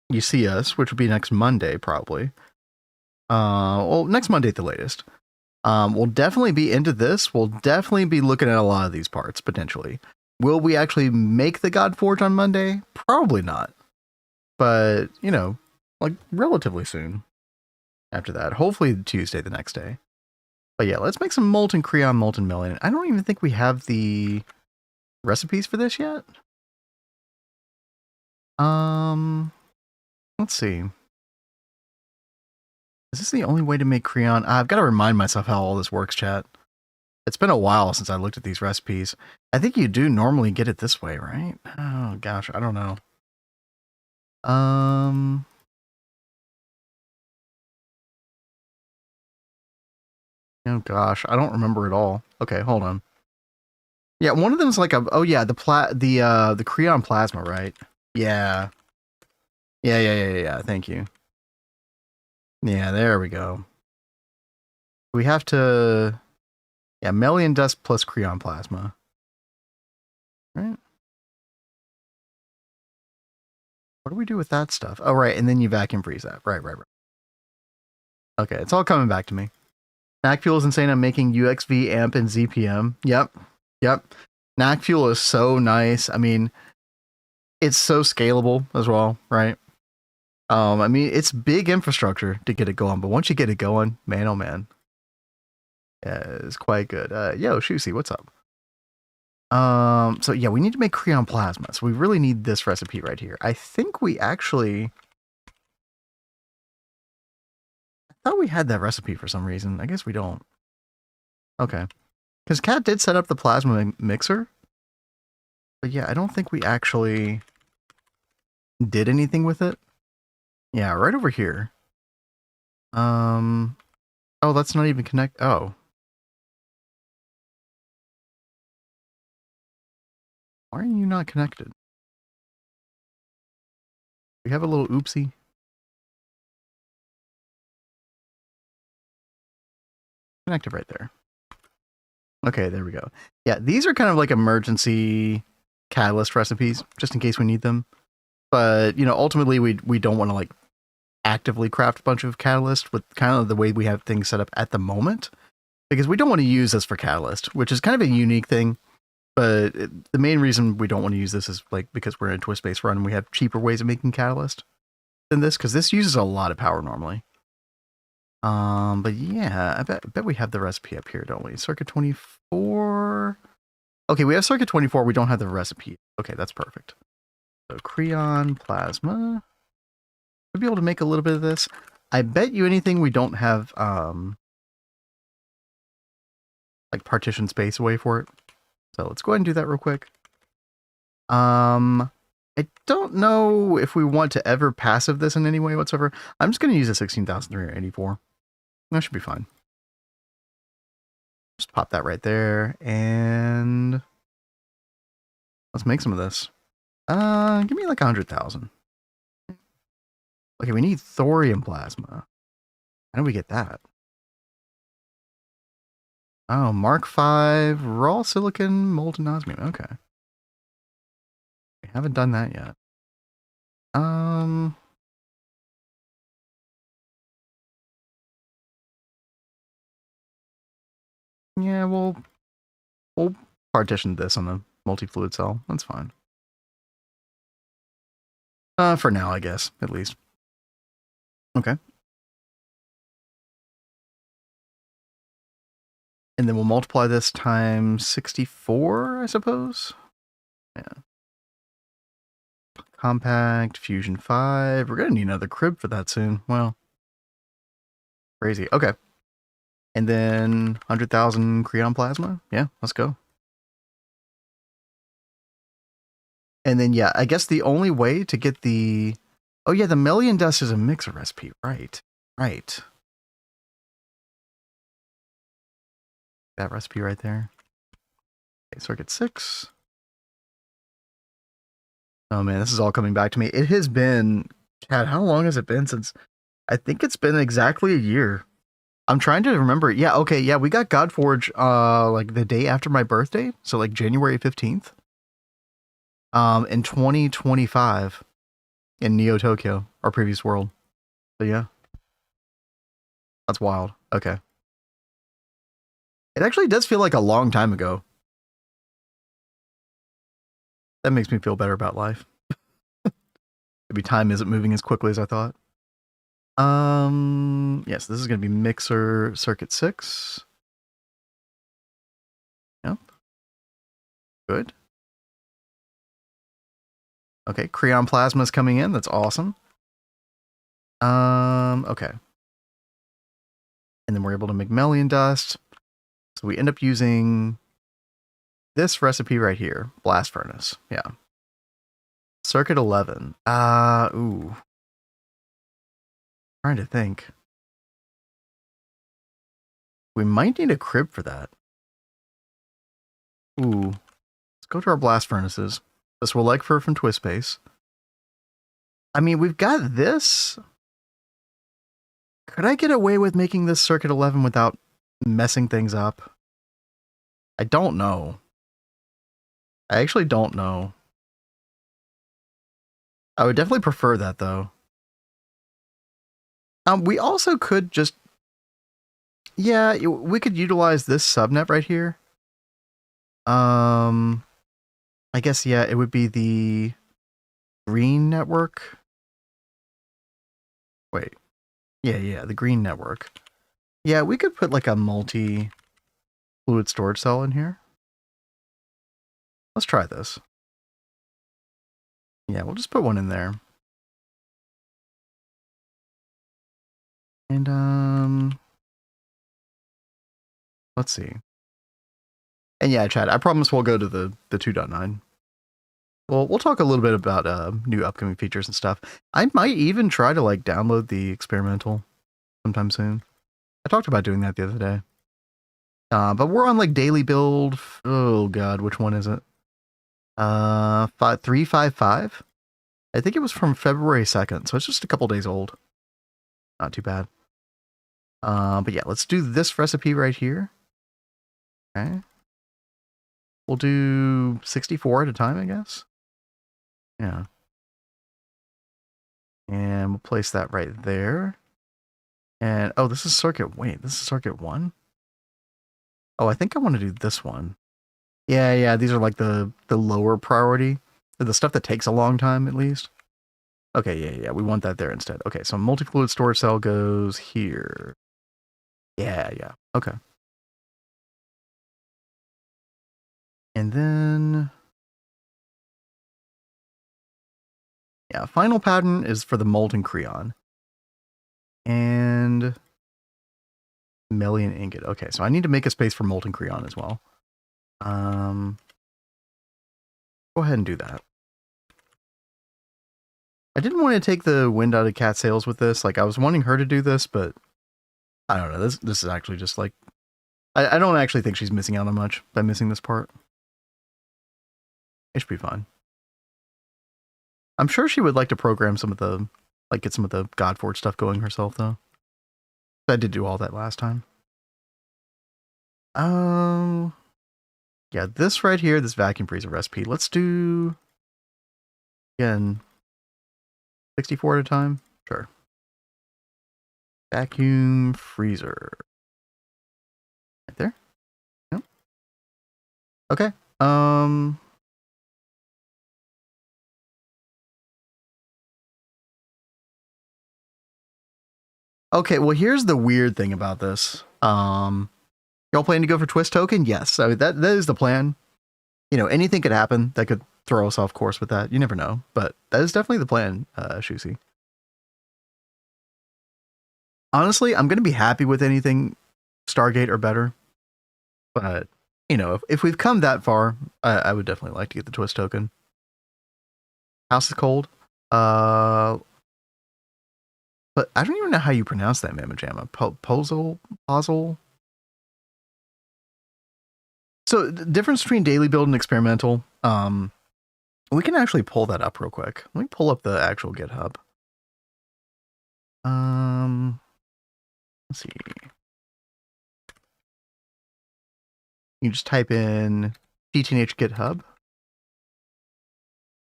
S1: you see us, which will be next Monday, probably. Well, next Monday at the latest. We'll definitely be into this. We'll definitely be looking at a lot of these parts, potentially. Will we actually make the God Forge on Monday? Probably not. But, you know, like relatively soon after that. Hopefully Tuesday the next day. But yeah, let's make some Molten Creon, Molten Melian. I don't even think we have the recipes for this yet. Let's see. Is this the only way to make Creon? I've got to remind myself how all this works, chat. It's been a while since I looked at these recipes. I think you do normally get it this way, right? Oh, gosh, I don't know. Oh, gosh, I don't remember at all. Okay, hold on. Yeah, one of them's like a... Oh, yeah, the Creon Plasma, right? Yeah. Yeah, thank you. Yeah, there we go. We have to... Yeah, Melian Dust plus Creon Plasma. Right. What do we do with that stuff? Oh, right, and then you vacuum freeze that. Right. Okay, it's all coming back to me. NAC Fuel is insane. I'm making UXV, AMP, and ZPM. Yep. NAC Fuel is so nice. I mean, it's so scalable as well, right? I mean, it's big infrastructure to get it going, but once you get it going, man, oh man. Yeah, it's quite good. Yo, Shusi, what's up? So yeah, we need to make Creon Plasma. So we really need this recipe right here. I think we actually... I thought we had that recipe for some reason. I guess we don't. Okay. Because Kat did set up the plasma mixer. But yeah, I don't think we actually did anything with it. Yeah, right over here. Oh, that's not even connect. Oh. Why are you not connected? We have a little oopsie. Connected right there. Okay, there we go. Yeah, these are kind of like emergency catalyst recipes, just in case we need them. But, you know, ultimately we don't want to like actively craft a bunch of catalyst with kind of the way we have things set up at the moment. Because we don't want to use this for catalyst, which is kind of a unique thing. But the main reason we don't want to use this is like because we're in a twist-based run and we have cheaper ways of making catalyst than this, because this uses a lot of power normally. But yeah, I bet we have the recipe up here, don't we? Circuit 24. Okay, we have circuit 24. We don't have the recipe. Okay, that's perfect. So Creon Plasma. We'll be able to make a little bit of this. I bet you anything we don't have like partition space away for it. So let's go ahead and do that real quick. I don't know if we want to ever passive this in any way whatsoever. I'm just going to use a 16,384. That should be fine. Just pop that right there, and let's make some of this. Give me like 100,000. Okay, we need thorium plasma. How do we get that? Oh, Mark V, raw silicon, molten osmium. Okay. We haven't done that yet. Yeah, we'll partition this on the multi-fluid cell. That's fine. For now, I guess, at least. Okay. And then we'll multiply this times 64, I suppose. Yeah. Compact, Fusion 5. We're going to need another crib for that soon. Well, crazy. Okay. And then 100,000 Creon Plasma. Yeah, let's go. And then, yeah, I guess the only way to get the... Oh, yeah, the Million Dust is a mixer recipe. Right. Right. That recipe right there. Okay, circuit 6. Oh, man, this is all coming back to me. It has been... God, how long has it been since... I think it's been exactly a year. I'm trying to remember. Yeah, okay, yeah, we got Godforge like the day after my birthday, so like January 15th. In 2025 in Neo Tokyo, our previous world. So yeah. That's wild. Okay. It actually does feel like a long time ago. That makes me feel better about life. Maybe time isn't moving as quickly as I thought. Yes, this is going to be mixer circuit 6. Yep. Good. Okay, Creon Plasma is coming in. That's awesome. Okay. And then we're able to make Million Dust. So we end up using this recipe right here. Blast Furnace. Yeah. Circuit 11. Ooh. Trying to think. We might need a crib for that. Ooh. Let's go to our blast furnaces. This will like fur from Twist Base. I mean, we've got this. Could I get away with making this circuit 11 without messing things up? I don't know. I actually don't know. I would definitely prefer that though. We also could just... Yeah, we could utilize this subnet right here. I guess, yeah, it would be the green network. Wait. Yeah, the green network. Yeah, we could put like a multi-fluid storage cell in here. Let's try this. Yeah, we'll just put one in there. And, let's see. And yeah, chat, I promise we'll go to the 2.9. Well, we'll talk a little bit about new upcoming features and stuff. I might even try to like download the experimental sometime soon. I talked about doing that the other day. But we're on like daily build. Oh god, which one is it? 355. I think it was from February 2nd, so it's just a couple days old. Not too bad. But yeah, let's do this recipe right here. Okay. We'll do 64 at a time, I guess. Yeah. And we'll place that right there. And, oh, this is circuit, wait, this is circuit 1? Oh, I think I want to do this one. Yeah, these are like the lower priority. The stuff that takes a long time, at least. Okay, yeah, we want that there instead. Okay, so multi-fluid storage cell goes here. Yeah, okay. And then... Yeah, final pattern is for the molten Creon. And... Million ingot. Okay, so I need to make a space for molten Creon as well. Go ahead and do that. I didn't want to take the wind out of Cat's sails with this. Like, I was wanting her to do this, but... I don't know, this is actually just like... I don't actually think she's missing out on much by missing this part. It should be fine. I'm sure she would like to program some of the... Like, get some of the Godforge stuff going herself, though. I did do all that last time. Yeah, this right here, this vacuum freezer recipe. Let's do... Again... 64 at a time? Sure. Vacuum freezer. Right there. Yep. Okay. Okay, well here's the weird thing about this. Y'all plan to go for Twist Token? Yes. I mean, that is the plan. You know, anything could happen that could throw us off course with that. You never know, but that is definitely the plan, Shusi. Honestly, I'm going to be happy with anything Stargate or better, but you know, if we've come that far, I would definitely like to get the twist token. House is cold. But I don't even know how you pronounce that, Mamma Jamma. Puzzle. So the difference between daily build and experimental, we can actually pull that up real quick. Let me pull up the actual GitHub. Let's see. You just type in GTNH GitHub.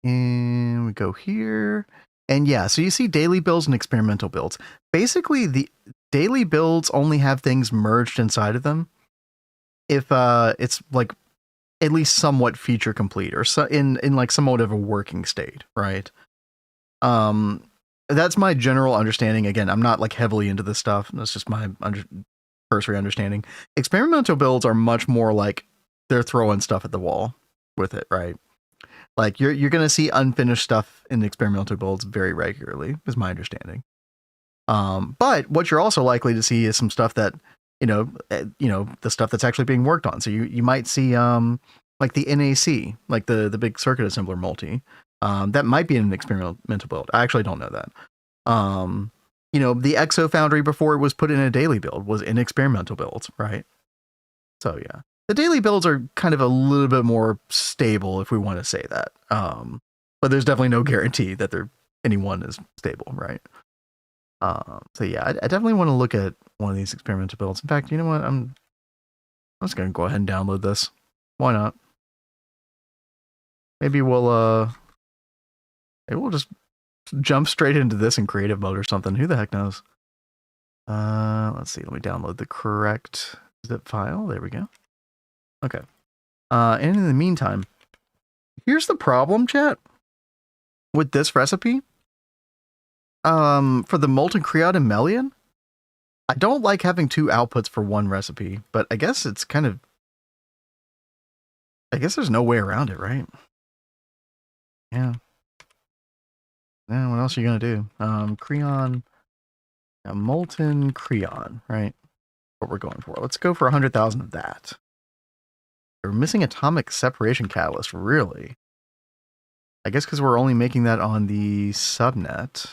S1: And we go here. And yeah, so you see daily builds and experimental builds. Basically, the daily builds only have things merged inside of them if it's like at least somewhat feature complete or in like somewhat of a working state, right? That's my general understanding. Again, I'm not like heavily into this stuff. That's just my cursory understanding. Experimental builds are much more like they're throwing stuff at the wall with it, right? Like you're going to see unfinished stuff in the experimental builds very regularly, is my understanding. But what you're also likely to see is some stuff that, the stuff that's actually being worked on. So you might see like the NAC, like the big circuit assembler multi. That might be in an experimental build. I actually don't know that. The Exo Foundry before it was put in a daily build was in experimental builds, right? So yeah. The daily builds are kind of a little bit more stable, if we want to say that. But there's definitely no guarantee that any one is stable, right? So yeah, I definitely want to look at one of these experimental builds. In fact, you know what? I'm just gonna go ahead and download this. Why not? Maybe we'll just jump straight into this in creative mode or something. Who the heck knows? Let's see. Let me download the correct zip file. There we go. Okay. And in the meantime, here's the problem, chat, with this recipe. For the molten creon and Melian, I don't like having two outputs for one recipe, but I guess it's I guess there's no way around it, right? Yeah. Yeah, what else are you gonna do? Creon, molten creon, right? What we're going for. Let's go for 100,000 of that. We're missing atomic separation catalyst, really? I guess because we're only making that on the subnet.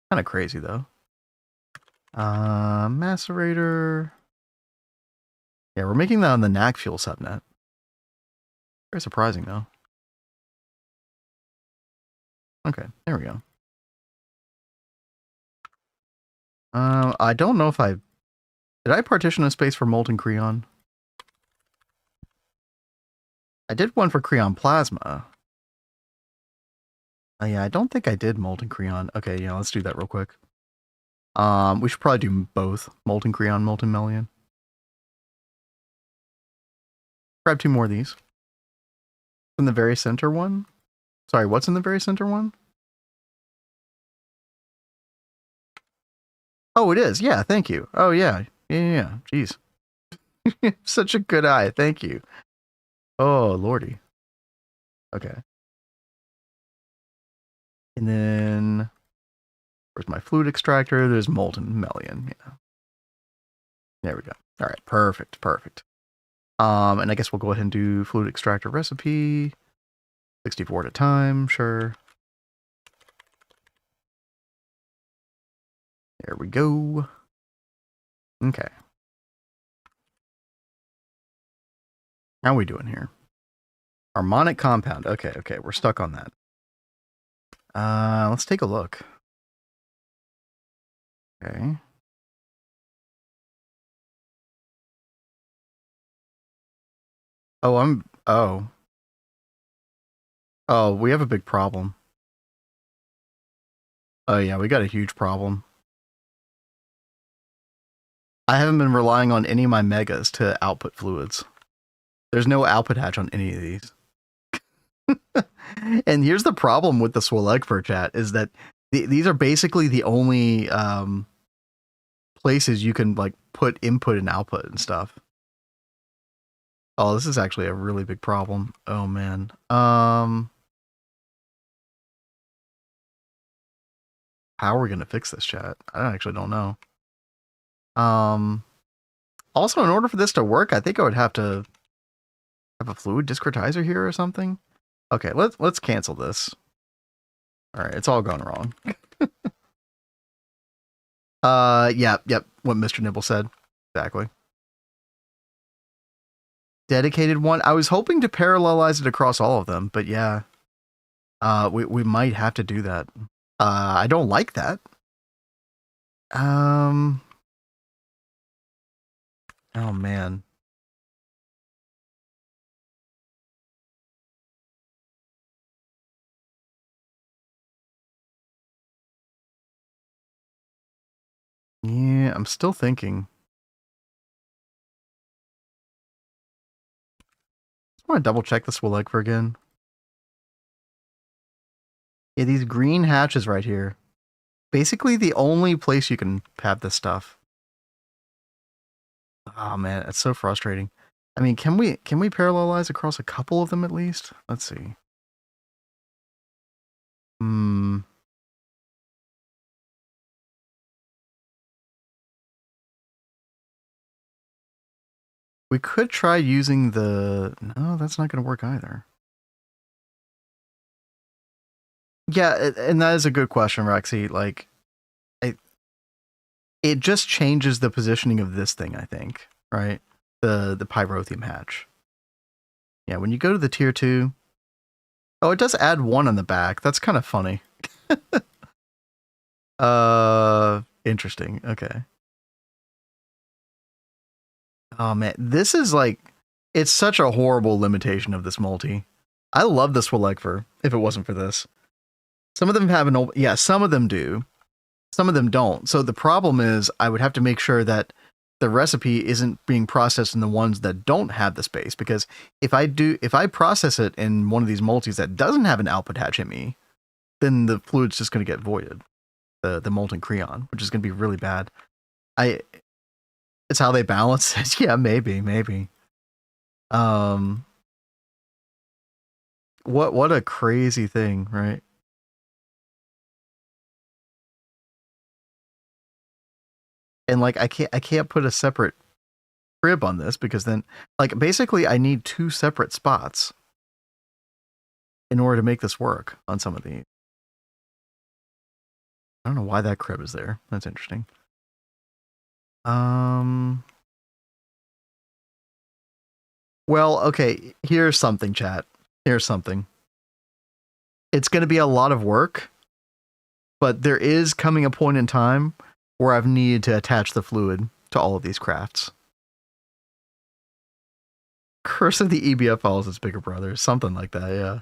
S1: Kind of crazy, though. Macerator. Yeah, we're making that on the NAC fuel subnet. Very surprising, though. Okay, there we go. I don't know if did I partition a space for molten creon? I did one for creon plasma. Yeah, I don't think I did molten creon. Okay, yeah, let's do that real quick. We should probably do both molten creon, molten Melian. Grab two more of these. In the very center one? Sorry, what's in the very center one? Oh, it is. Yeah, thank you. Oh, yeah. Yeah. Jeez. Such a good eye. Thank you. Oh, lordy. Okay. And then, where's my fluid extractor? There's molten Melian. Yeah. There we go. All right. Perfect. And I guess we'll go ahead and do fluid extractor recipe. 64 at a time. Sure. There we go. Okay. How are we doing here? Harmonic compound. Okay, we're stuck on that. Let's take a look. Okay. Oh, we have a big problem. Oh yeah, we got a huge problem. I haven't been relying on any of my megas to output fluids. There's no output hatch on any of these. And here's the problem with the Swalek chat is that these are basically the only places you can like put input and output and stuff. Oh, this is actually a really big problem. Oh man. How are we gonna fix this, chat? I actually don't know. Also, in order for this to work, I think I would have to have a fluid discretizer here or something. Okay, let's cancel this. All right, it's all gone wrong. Yep. What Mr. Nibble said, exactly. Dedicated one. I was hoping to parallelize it across all of them, but yeah, we might have to do that. I don't like that. Oh man. Yeah, I'm still thinking. I want to double check this Woollegfer again. Yeah, these green hatches right here. Basically the only place you can have this stuff. Oh man, it's so frustrating. I mean, can we parallelize across a couple of them at least? Let's see. We could try using the... No, that's not going to work either. Yeah, and that is a good question, Rexy. Like, it just changes the positioning of this thing, I think, right? The pyrotheum hatch. Yeah, when you go to the tier 2... Oh, it does add 1 on the back. That's kind of funny. Interesting. Okay. Oh man, this is like... It's such a horrible limitation of this multi. I love this Woollegfer, if it wasn't for this. Some of them have an... Yeah, some of them do. Some of them don't. So the problem is I would have to make sure that the recipe isn't being processed in the ones that don't have the space, because if I process it in one of these multis that doesn't have an output hatch in me, then the fluid's just going to get voided, the molten Creon, which is going to be really bad. It's how they balance it. Yeah, maybe. What a crazy thing, right? And like I can't put a separate crib on this, because then like basically I need 2 separate spots in order to make this work on some of these. I don't know why that crib is there. That's interesting. Well, okay, here's something, chat. Here's something. It's going to be a lot of work, but there is coming a point in time where I've needed to attach the fluid to all of these crafts. Curse of the EBF follows its bigger brother. Something like that, yeah.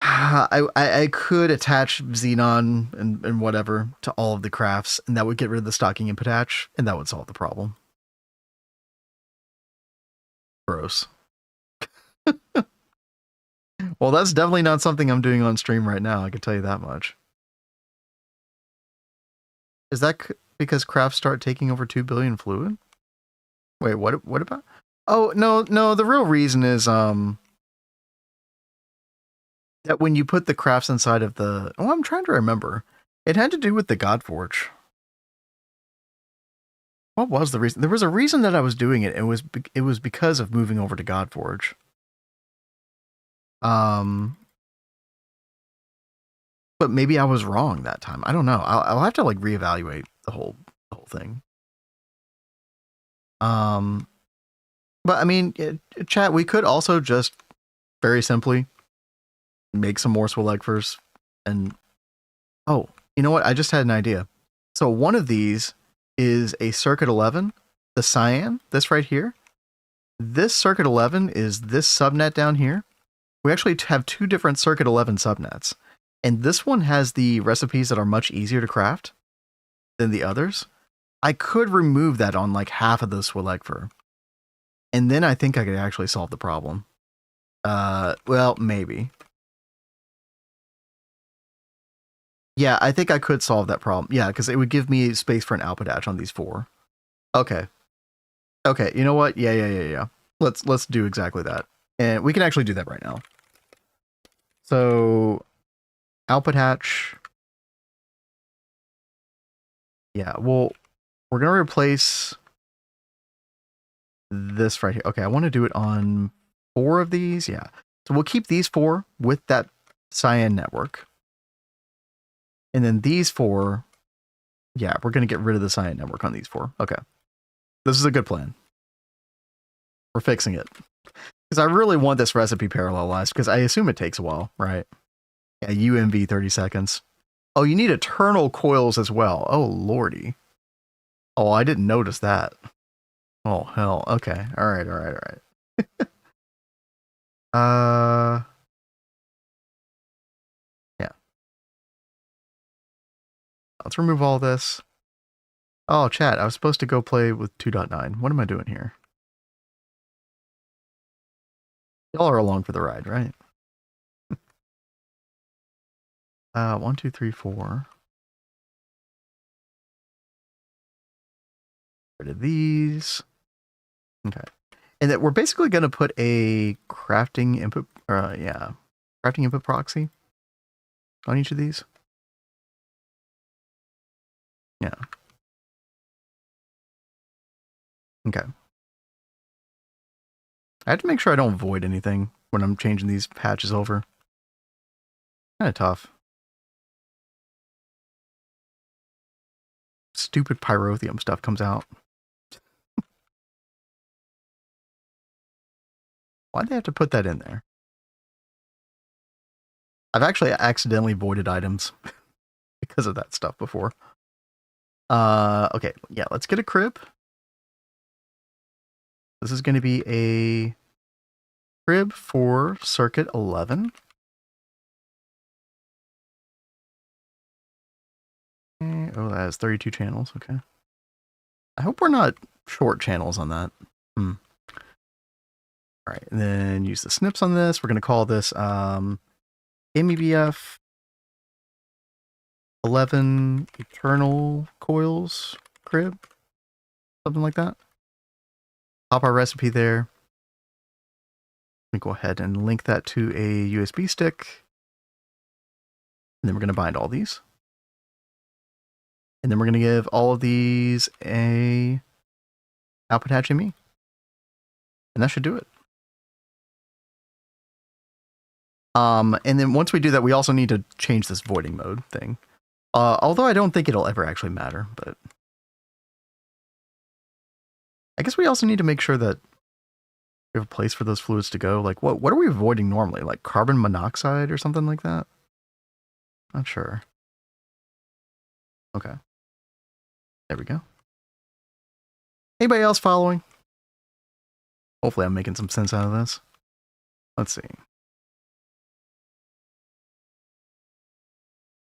S1: I could attach Xenon and whatever to all of the crafts, and that would get rid of the stocking input hatch, and that would solve the problem. Gross. Well, that's definitely not something I'm doing on stream right now, I can tell you that much. Is that because crafts start taking over 2 billion fluid? Wait, what about? Oh, no, the real reason is that when you put the crafts inside of the... Oh, I'm trying to remember. It had to do with the Godforge. What was the reason? There was a reason that I was doing it. It was because of moving over to Godforge. But maybe I was wrong that time. I don't know. I'll have to like reevaluate the whole thing. But I mean, chat, we could also just very simply make some more Woollegfers and... Oh, you know what? I just had an idea. So one of these is a Circuit 11, the cyan, this right here. This Circuit 11 is this subnet down here. We actually have 2 different Circuit 11 subnets. And this one has the recipes that are much easier to craft than the others. I could remove that on like half of the Woollegfer. And then I think I could actually solve the problem. Well, maybe. Yeah, I think I could solve that problem. Yeah, because it would give me space for an output hatch on these 4. Okay. Okay, you know what? Yeah. let's do exactly that. And we can actually do that right now. So output hatch. Yeah, well, we're going to replace this right here. Okay, I want to do it on 4 of these. Yeah. So we'll keep these 4 with that cyan network. And then these 4, yeah, we're going to get rid of the cyan network on these 4. Okay. This is a good plan. We're fixing it. Because I really want this recipe parallelized, because I assume it takes a while, right? Yeah, UMV 30 seconds. Oh, you need eternal coils as well. Oh, lordy. Oh, I didn't notice that. Oh, hell. Okay. All right. Yeah. Let's remove all this. Oh, chat, I was supposed to go play with 2.9. What am I doing here? Y'all are along for the ride, right? 1, 2, 3, 4. Rid of these. Okay. And that we're basically going to put a crafting input, crafting input proxy on each of these. Yeah. Okay. I have to make sure I don't void anything when I'm changing these patches over. Kind of tough. Stupid pyrotheum stuff comes out. Why'd they have to put that in there? I've actually accidentally voided items because of that stuff before. Okay, yeah, let's get a crib. This is going to be a crib for circuit 11. Oh, that has 32 channels. Okay. I hope we're not short channels on that. All right, and then use the snips on this. We're going to call this MEBF 11 eternal coils crib, something like that. Pop our recipe there. Let me go ahead and link that to a USB stick. And then we're going to bind all these. And then we're going to give all of these a output hatch ME. And that should do it. And then once we do that, we also need to change this voiding mode thing. Although I don't think it'll ever actually matter, but I guess we also need to make sure that we have a place for those fluids to go. Like, what are we avoiding normally? Like carbon monoxide or something like that? Not sure. Okay. There we go. Anybody else following? Hopefully I'm making some sense out of this. Let's see.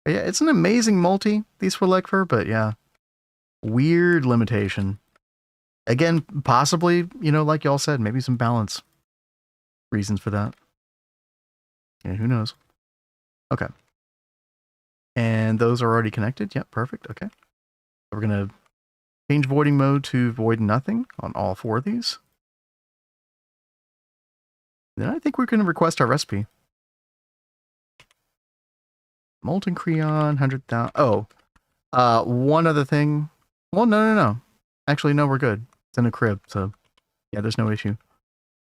S1: Yeah, it's an amazing multi, these for Lekfer, but yeah. Weird limitation. Again, possibly, you know, like y'all said, maybe some balance reasons for that. Yeah, who knows? Okay. And those are already connected. Yep, perfect. Okay. So we're going to change voiding mode to void nothing on all 4 of these. Then I think we're going to request our recipe. Molten Creon, 100,000. Oh, one other thing. Well, no. Actually, no, we're good. It's in a crib, so yeah, there's no issue.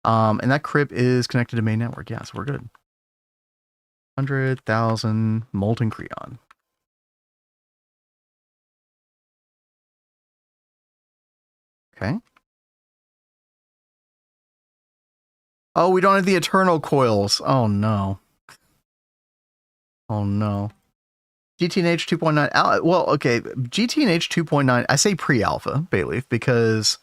S1: And that crib is connected to main network. Yeah, so we're good. 100,000 Molten Creon. Okay. Oh, we don't have the eternal coils. Oh, no. Oh, no. GTNH 2.9. Well, okay. GTNH 2.9, I say pre-alpha, Bayleaf, because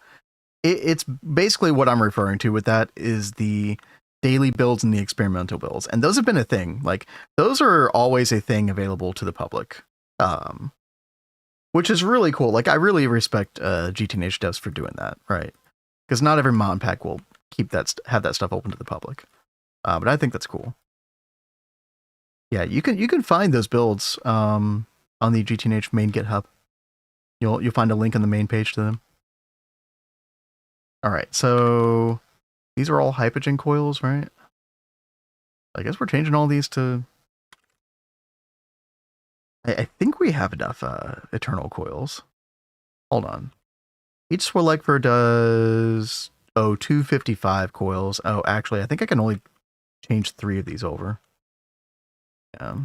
S1: it's basically what I'm referring to with that is the daily builds and the experimental builds. And those have been a thing. Like, those are always a thing available to the public. Which is really cool. Like, I really respect GTNH devs for doing that, right? Because not every mod pack will have that stuff open to the public. But I think that's cool. Yeah, you can find those builds on the GTNH main GitHub. You'll find a link on the main page to them. All right, so These are all hypogen coils, right? I guess we're changing all these to... I think we have enough eternal coils. Hold on. Each Swirlegfer does... Oh, 255 coils. Oh, actually, I think I can only change 3 of these over. Yeah.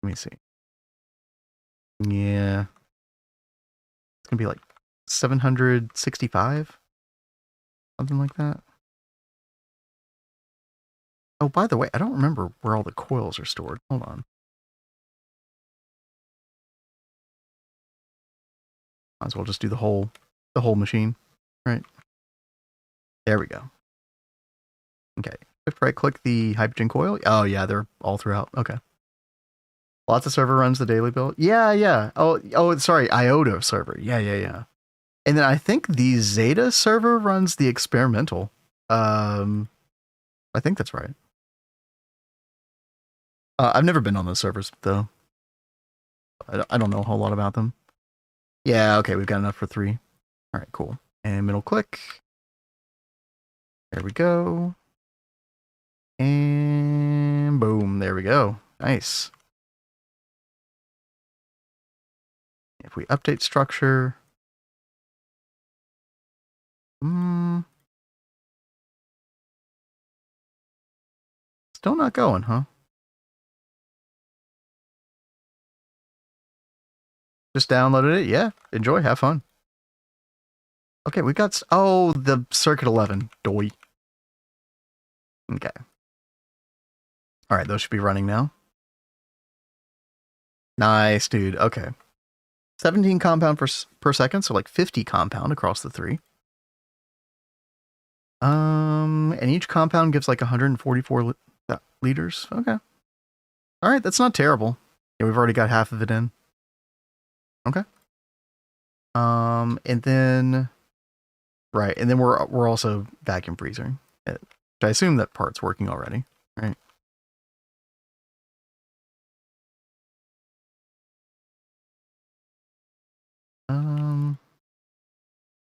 S1: Let me see. Yeah. It's going to be like 765? Something like that. Oh, by the way, I don't remember where all the coils are stored. Hold on. Might as well just do the whole machine. Right. There we go. Okay. If I click the hypogen coil. Oh yeah, they're all throughout. Okay. Lots of server runs the daily build. Yeah. Oh, sorry, IOTA server. Yeah. And then I think the Zeta server runs the experimental. I think that's right. I've never been on those servers though. I don't know a whole lot about them. Yeah, okay, we've got enough for 3. All right, cool. And middle click. There we go. And boom, there we go. Nice. If we update structure. Still not going, huh? Just downloaded it. Yeah, enjoy, have fun. Okay, we got... Oh, the Circuit 11. Doy. Okay. All right, those should be running now. Nice, dude. Okay. 17 compound per second, so like 50 compound across the 3. And each compound gives like 144 liters. Okay. All right, that's not terrible. Yeah, we've already got half of it in. Okay. And then... Right, and then we're also vacuum freezing it. I assume that part's working already, right?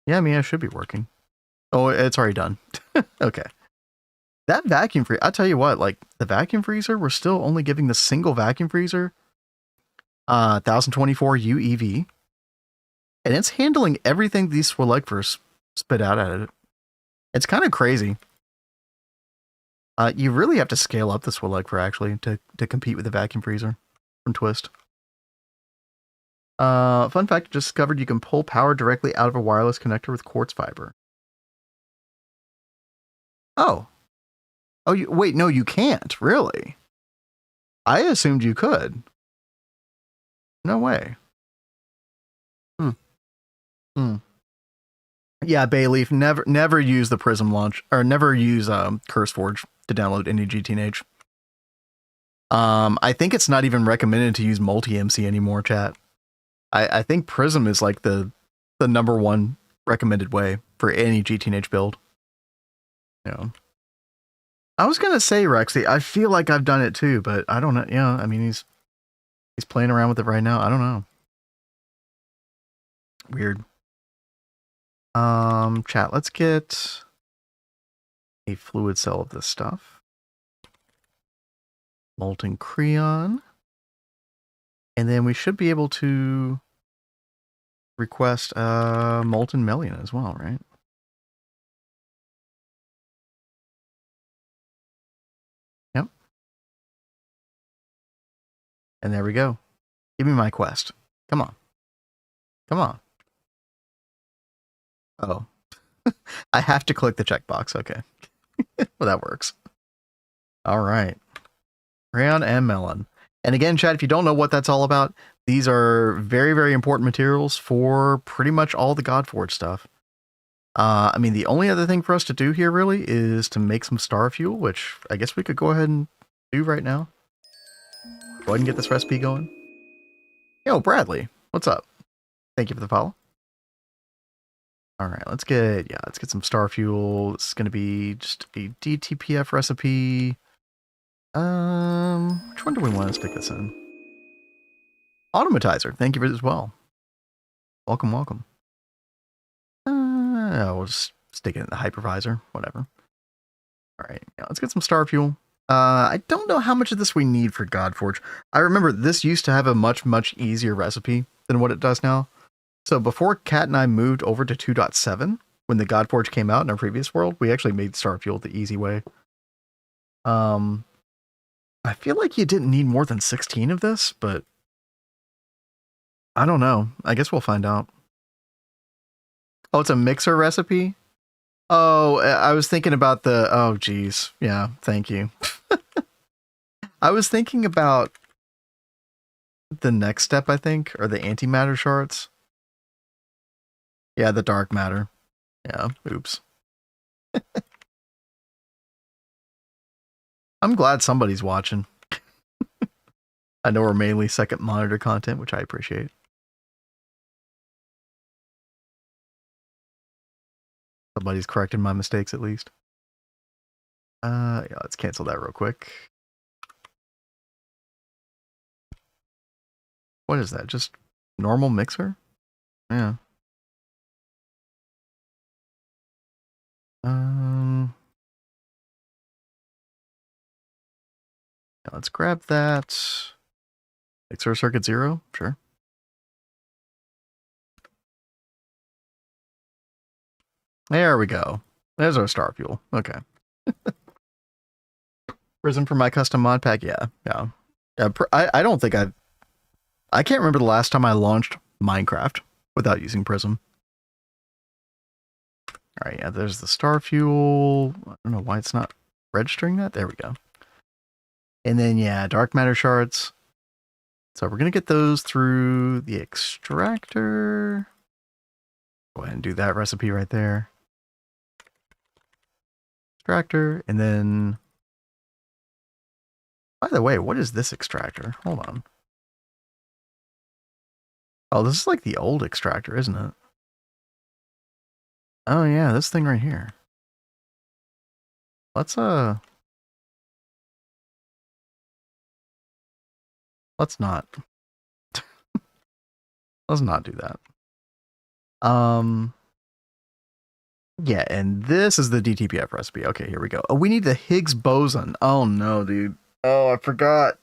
S1: Yeah, I mean, it should be working. Oh, it's already done. Okay. That vacuum freezer, I'll tell you what, like, the vacuum freezer, we're still only giving the single vacuum freezer 1024 UEV. And it's handling everything these Swirlegfers spit out at it. It's kind of crazy. You really have to scale up the Swirlegfer, actually, to compete with the vacuum freezer from Twist. Fun fact, just discovered you can pull power directly out of a wireless connector with quartz fiber. Oh. Oh, wait, no, you can't, really? I assumed you could. No way. Yeah, Bayleaf, never use the Prism launch, or never use CurseForge to download any GTNH. I think it's not even recommended to use multi-MC anymore, chat. I think Prism is like the #1 recommended way for any GTNH build. Yeah. I was gonna say, Rexy, I feel like I've done it too, but I don't know. Yeah, I mean he's playing around with it right now. I don't know. Weird. Chat, let's get a fluid cell of this stuff. Molten Creon. And then we should be able to request Molten Melian as well, right? Yep. And there we go. Give me my quest. Come on. Come on. Oh. I have to click the checkbox. Okay. Well, that works. All right. Crayon and melon. And again, chat, if you don't know what that's all about, these are very, very important materials for pretty much all the Godforge stuff. I mean, the only other thing for us to do here really is to make some star fuel, which I guess we could go ahead and do right now. Go ahead and get this recipe going. Yo, Bradley, what's up? Thank you for the follow. All right, let's get some star fuel. This is going to be just a DTPF recipe. Which one do we want to stick this in? Automatizer, thank you for this as well. Welcome, welcome. We'll just stick it in the hypervisor, whatever. All right, yeah, let's get some star fuel. I don't know how much of this we need for Godforge. I remember this used to have a much easier recipe than what it does now. So before Kat and I moved over to 2.7, when the Godforge came out in our previous world, we actually made star fuel the easy way. I feel like you didn't need more than 16 of this, but I don't know. I guess we'll find out. Oh, it's a mixer recipe? Oh, I was thinking about the... Oh, geez. Yeah, thank you. I was thinking about the next step, I think, or the antimatter shards. Yeah, the dark matter. Yeah, oops. I'm glad somebody's watching. I know we're mainly second monitor content, which I appreciate. Somebody's correcting my mistakes at least. Yeah, let's cancel that real quick. What is that? Just normal mixer? Yeah. Yeah, let's grab that. Mixer circuit 0, sure. There we go. There's our star fuel. Okay. Prism for my custom mod pack. Yeah. I don't think I can't remember the last time I launched Minecraft without using Prism. All right. Yeah. There's the star fuel. I don't know why it's not registering that. There we go. And then yeah, dark matter shards. So we're gonna get those through the extractor. Go ahead and do that recipe right there. Extractor, and then, by the way, what is this extractor? Hold on. Oh, this is like the old extractor, isn't it? Oh yeah, this thing right here. Let's not. Let's not do that. Yeah, and this is the DTPF recipe. Okay, here we go. Oh, we need the Higgs boson. Oh no, dude. Oh, I forgot.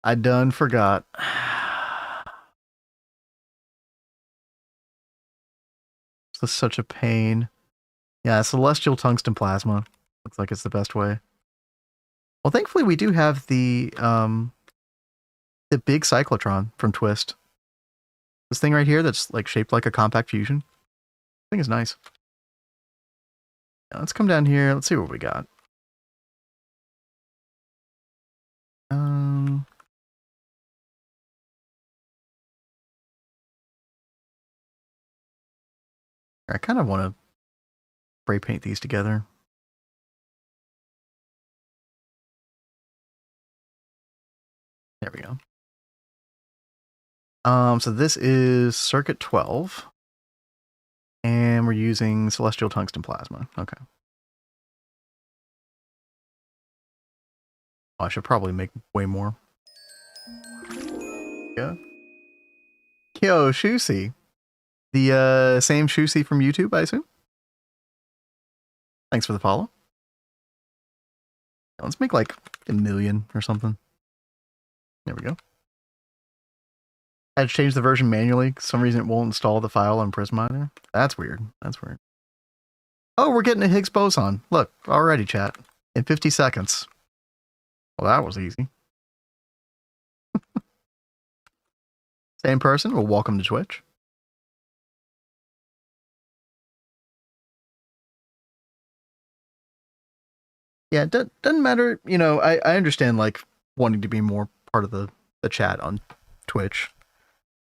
S1: I done forgot. This is such a pain. Yeah, celestial tungsten plasma. Looks like it's the best way. Well, thankfully we do have the big cyclotron from Twist. This thing right here that's like shaped like a compact fusion. I think it's nice. Now, let's come down here. Let's see what we got. I kind of want to spray paint these together. There we go. So this is circuit 12. And we're using celestial tungsten plasma. Okay. Oh, I should probably make way more. Yeah. Yo, Shusi. The same Shusi from YouTube, I assume? Thanks for the follow. Let's make like 1 million or something. There we go. I had to change the version manually. For some reason it won't install the file on Prism either. That's weird. That's weird. Oh, we're getting a Higgs boson. Look, already, chat. In 50 seconds. Well, that was easy. Same person. Well, welcome to Twitch. Yeah, it doesn't matter. You know, I understand, like, wanting to be more part of the chat on Twitch.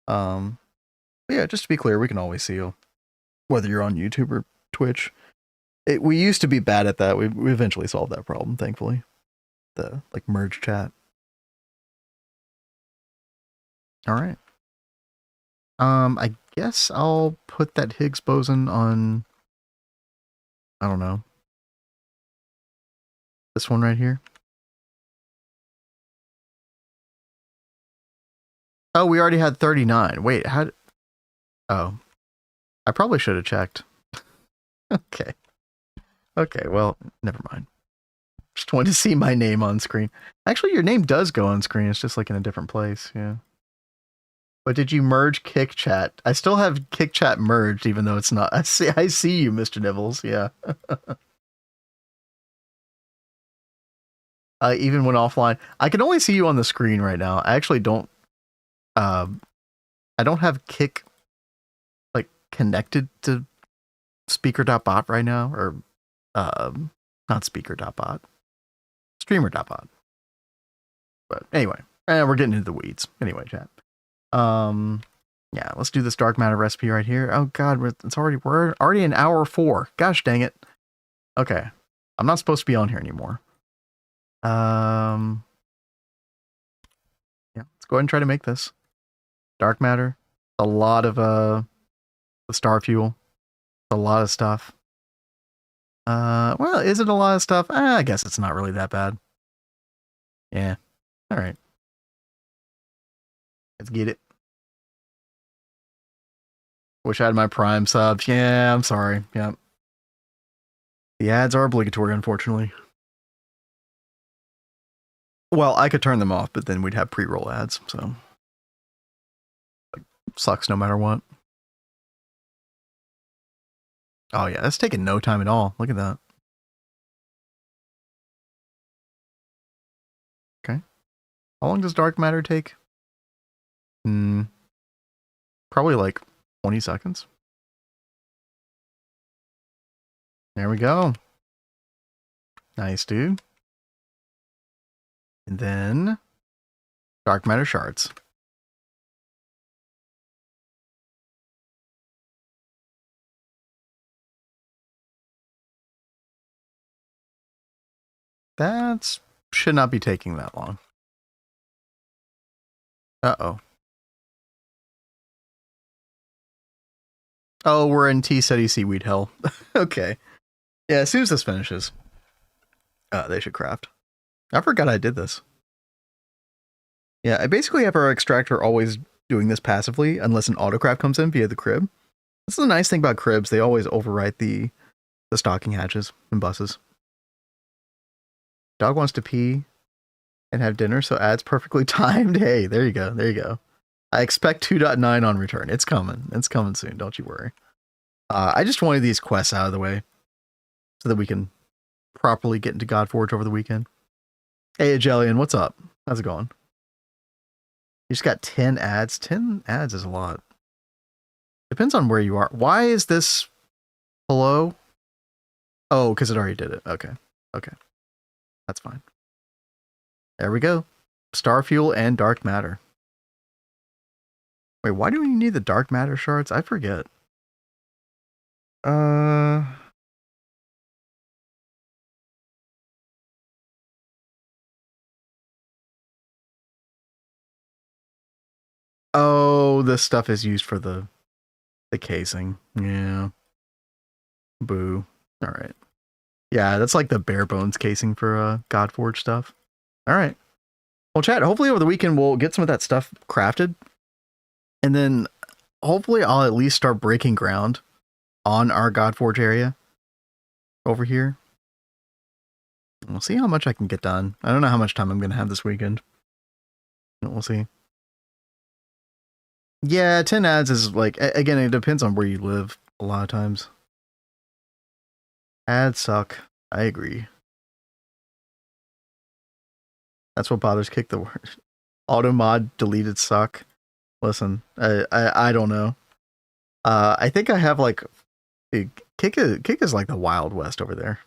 S1: Yeah, just to be clear, we can always see you, whether you're on YouTube or Twitch. We used to be bad at that. We eventually solved that problem, thankfully. The, like, merge chat. All right. I guess I'll put that Higgs boson on, I don't know, this one right here. Oh, we already had 39. Wait, how? Oh, I probably should have checked. Okay. Okay, well, never mind. Just wanted to see my name on screen. Actually, your name does go on screen. It's just like in a different place, yeah. But did you merge Kick Chat? I still have Kick Chat merged, even though it's not. I see you, Mr. Nibbles, yeah. Even when offline. I can only see you on the screen right now. I actually don't... I don't have Kick, like, connected to speaker.bot right now, or not speaker.bot, streamer.bot. But anyway, we're getting into the weeds. Anyway, chat. Yeah, let's do this dark matter recipe right here. Oh god, we're already in hour 4. Gosh dang it. Okay, I'm not supposed to be on here anymore. Yeah, let's go ahead and try to make this dark matter. A lot of the star fuel. A lot of stuff. Well, is it a lot of stuff? I guess it's not really that bad. Yeah. All right. Let's get it. Wish I had my Prime subs. Yeah, I'm sorry. Yeah. The ads are obligatory, unfortunately. Well, I could turn them off, but then we'd have pre-roll ads, so. Sucks no matter what. Oh yeah, that's taking no time at all. Look at that. Okay. How long does dark matter take? Probably like 20 seconds. There we go. Nice, dude. And then dark matter shards. That should not be taking that long. Uh-oh. Oh, we're in T-City Seaweed Hell. Okay. Yeah, as soon as this finishes, they should craft. I forgot I did this. Yeah, I basically have our extractor always doing this passively, unless an autocraft comes in via the crib. This is the nice thing about cribs. They always overwrite the stocking hatches and buses. Dog wants to pee and have dinner, so ads perfectly timed. Hey, there you go. There you go. I expect 2.9 on return. It's coming. It's coming soon. Don't you worry. I just wanted these quests out of the way so that we can properly get into Godforge over the weekend. Hey, Jellian, what's up? How's it going? You just got 10 ads. 10 ads is a lot. Depends on where you are. Why is this... Hello? Oh, because it already did it. Okay. Okay. That's fine. There we go. Star fuel and dark matter. Wait, why do we need the dark matter shards? I forget. Oh, this stuff is used for the casing. Yeah. Boo. All right. Yeah, that's like the bare bones casing for Godforge stuff. All right. Well, chat, hopefully over the weekend we'll get some of that stuff crafted. And then hopefully I'll at least start breaking ground on our Godforge area over here. We'll see how much I can get done. I don't know how much time I'm going to have this weekend. We'll see. Yeah, 10 ads is like, again, it depends on where you live a lot of times. Ads suck. I agree. That's what bothers Kick the word. Auto mod deleted suck. Listen, I don't know. I think I have like Kick is like the Wild West over there.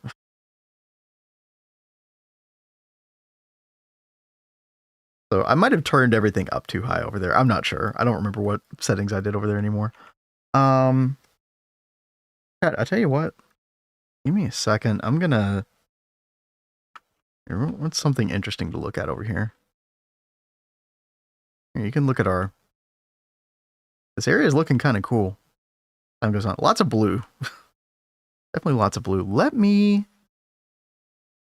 S1: So I might have turned everything up too high over there. I'm not sure. I don't remember what settings I did over there anymore. Chat, I'll tell you what. Give me a second. I'm gonna... What's something interesting to look at over here? Here, you can look at our... This area is looking kind of cool. Time goes on. Lots of blue. Definitely lots of blue. Let me...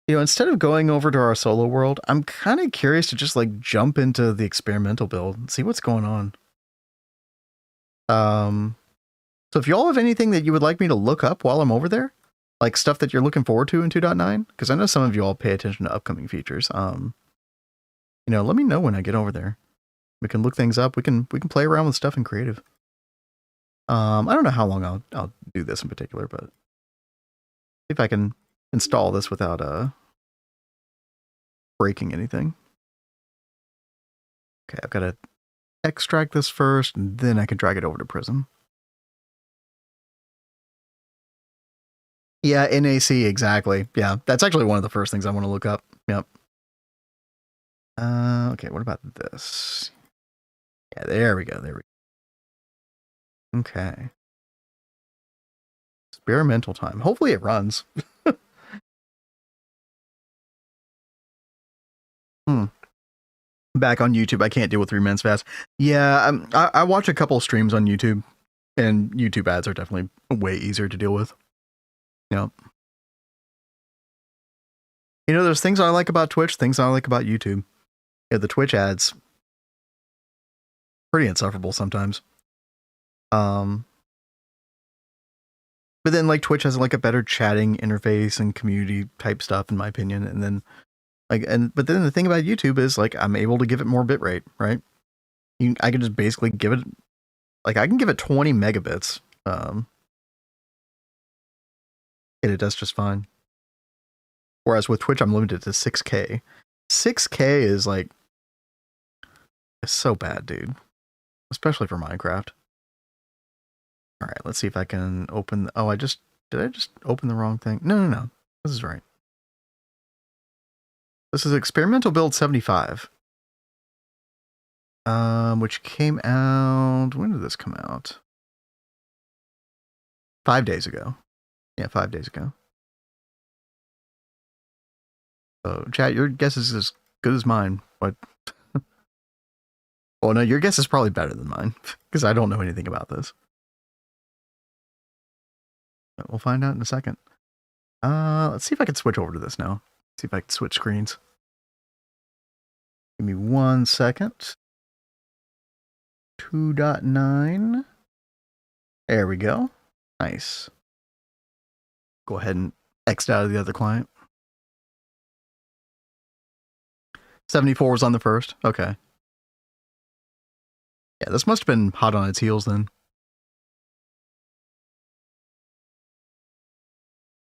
S1: You know, instead of going over to our solo world, I'm kind of curious to just like jump into the experimental build and see what's going on. So if y'all have anything that you would like me to look up while I'm over there, like stuff that you're looking forward to in 2.9, because I know some of you all pay attention to upcoming features. You know, let me know when I get over there. We can look things up. We can play around with stuff in creative. I don't know how long I'll do this in particular, but see if I can install this without breaking anything. Okay, I've got to extract this first, and then I can drag it over to Prism. Yeah, NAC, exactly. Yeah, that's actually one of the first things I want to look up. Yep. Okay, what about this? Yeah, there we go. There we go. Okay. Experimental time. Hopefully it runs. Back on YouTube, I can't deal with 3 minutes fast. Yeah, I watch a couple of streams on YouTube, and YouTube ads are definitely way easier to deal with. Yep. You know, there's things I like about Twitch, things I like about YouTube. Yeah, the Twitch ads, pretty insufferable sometimes. But then like Twitch has like a better chatting interface and community type stuff, in my opinion. And then but then the thing about YouTube is like I'm able to give it more bitrate, right? I can just basically give it, like I can give it 20 megabits, and it does just fine. Whereas with Twitch, I'm limited to 6K. 6K is like, it's so bad, dude. Especially for Minecraft. All right, let's see if I can open. Oh, did I just open the wrong thing? No. This is right. This is experimental build 75. Which came out, when did this come out? 5 days ago. Yeah, 5 days ago. So, chat, your guess is as good as mine. What? Oh, no, your guess is probably better than mine, because I don't know anything about this. But we'll find out in a second. Let's see if I can switch over to this now. See if I can switch screens. Give me 1 second. 2.9. There we go. Nice. Go ahead and X out of the other client. 74 was on the first. Okay. Yeah, this must have been hot on its heels then.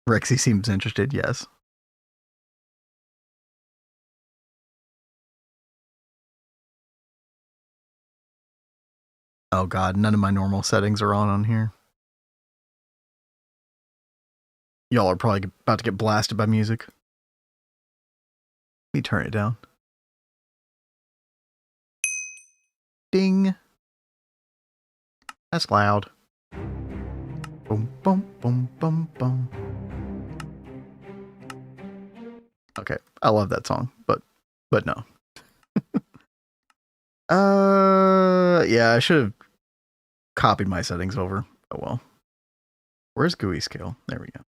S1: Rexy seems interested, yes. Oh god, none of my normal settings are on here. Y'all are probably about to get blasted by music. Let me turn it down. Ding. That's loud. Boom, boom, boom, boom, boom. Okay, I love that song, but no. Yeah, I should have copied my settings over. Oh well. Where's GUI scale? There we go.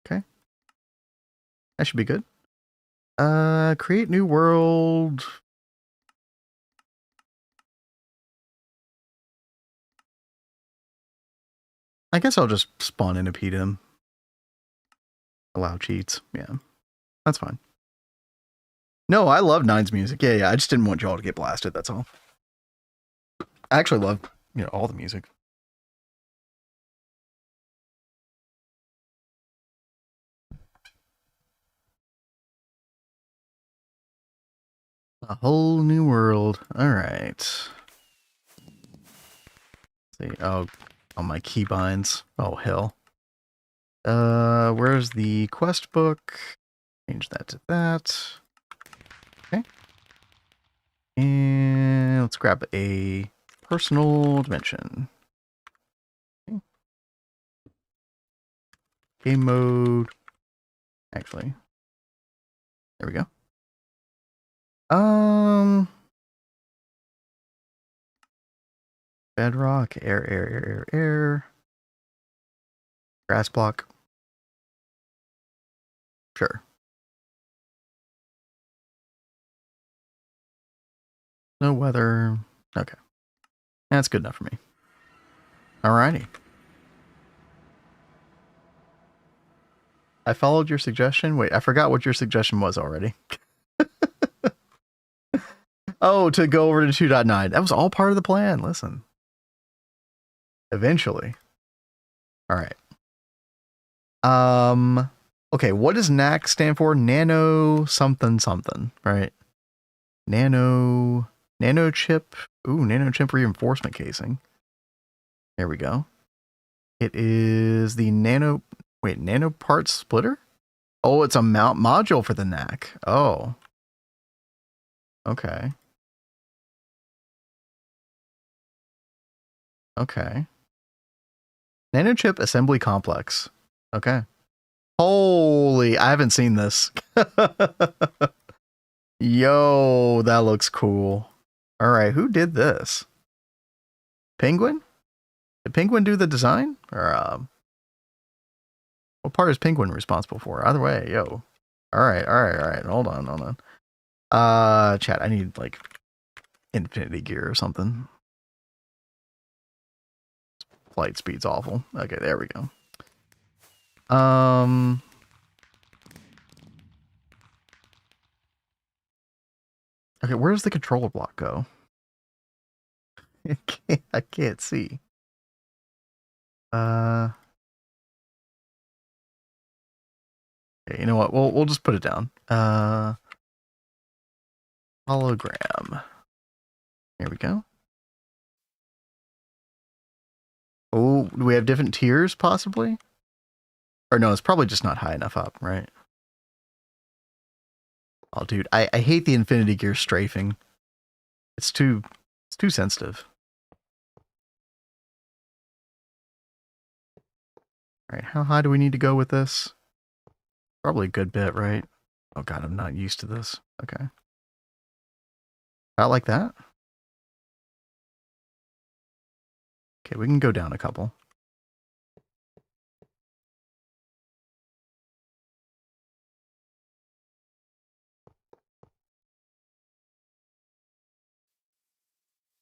S1: Okay. That should be good. Create new world. I guess I'll just spawn in a PDM. Allow cheats. Yeah, that's fine. No, I love Nine's music. Yeah. I just didn't want y'all to get blasted. That's all. I actually love, all the music. A whole new world. All right. See, oh, my keybinds. Oh hell. Where's the quest book? Change that to that. Okay. And let's grab a personal dimension. Okay. Game mode. Actually, there we go. Bedrock, air. Grass block. Sure. No weather. Okay. That's good enough for me. Alrighty. I followed your suggestion. Wait, I forgot what your suggestion was already. Oh, to go over to 2.9. That was all part of the plan. Listen. Eventually. All right. Okay, what does NAC stand for? Nano something something, right? Nano chip. Ooh, nano chip reinforcement casing. There we go. It is the nano part splitter? Oh, it's a mount module for the NAC. Oh. Okay. Okay. Nanochip assembly complex. Okay. Holy, I haven't seen this. Yo, that looks cool. All right, who did this? Penguin? Did Penguin do the design? Or what part is Penguin responsible for? Either way, yo. All right. Hold on. Chat, I need like infinity gear or something. Flight speed's awful. Okay, there we go. Okay, where does the controller block go? I can't see. Okay, you know what? We'll just put it down. Hologram. Here we go. Oh, do we have different tiers possibly? Or no, it's probably just not high enough up, right? Oh, dude, I hate the infinity gear strafing. It's too sensitive. All right, how high do we need to go with this? Probably a good bit, right? Oh god, I'm not used to this. Okay. About like that? Okay, we can go down a couple.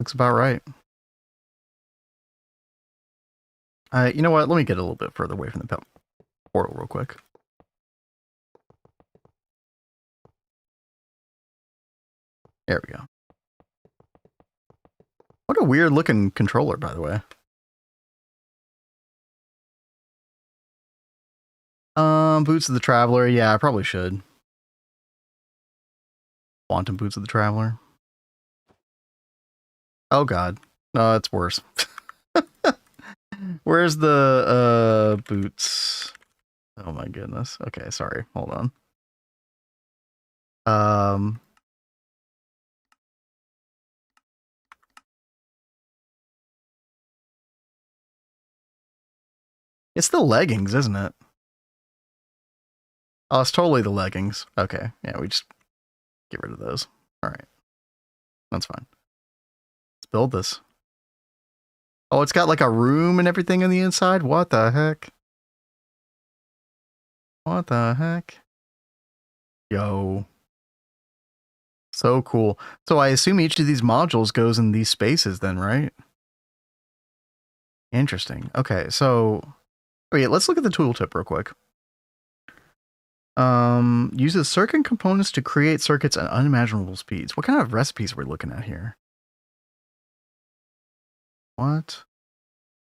S1: Looks about right. You know what? Let me get a little bit further away from the portal real quick. There we go. What a weird looking controller, by the way. Boots of the Traveler. Yeah, I probably should. Quantum Boots of the Traveler. Oh god. No, it's worse. Where's the boots? Oh my goodness. Okay, sorry. Hold on. It's the leggings, isn't it? Oh, it's totally the leggings. Okay. Yeah, we just get rid of those. All right. That's fine. Let's build this. Oh, it's got like a room and everything on the inside? What the heck? What the heck? Yo. So cool. So I assume each of these modules goes in these spaces then, right? Interesting. Okay, so wait, let's look at the tooltip real quick. Uses circuit components to create circuits at unimaginable speeds. What kind of recipes are we looking at here? What?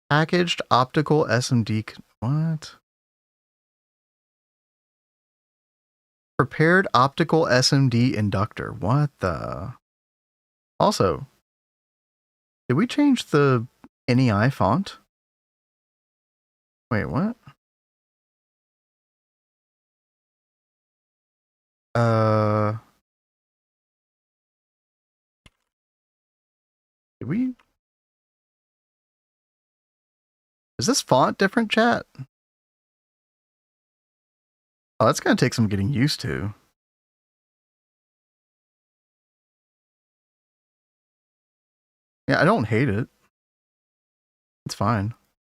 S1: Packaged optical SMD. What? Prepared optical SMD inductor. What the? Also, did we change the NEI font? Wait, what? Did we? Is this font different, chat? Oh, that's gonna take some getting used to. Yeah, I don't hate it. It's fine.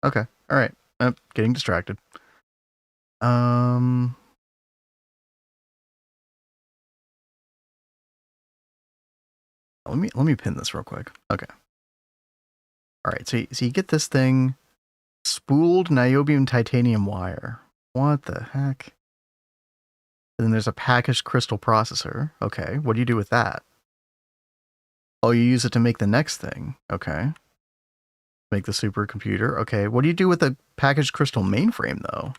S1: Okay. All right. I'm getting distracted. Let me pin this real quick. Okay. All right, so you get this thing, spooled niobium titanium wire. What the heck? And then there's a packaged crystal processor. Okay, what do you do with that? Oh, you use it to make the next thing. Okay. Make the supercomputer. Okay, what do you do with a packaged crystal mainframe, though?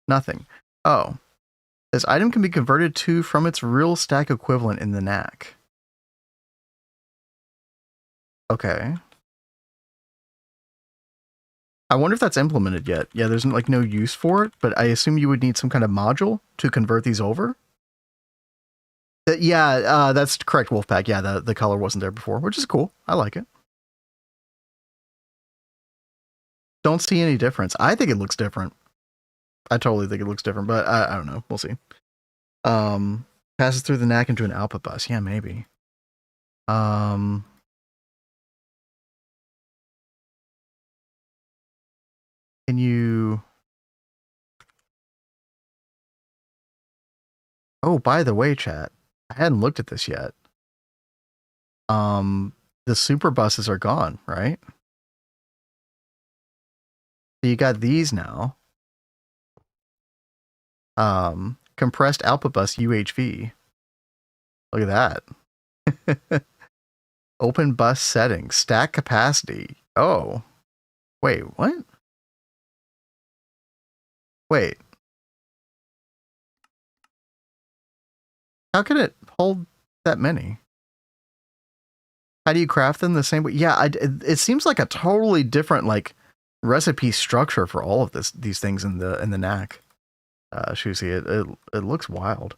S1: Nothing. Oh. This item can be converted to from its real stack equivalent in the NAC. Okay. I wonder if that's implemented yet. Yeah, there's like no use for it, but I assume you would need some kind of module to convert these over. Yeah, that's correct, Wolfpack. Yeah, the color wasn't there before, which is cool. I like it. Don't see any difference. I think it looks different. I totally think it looks different, but I don't know. We'll see. Passes through the NAC into an output bus. Yeah, maybe. Can you... Oh, by the way, chat, I hadn't looked at this yet. The super buses are gone, right? So you got these now. Compressed output bus UHV. Look at that. Open bus settings, stack capacity. Oh, wait, what? Wait. How can it hold that many? How do you craft them the same way? Yeah, it seems like a totally different like recipe structure for all of these things in the NAC. Shusi, it looks wild.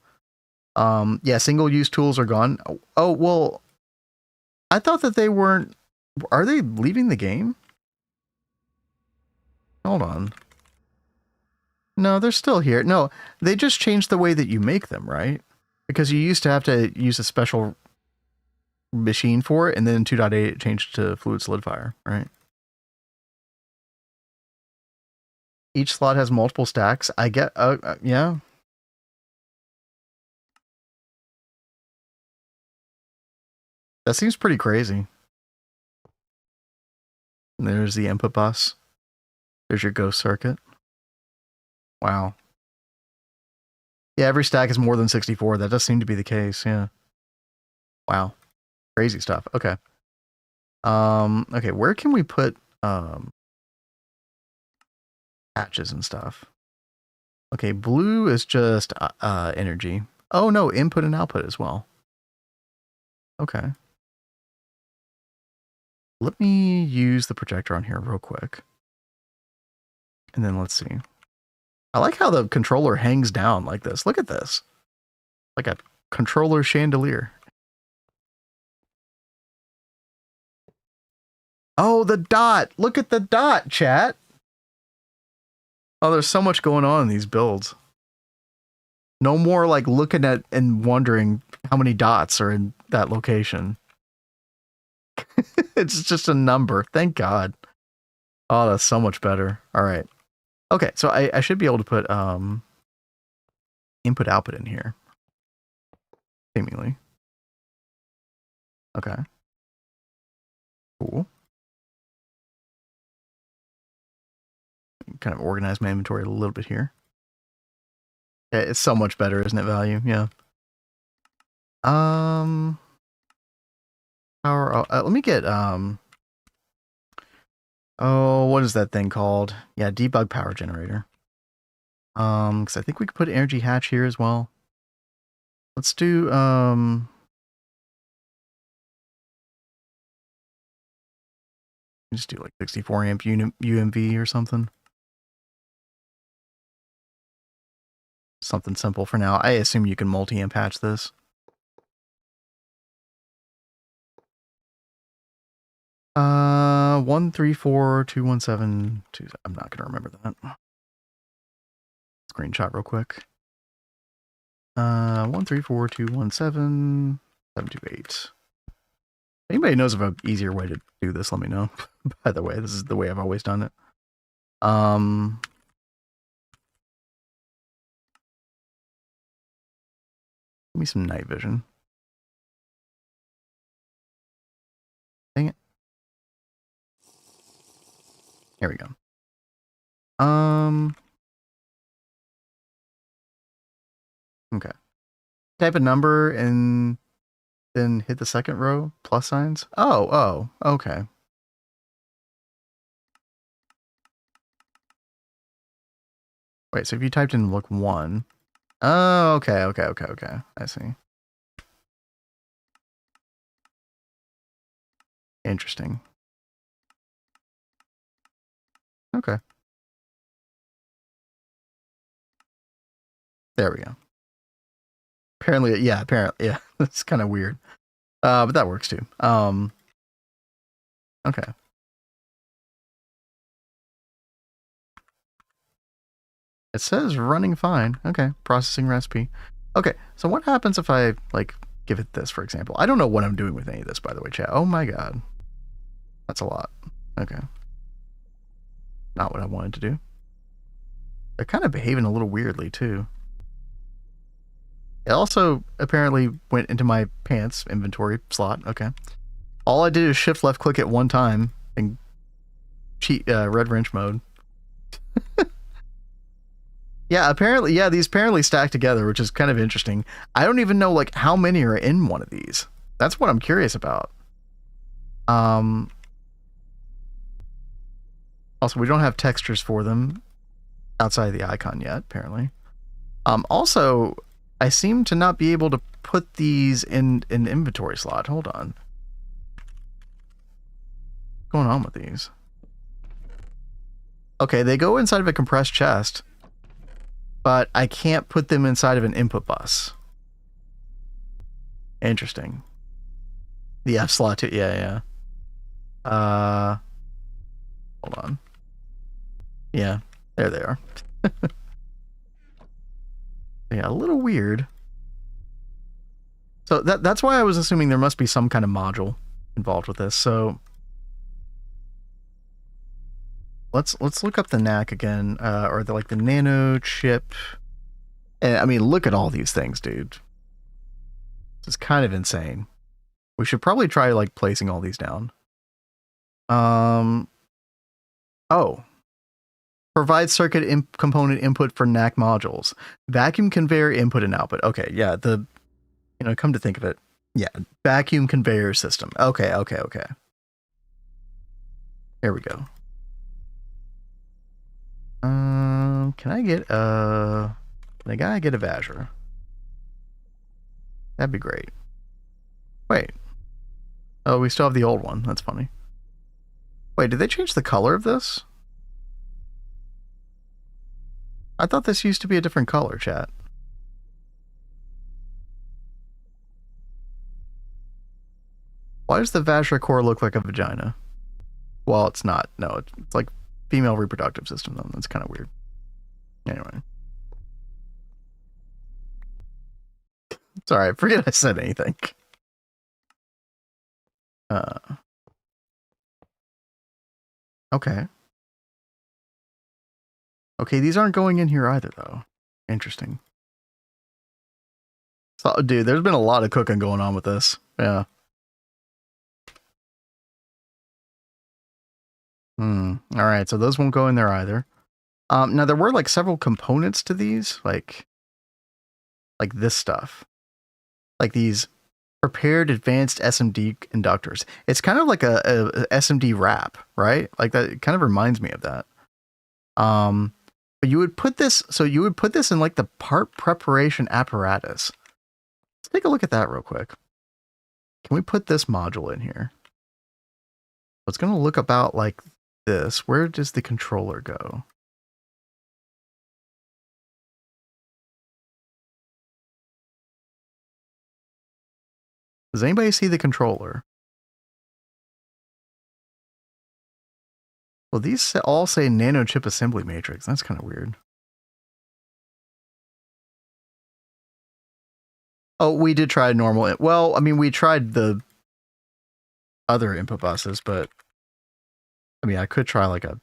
S1: Yeah, single use tools are gone. Oh well, I thought that they weren't. Are they leaving the game? Hold on. No, they're still here. No, they just changed the way that you make them, right? Because you used to have to use a special machine for it, and then in 2.8 it changed to fluid solidifier, right? Each slot has multiple stacks. I get, yeah. That seems pretty crazy. And there's the input bus. There's your ghost circuit. Wow. Yeah, every stack is more than 64. That does seem to be the case, yeah. Wow. Crazy stuff. Okay. Okay, where can we put patches and stuff? Okay, blue is just energy. Oh no, input and output as well. Okay. Let me use the projector on here real quick. And then let's see. I like how the controller hangs down like this. Look at this. Like a controller chandelier. Oh, the dot. Look at the dot, chat. Oh, there's so much going on in these builds. No more like looking at and wondering how many dots are in that location. It's just a number. Thank God. Oh, that's so much better. All right. Okay, so I should be able to put input output in here. Seemingly. Okay. Cool. Kind of organize my inventory a little bit here. Yeah, it's so much better, isn't it, value? Yeah. Power. Let me get oh, what is that thing called? Yeah, debug power generator. Because I think we could put energy hatch here as well. Let's do just do like 64 amp UMV or something. Something simple for now. I assume you can multi-amp patch this. Uh, 1342172. I'm not gonna remember that. Screenshot real quick. 134217728. Anybody knows of an easier way to do this, let me know. By the way, this is the way I've always done it. Give me some night vision. Dang it. Here we go. Okay. Type a number and then hit the second row, plus signs. Oh, okay. Wait, so if you typed in look 1. Oh, okay. I see. Interesting. Okay. There we go. Apparently, yeah. That's kind of weird. But that works too. Okay. It says running fine. Okay, processing recipe. Okay, so what happens if I, like, give it this, for example? I don't know what I'm doing with any of this, by the way, chat. Oh my god. That's a lot. Okay. Not what I wanted to do. They're kind of behaving a little weirdly, too. It also apparently went into my pants inventory slot. Okay. All I did is shift left click it one time and cheat red wrench mode. Yeah, apparently, these apparently stack together, which is kind of interesting. I don't even know, like, how many are in one of these. That's what I'm curious about. Also, we don't have textures for them outside of the icon yet, apparently. Also, I seem to not be able to put these in an inventory slot. Hold on. What's going on with these? Okay, they go inside of a compressed chest, but I can't put them inside of an input bus. Interesting. The F slot too. Yeah. Hold on. Yeah, there they are. Yeah, a little weird. So that's why I was assuming there must be some kind of module involved with this. So let's look up the NAC again, or the nano chip. And I mean, look at all these things, dude. This is kind of insane. We should probably try like placing all these down. Oh. Provide circuit component input for NAC modules. Vacuum conveyor input and output. Okay, yeah, come to think of it. Yeah, vacuum conveyor system. Okay. Here we go. Can I get a Vazure? That'd be great. Wait. Oh, we still have the old one. That's funny. Wait, did they change the color of this? I thought this used to be a different color, chat. Why does the Vazure core look like a vagina? Well, it's not. No, it's like female reproductive system, though. That's kind of weird. Anyway. It's alright. Forget I said anything. Okay. Okay, these aren't going in here either, though. Interesting. So, dude, there's been a lot of cooking going on with this. Yeah. Alright, so those won't go in there either. Now, there were, like, several components to these. Like this stuff. Like these prepared advanced SMD inductors. It's kind of like a SMD wrap, right? Like that, it kind of reminds me of that. But you would put this, in like the part preparation apparatus. Let's take a look at that real quick. Can we put this module in here? It's going to look about like this. Where does the controller go? Does anybody see the controller? Well, these all say nano chip assembly matrix. That's kind of weird. Oh, we did try normal. Well, I mean, we tried the other input buses, but I mean, I could try like a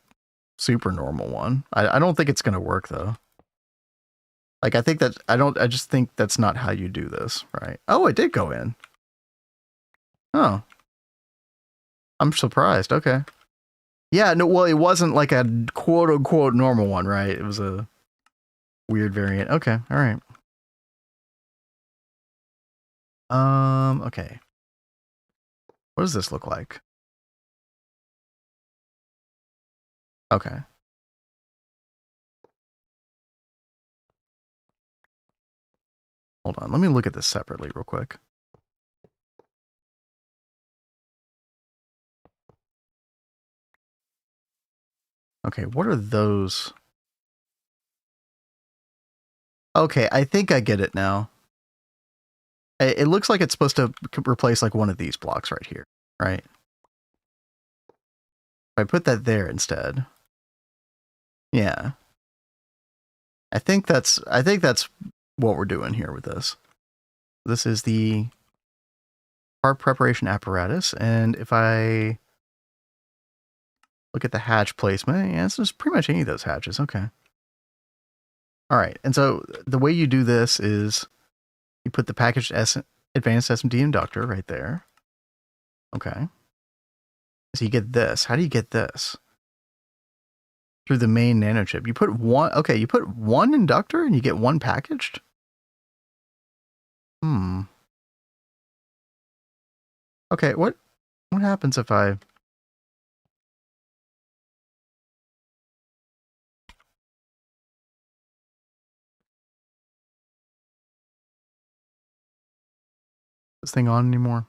S1: super normal one. I don't think it's going to work though. Like, I just think that's not how you do this, right? Oh, it did go in. Oh. I'm surprised. Okay. Yeah, no, well, it wasn't like a quote unquote normal one, right? It was a weird variant. Okay, all right. Okay. What does this look like? Okay. Hold on, let me look at this separately real quick. Okay, what are those? Okay, I think I get it now. It looks like it's supposed to replace like one of these blocks right here, right? If I put that there instead. Yeah. I think that's what we're doing here with this. This is the part preparation apparatus, and if I look at the hatch placement, yeah, this is pretty much any of those hatches. Okay. All right, and so the way you do this is you put the packaged advanced SMD inductor right there. Okay. So you get this. How do you get this? Through the main nanochip. You put one, okay, you put one inductor and you get one packaged? Okay, what happens if I... this thing on anymore?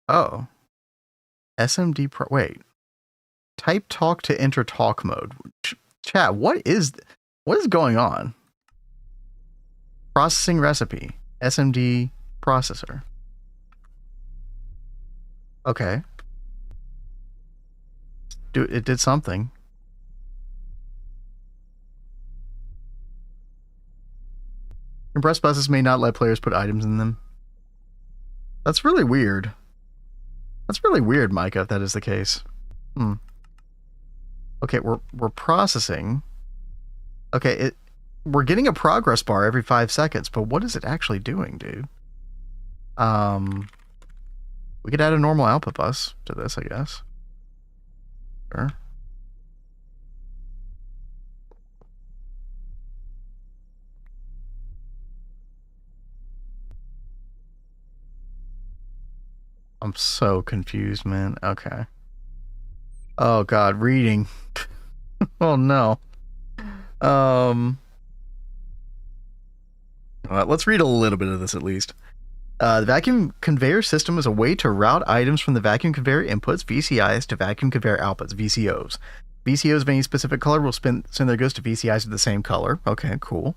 S1: Oh. SMD Pro... Wait. Type talk to enter talk mode. Chat, what is going on? Processing recipe. SMD processor. Okay. It did something. Compressed buses may not let players put items in them. That's really weird. That's really weird, Micah, if that is the case. Okay, we're processing. Okay, we're getting a progress bar every 5 seconds, but what is it actually doing, dude? We could add a normal output bus to this, I guess. Sure. I'm so confused, man. Okay. Oh god, reading. Oh no. Let's read a little bit of this at least. The vacuum conveyor system is a way to route items from the vacuum conveyor inputs, VCIs, to vacuum conveyor outputs, VCOs. VCOs of any specific color will send their goods to VCIs of the same color. Okay, cool.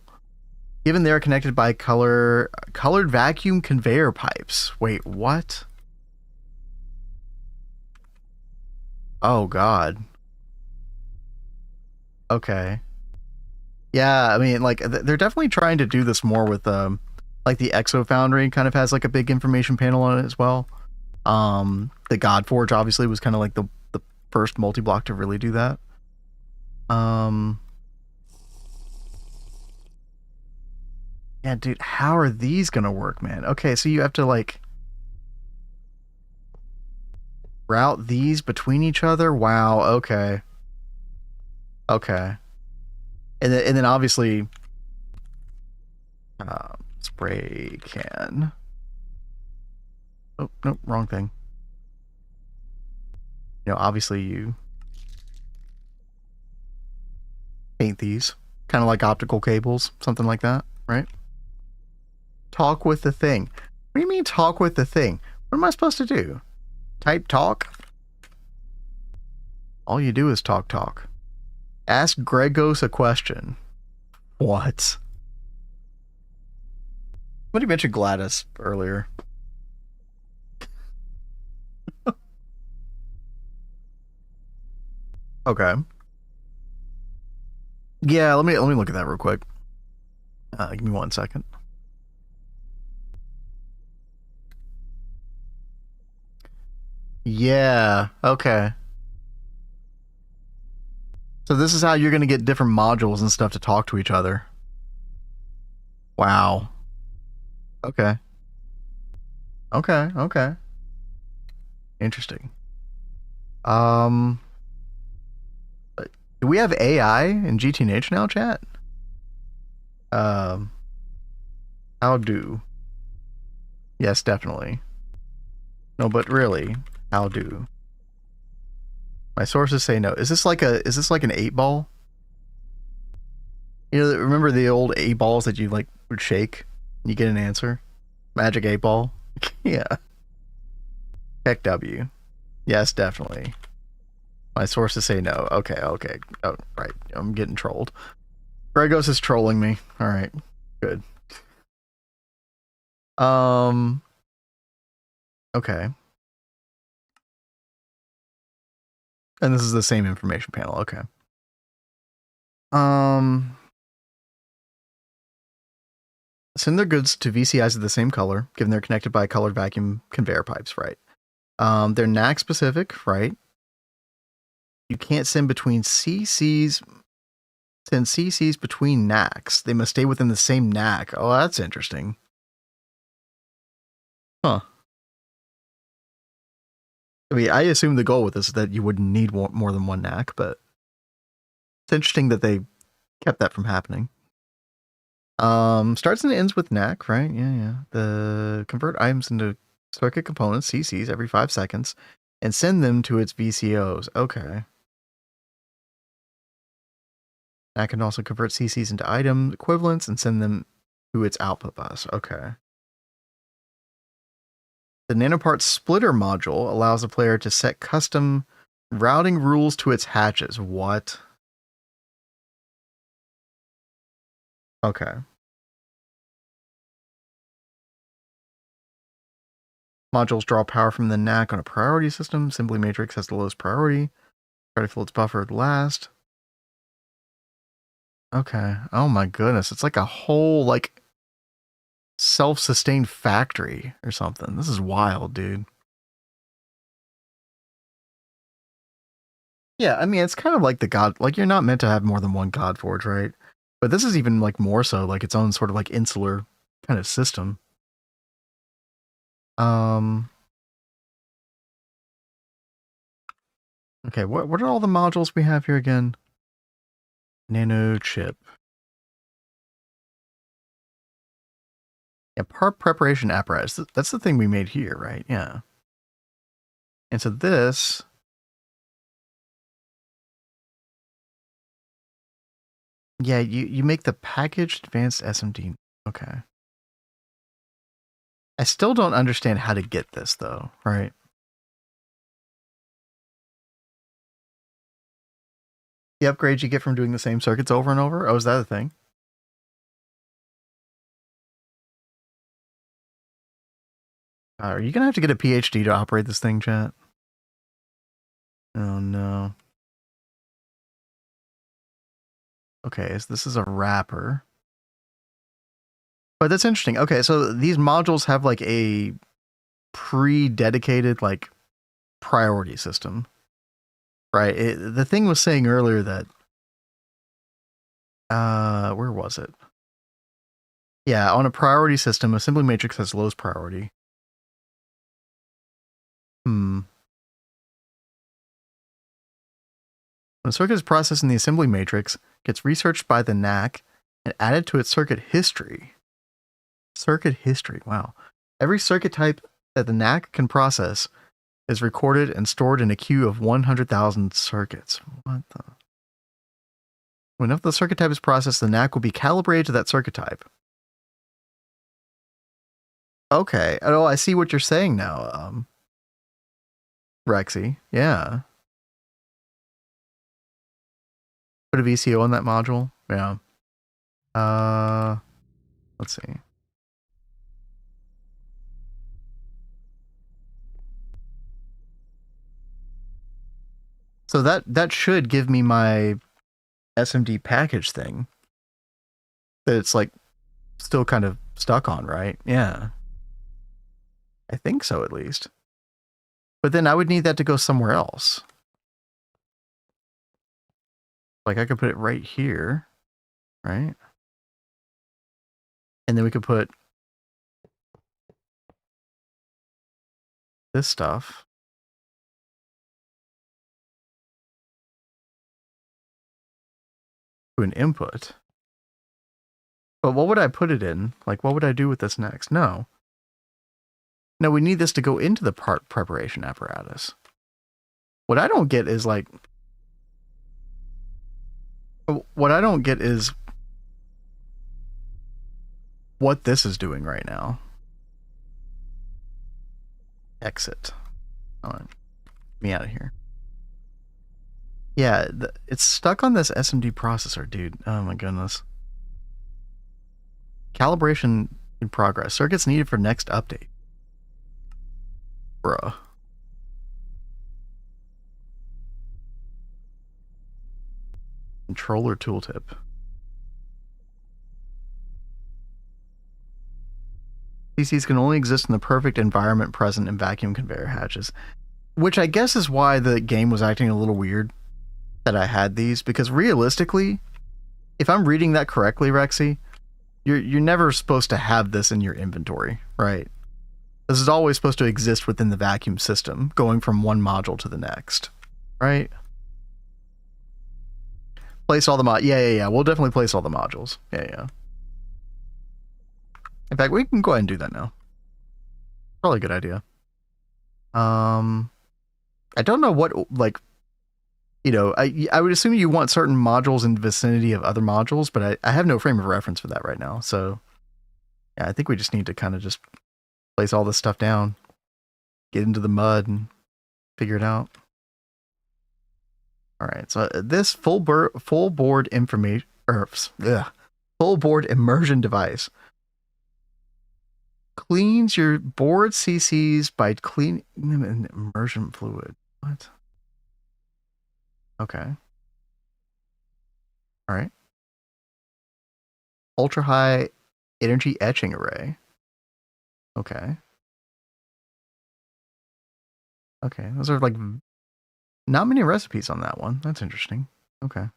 S1: Given they are connected by colored vacuum conveyor pipes. Wait, what? Oh god. Okay. Yeah, I mean, like, they're definitely trying to do this more with, like, the Exo Foundry kind of has, like, a big information panel on it as well. The Godforge, obviously, was kind of like the first multi-block to really do that. Yeah, dude, how are these gonna work, man? Okay, so you have to, like, route these between each other? Wow, okay. Okay. And then obviously, spray can. Oh, nope, wrong thing. You know, obviously you paint these, kind of like optical cables, something like that, right? Talk with the thing. What do you mean talk with the thing? What am I supposed to do? Type talk? All you do is talk. Ask Gregos a question. What? Somebody mentioned Gladys earlier. Okay. Yeah, let me look at that real quick. Give me 1 second. Yeah, okay. So this is how you're going to get different modules and stuff to talk to each other. Wow. Okay. Okay. Interesting. Do we have AI in GTNH now, chat? How do? Yes, definitely. No, but really, how do? My sources say no. Is this like an 8-ball? You know, remember the old 8-balls that you like would shake and you get an answer? Magic 8-ball? Yeah. Heck W. Yes, definitely. My sources say no. Okay. Oh, right. I'm getting trolled. Gregos is trolling me. All right. Good. Okay. And this is the same information panel. Okay. Send their goods to VCIs of the same color, given they're connected by colored vacuum conveyor pipes, right? They're NAC specific, right? You can't send between CCs. Send CCs between NACs. They must stay within the same NAC. Oh, that's interesting. Huh. I mean, I assume the goal with this is that you wouldn't need more than one NAC, but it's interesting that they kept that from happening. Starts and ends with NAC, right? Yeah. The convert items into circuit components, CCs, every 5 seconds, and send them to its VCOs. Okay. NAC can also convert CCs into item equivalents and send them to its output bus. Okay. The nanopart splitter module allows the player to set custom routing rules to its hatches. What? Okay. Modules draw power from the NAC on a priority system. Assembly matrix has the lowest priority. Try to fill its buffer last. Okay. Oh my goodness. It's like a whole like self-sustained factory or something. This is wild, dude. Yeah, I mean, it's kind of like the God, like you're not meant to have more than one God Forge, right? But this is even like more so like its own sort of like insular kind of system. Okay, what are all the modules we have here again? Nano chip. Yeah, part preparation apparatus. That's the thing we made here, right? Yeah. And so this... Yeah, you make the packaged advanced SMD. Okay. I still don't understand how to get this, though, right? The upgrades you get from doing the same circuits over and over? Oh, is that a thing? Are you going to have to get a PhD to operate this thing, chat? Oh, no. Okay, so this is a wrapper. But that's interesting. Okay, so these modules have like a pre-dedicated like priority system, right? The thing was saying earlier that where was it? Yeah, on a priority system, assembly matrix has lowest priority. When a circuit is processed in the assembly matrix, gets researched by the NAC and added to its circuit history. Circuit history, wow. Every circuit type that the NAC can process is recorded and stored in a queue of 100,000 circuits. What the? Whenever the circuit type is processed, the NAC will be calibrated to that circuit type. Okay. Oh, I see what you're saying now, Rexy. Yeah. Put a VCO on that module. Yeah. Let's see. So that should give me my SMD package thing that it's like still kind of stuck on, right? Yeah. I think so, at least. But then I would need that to go somewhere else. Like I could put it right here, right? And then we could put this stuff to an input. But what would I put it in? Like, what would I do with this next? No. No, we need this to go into the part preparation apparatus. What I don't get is like... What I don't get is what this is doing right now. Exit. All right. Get me out of here. Yeah, it's stuck on this SMD processor, dude. Oh my goodness. Calibration in progress. Circuits needed for next update. Bruh. Controller tooltip. PCs can only exist in the perfect environment present in vacuum conveyor hatches. Which I guess is why the game was acting a little weird that I had these, because realistically, if I'm reading that correctly, Rexy, you're never supposed to have this in your inventory, right? This is always supposed to exist within the vacuum system, going from one module to the next, right? Place all the yeah. We'll definitely place all the modules. Yeah. In fact, we can go ahead and do that now. Probably a good idea. I don't know what, like, you know, I would assume you want certain modules in the vicinity of other modules, but I have no frame of reference for that right now. So, yeah, I think we just need to kind of just place all this stuff down, get into the mud, and figure it out. All right, so this full board information, full board immersion device cleans your board CCs by cleaning them in immersion fluid. What? Okay. All right. Ultra high energy etching array. Okay. Okay, those are like not many recipes on that one. That's interesting. Okay.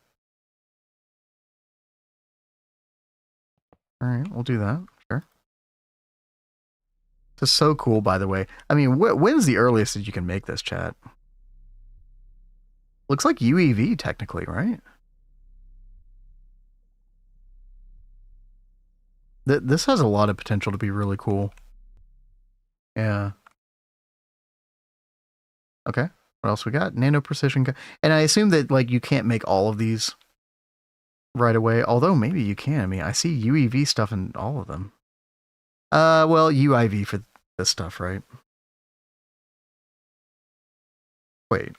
S1: All right, we'll do that. Sure. This is so cool, by the way. I mean, when's the earliest that you can make this, chat? Looks like UEV, technically, right? This has a lot of potential to be really cool. Yeah. Okay. What else we got? Nano precision. And I assume that, like, you can't make all of these right away. Although, maybe you can. I mean, I see UEV stuff in all of them. Well, UIV for this stuff, right? Wait.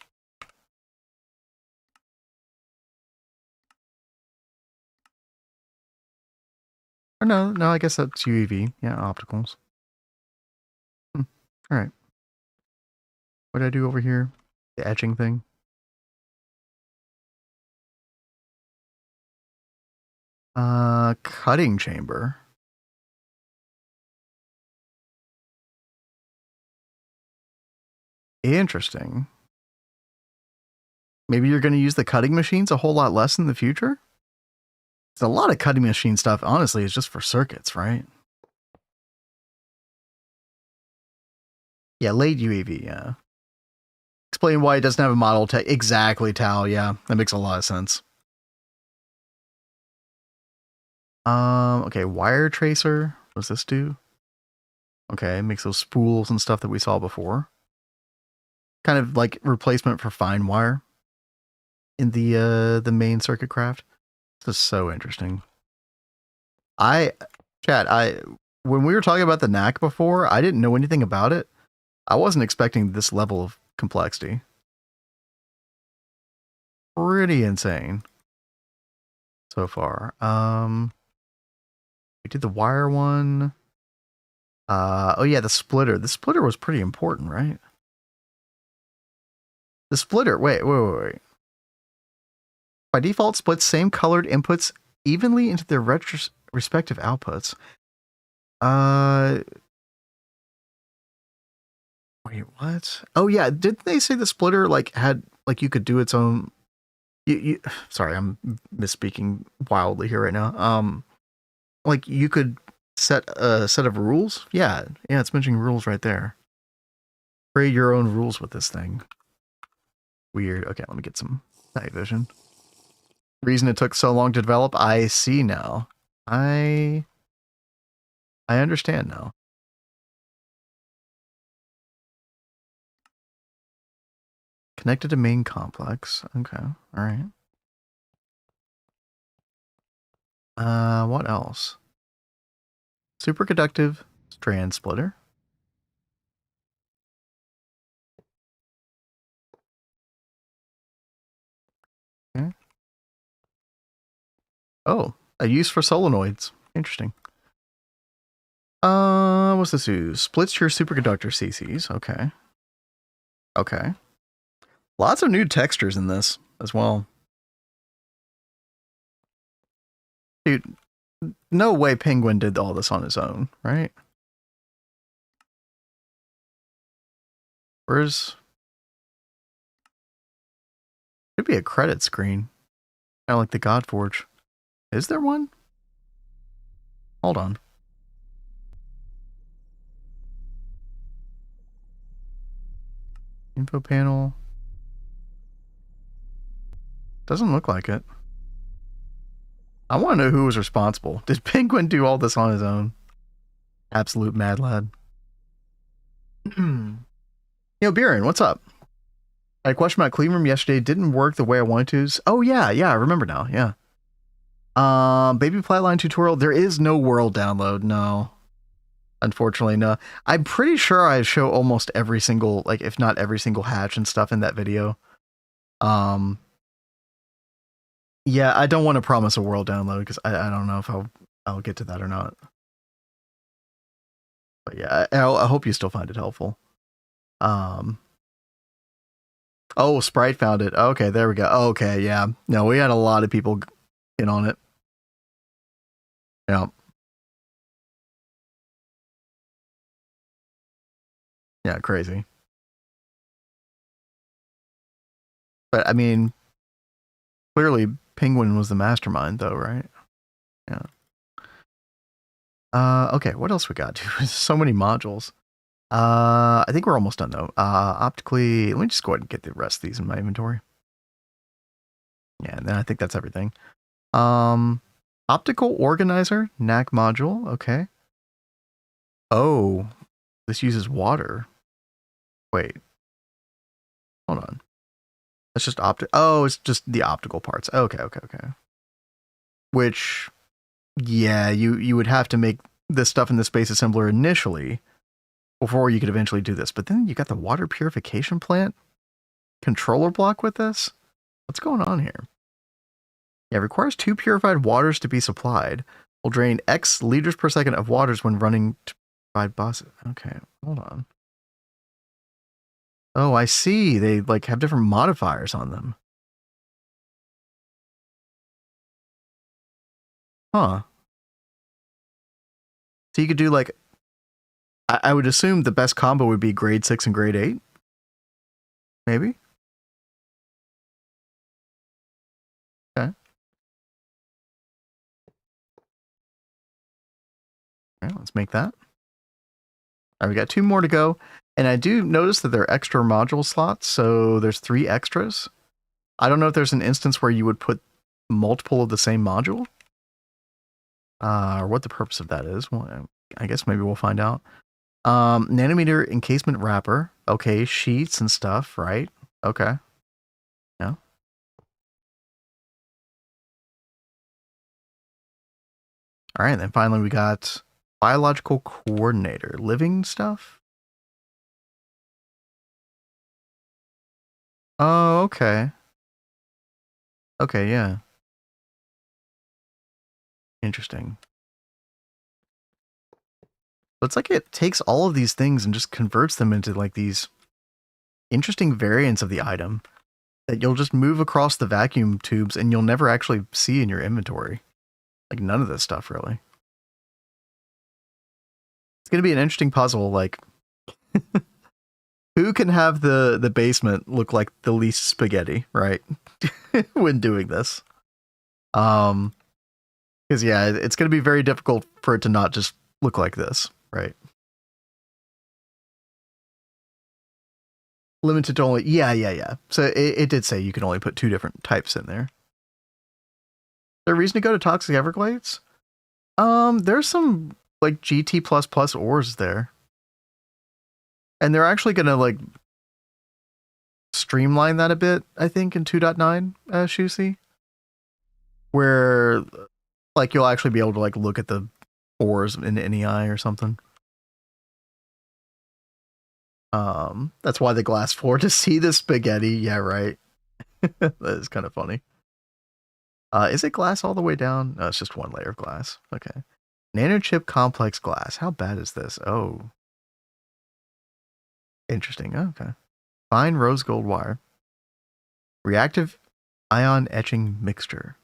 S1: Or no, I guess that's UEV. Yeah, opticals. All right. What did I do over here? The etching thing. Cutting chamber. Interesting. Maybe you're going to use the cutting machines a whole lot less in the future? A lot of cutting machine stuff, honestly, is just for circuits, right? Yeah, late UAV, yeah. Explain why it doesn't have a model tech. Exactly, Tal, yeah. That makes a lot of sense. Okay, wire tracer. What does this do? Okay, it makes those spools and stuff that we saw before. Kind of like replacement for fine wire in the main circuit craft. This is so interesting. When we were talking about the NAC before, I didn't know anything about it. I wasn't expecting this level of complexity. Pretty insane so far. We did the wire one. Oh yeah, the splitter. The splitter was pretty important, right? The splitter. Wait. By default, splits same colored inputs evenly into their respective outputs. Wait, what? Oh yeah, didn't they say the splitter like had like you could do its own? Sorry, I'm misspeaking wildly here right now. Like you could set a set of rules. Yeah, it's mentioning rules right there. Create your own rules with this thing. Weird. Okay, let me get some night vision. Reason it took so long to develop? I see now. I understand now. Connected to main complex. Okay, alright. What else? Superconductive strand splitter. Okay. Oh, a use for solenoids. Interesting. What's this use? Splits your superconductor CCs. Okay. Okay. Lots of new textures in this as well. Dude, no way Penguin did all this on his own, right? Where's... Could be a credit screen. Kind of like the Godforge. Is there one? Hold on. Info panel. Doesn't look like it. I want to know who was responsible. Did Penguin do all this on his own? Absolute mad lad. Yo, Biren, what's up? I had a question about clean room yesterday. Didn't work the way I wanted to. Oh, yeah, I remember now. Yeah. Baby Flatline tutorial. There is no world download. No. Unfortunately, no. I'm pretty sure I show almost every single, like, if not every single hatch and stuff in that video. Yeah, I don't want to promise a world download because I don't know if I'll get to that or not. But yeah, I hope you still find it helpful. Oh, Sprite found it. Okay, there we go. Okay, yeah. No, we had a lot of people in on it. Yeah. Yeah, crazy. But I mean, clearly Penguin was the mastermind though, right? Yeah. Okay, what else we got? So many modules. I think we're almost done though. Optically, let me just go ahead and get the rest of these in my inventory. Yeah, and then I think that's everything. Optical organizer, NAC module, okay. Oh, this uses water. Wait. Hold on. That's just oh, it's just the optical parts. Okay. Which, yeah, you would have to make this stuff in the space assembler initially before you could eventually do this. But then you got the water purification plant controller block with this. What's going on here? Yeah, requires 2 purified waters to be supplied. Will drain X liters per second of waters when running to provide buses. Okay, hold on. Oh, I see. They like have different modifiers on them. Huh. So you could do like, I would assume the best combo would be grade 6 and grade 8. Maybe? Okay. All right, let's make that. All right, we got 2 more to go. And I do notice that there are extra module slots, so there's 3 extras. I don't know if there's an instance where you would put multiple of the same module. Or what the purpose of that is. Well, I guess maybe we'll find out. Nanometer encasement wrapper. Okay, sheets and stuff, right? Okay. Yeah. All right, and then finally we got biological coordinator. Living stuff? Oh, okay. Okay, yeah. Interesting. It's like it takes all of these things and just converts them into like these interesting variants of the item that you'll just move across the vacuum tubes and you'll never actually see in your inventory. Like none of this stuff really. It's going to be an interesting puzzle. Like who can have the basement look like the least spaghetti, right? When doing this. Because yeah, it's going to be very difficult for it to not just look like this, right? Limited to only, yeah. So it did say you can only put 2 different types in there. there a reason to go to Toxic Everglades? There's some like GT++ ores there. And they're actually gonna like streamline that a bit, I think, in 2.9, Shusi. Where like you'll actually be able to like look at the ores in NEI or something. That's why the glass floor to see the spaghetti. Yeah, right. That is kind of funny. Is it glass all the way down? No, it's just one layer of glass. Okay. Nanochip complex glass. How bad is this? Oh. Interesting. Okay. Fine rose gold wire. Reactive ion etching mixture.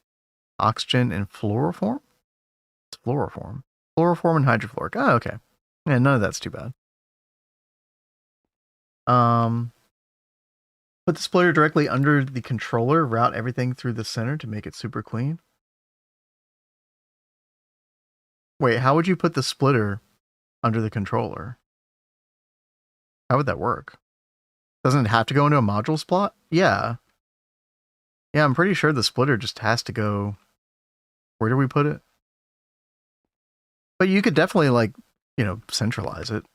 S1: Oxygen and fluoroform? It's fluoroform. Fluoroform and hydrofluoric. Oh, okay. Yeah, none of that's too bad. Put the splitter directly under the controller, route everything through the center to make it super clean. Wait, how would you put the splitter under the controller? How would that work? Doesn't it have to go into a module slot? Yeah. Yeah, I'm pretty sure the splitter just has to go... Where do we put it? But you could definitely, like, you know, centralize it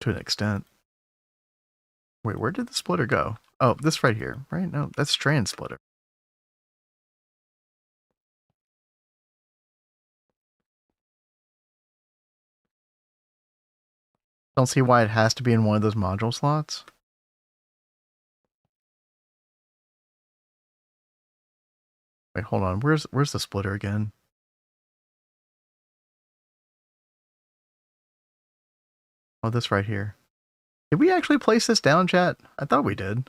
S1: to an extent. Wait, where did the splitter go? Oh, this right here, right? No, that's strand splitter. Don't see why it has to be in one of those module slots. Wait, hold on. Where's the splitter again? Oh, this right here. Did we actually place this down, chat? I thought we did.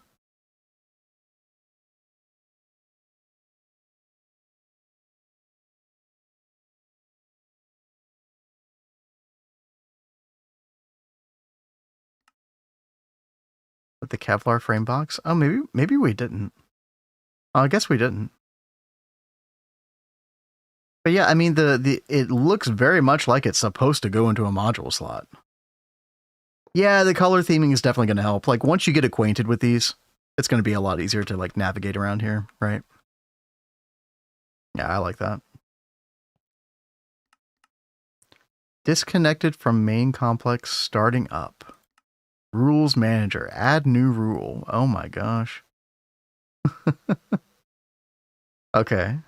S1: With the Kevlar frame box? Oh, maybe we didn't. Oh, I guess we didn't. But yeah, I mean, it looks very much like it's supposed to go into a module slot. Yeah, the color theming is definitely going to help. Like, once you get acquainted with these, it's going to be a lot easier to, like, navigate around here, right? Yeah, I like that. Disconnected from main complex, starting up. Rules manager, add new rule. Oh my gosh. Okay.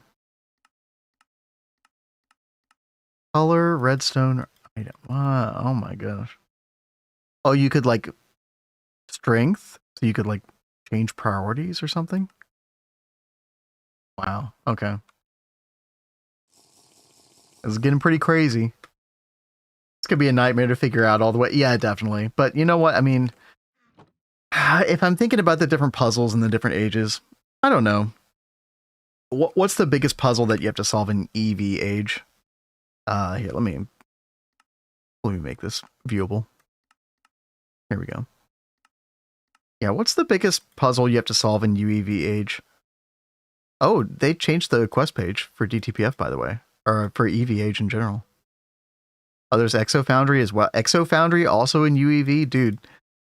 S1: Color, redstone, item. Oh my gosh. Oh, you could like strength, so you could like change priorities or something? Wow, okay. This is getting pretty crazy. It's gonna be a nightmare to figure out all the way. Yeah, definitely. But you know what? I mean, if I'm thinking about the different puzzles in the different ages, I don't know. What's the biggest puzzle that you have to solve in EV-Age? Here, let me make this viewable. Here we go. Yeah, what's the biggest puzzle you have to solve in UEV-Age? Oh, they changed the quest page for DTPF, by the way. Or for EV-Age in general. Oh, there's Exo Foundry as well. Exo Foundry also in UEV? Dude,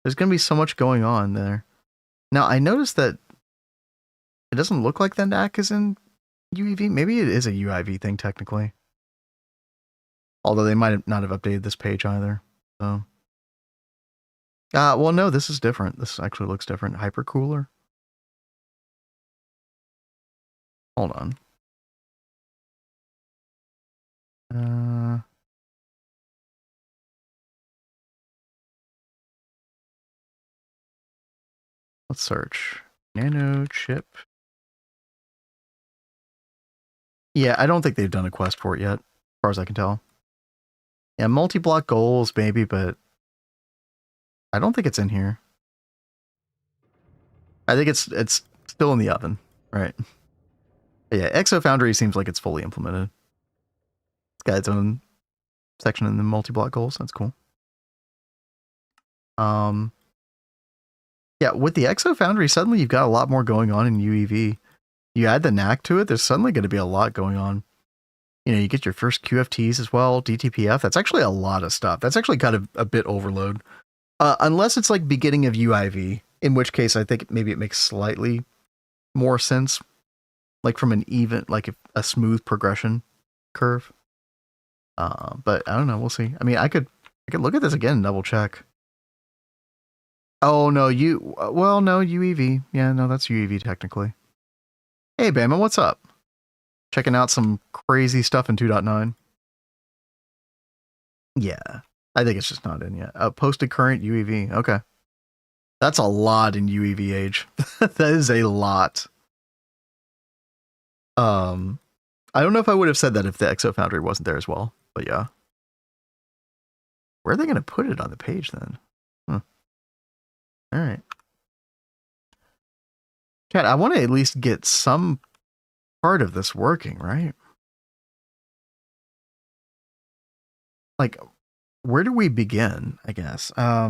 S1: there's going to be so much going on there. Now, I noticed that it doesn't look like the NAC is in UEV. Maybe it is a UIV thing, technically. Although they might not have updated this page either. So, well, no, this is different. This actually looks different. Hypercooler. Hold on. Let's search. Nano chip. Yeah, I don't think they've done a quest for it yet, as far as I can tell. Yeah, multi-block goals, maybe, but I don't think it's in here. I think it's still in the oven, right? Yeah, Exo Foundry seems like it's fully implemented. It's got its own section in the multi-block goals. That's cool. Yeah, with the Exo Foundry, suddenly you've got a lot more going on in UEV. You add the NAC to it, there's suddenly going to be a lot going on. You know, you get your first QFTs as well, DTPF. That's actually a lot of stuff. That's actually kind of a bit overload. Unless it's like beginning of UIV, in which case I think maybe it makes slightly more sense. like from an even, like a smooth progression curve. But I don't know. We'll see. I mean, I could look at this again and double check. Oh no, well, no, UEV. Yeah, no, that's UEV technically. Hey, Bama, what's up? Checking out some crazy stuff in 2.9. Yeah, I think it's just not in yet. Posted current UEV. Okay. That's a lot in UIV-Age. That is a lot. I don't know if I would have said that if the Exo Foundry wasn't there as well, but yeah. Where are they going to put it on the page then? Huh. All right. Cat, I want to at least get some part of this working, right? Like, where do we begin, I guess? I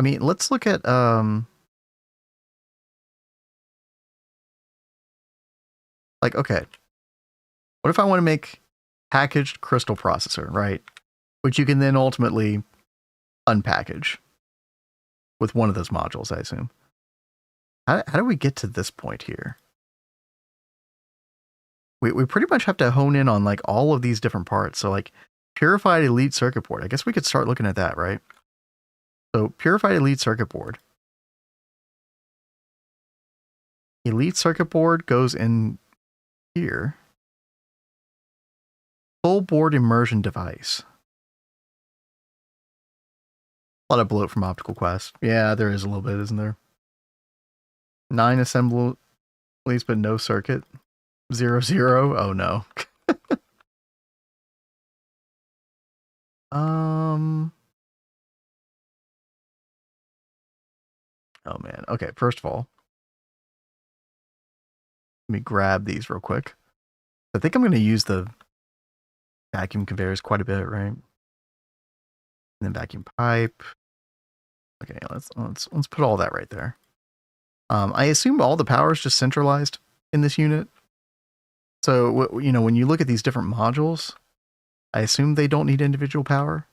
S1: mean, let's look at, like, okay. What if I want to make packaged crystal processor, right? Which you can then ultimately unpackage with one of those modules, I assume. How do we get to this point here? We pretty much have to hone in on like all of these different parts. So like purified elite circuit board. I guess we could start looking at that, right? So purified elite circuit board. Elite circuit board goes in here. Full board immersion device. A lot of bloat from Optical Quest. Yeah, there is a little bit, isn't there? 9 assemblies, but no circuit. 0, 0. Oh no. Oh man. Okay, first of all, let me grab these real quick. I think I'm going to use the vacuum conveyors quite a bit, right? And then vacuum pipe. Okay, let's put all that right there. I assume all the power is just centralized in this unit. So, you know, when you look at these different modules, I assume they don't need individual power.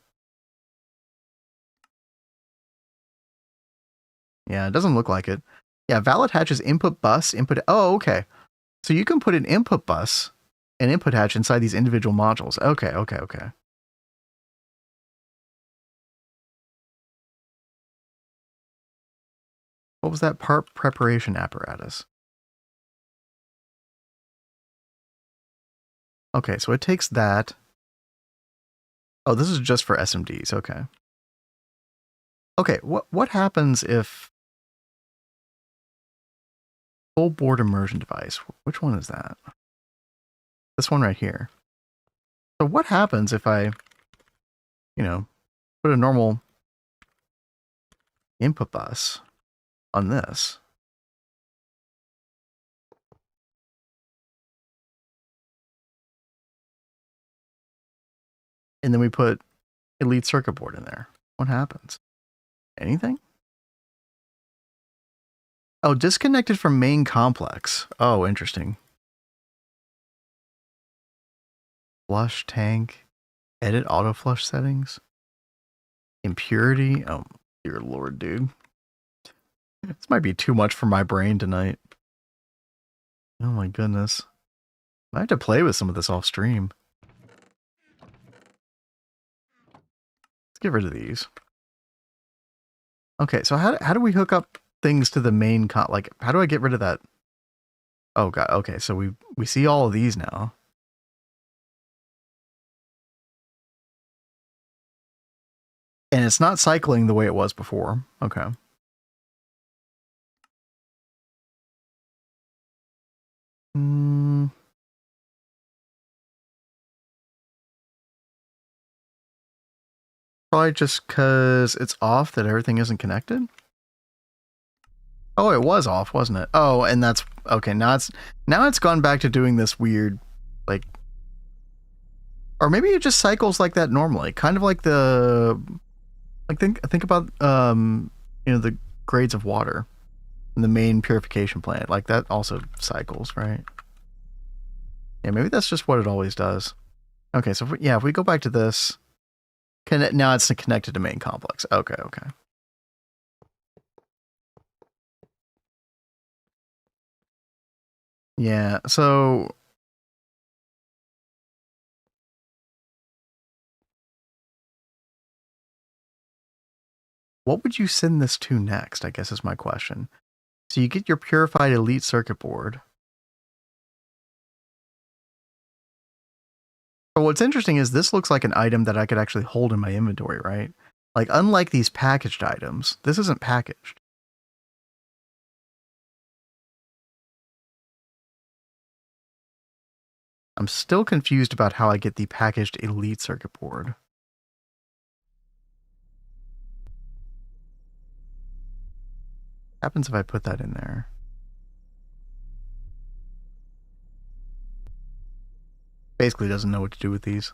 S1: Yeah, it doesn't look like it. Yeah, valid hatches input bus, input. Oh, okay. So you can put an input bus and input hatch inside these individual modules. Okay, okay, okay. What was that? Part preparation apparatus. Okay, so it takes that. Oh, this is just for SMDs. Okay. Okay, what happens if full board immersion device? Which one is that? This one right here. So what happens if I, you know, put a normal input bus on this? And then we put elite circuit board in there. What happens? Anything? Oh, disconnected from main complex. Oh, interesting. Flush tank. Edit auto flush settings. Impurity. Oh, dear Lord, dude. This might be too much for my brain tonight. Oh my goodness. I have to play with some of this off stream. Let's get rid of these. Okay, so how do we hook up things to the main like how do I get rid of that? Oh god, okay, so we see all of these now. And it's not cycling the way it was before. Okay. Probably just because it's off that everything isn't connected. Oh, it was off, wasn't it? Oh, and that's okay. Now it's gone back to doing this weird, like, or maybe it just cycles like that normally, kind of like the, like think about you know, the grades of water in the main purification plant, like that also cycles, right? Yeah, maybe that's just what it always does. Okay, so if we go back to this, now it's connected to main complex. Okay, okay. Yeah, so what would you send this to next, I guess is my question. So you get your purified elite circuit board. But what's interesting is this looks like an item that I could actually hold in my inventory, right? Like, unlike these packaged items, this isn't packaged. I'm still confused about how I get the packaged elite circuit board. What happens if I put that in there? Basically doesn't know what to do with these.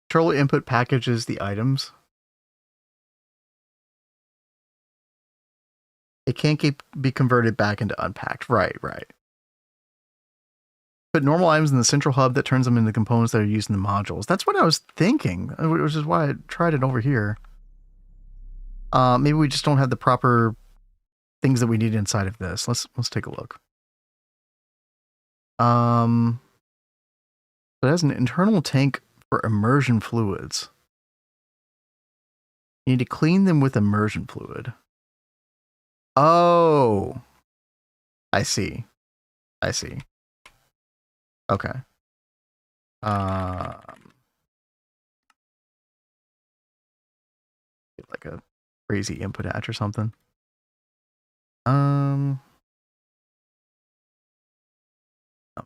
S1: Controller input packages the items. It can't be converted back into unpacked. Right. Put normal items in the central hub that turns them into components that are used in the modules. That's what I was thinking, which is why I tried it over here. Maybe we just don't have the proper things that we need inside of this. Let's take a look. It has an internal tank for immersion fluids. You need to clean them with immersion fluid. Oh, I see. Okay. Like a crazy input hatch or something. Oh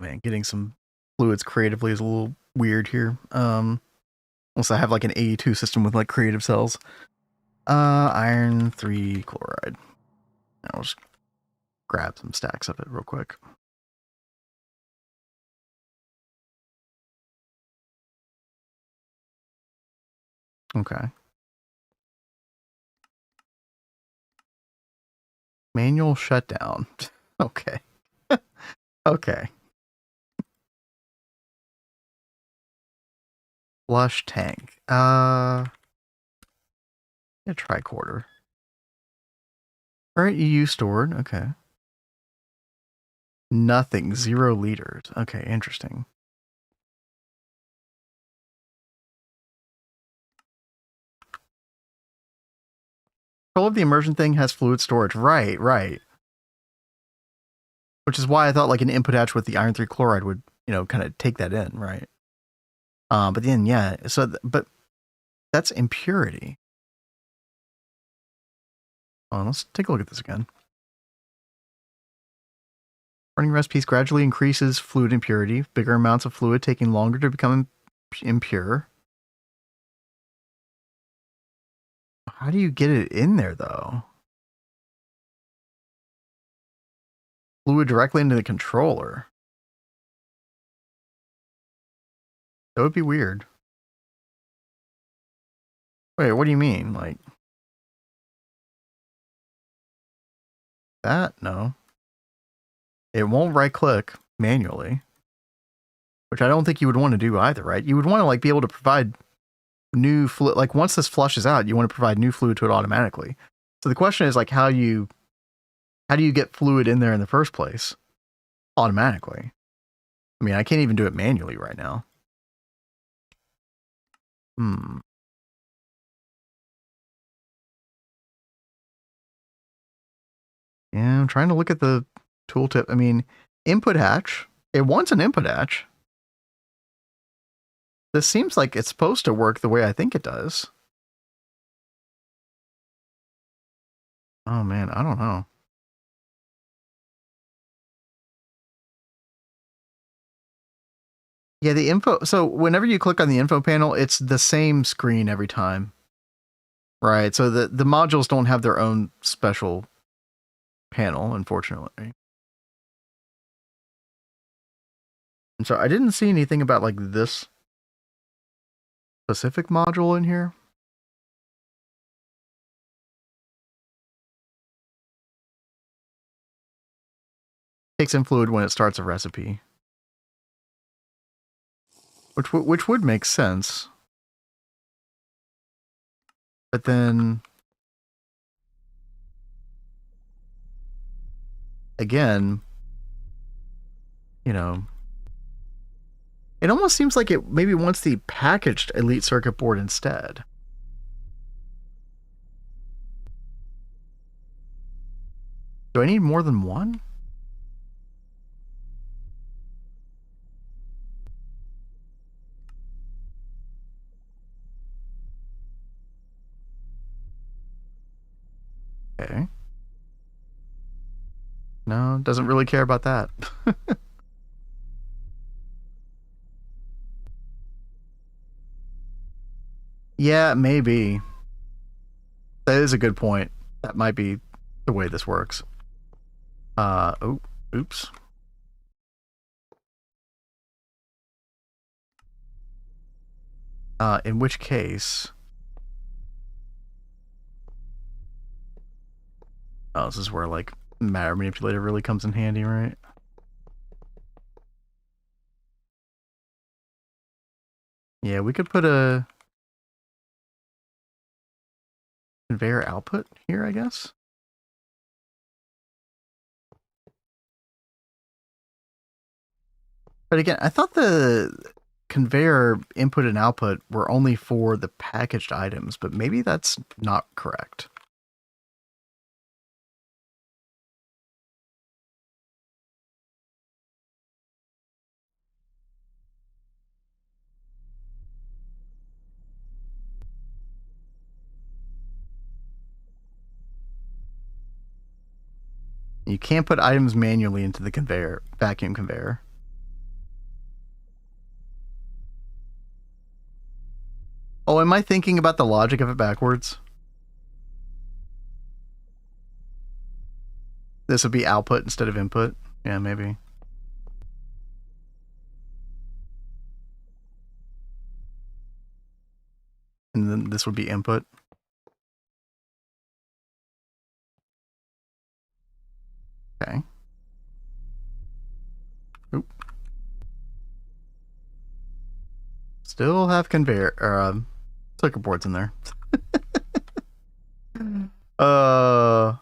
S1: man, getting some fluids creatively is a little weird here. Unless I have like an AE2 system with like creative cells. Iron 3 chloride. I'll just grab some stacks of it real quick. Okay. Manual shutdown. Okay. Okay. Flush tank. A tricorder. Current EU stored. Okay. Nothing. 0 liters. Okay, interesting. Control of the immersion thing has fluid storage. Right. Which is why I thought like an input hatch with the iron 3 chloride would, kind of take that in, right? But then, yeah. So, but that's impurity. Let's take a look at this again. Running recipes gradually increases fluid impurity. Bigger amounts of fluid taking longer to become impure. How do you get it in there, though? Fluid directly into the controller. That would be weird. Wait, what do you mean? Like that? No. It won't right click manually. Which I don't think you would want to do either, right? You would want to like be able to provide new fluid. Like once this flushes out, you want to provide new fluid to it automatically. So the question is like how do you get fluid in there in the first place? Automatically. I mean, I can't even do it manually right now. Yeah, I'm trying to look at the tooltip. I mean, input hatch. It wants an input hatch. This seems like it's supposed to work the way I think it does. Oh man, I don't know. Yeah, the info. So whenever you click on the info panel, it's the same screen every time. Right. So the modules don't have their own special panel, unfortunately. And so I didn't see anything about like this specific module in here. Takes in fluid when it starts a recipe. Which would make sense. But then again, you know, it almost seems like it maybe wants the packaged Elite circuit board instead. Do I need more than one? Okay. No, doesn't really care about that. Yeah, maybe. That is a good point. That might be the way this works. Oh, oops. In which case... Oh, this is where, like, matter manipulator really comes in handy, right? Yeah, we could put a conveyor output here, I guess. But again, I thought the conveyor input and output were only for the packaged items, but maybe that's not correct. You can't put items manually into the conveyor, vacuum conveyor. Oh, am I thinking about the logic of it backwards? This would be output instead of input? Yeah, maybe. And then this would be input. Okay. Oop. Still have conveyor or circuit boards in there. I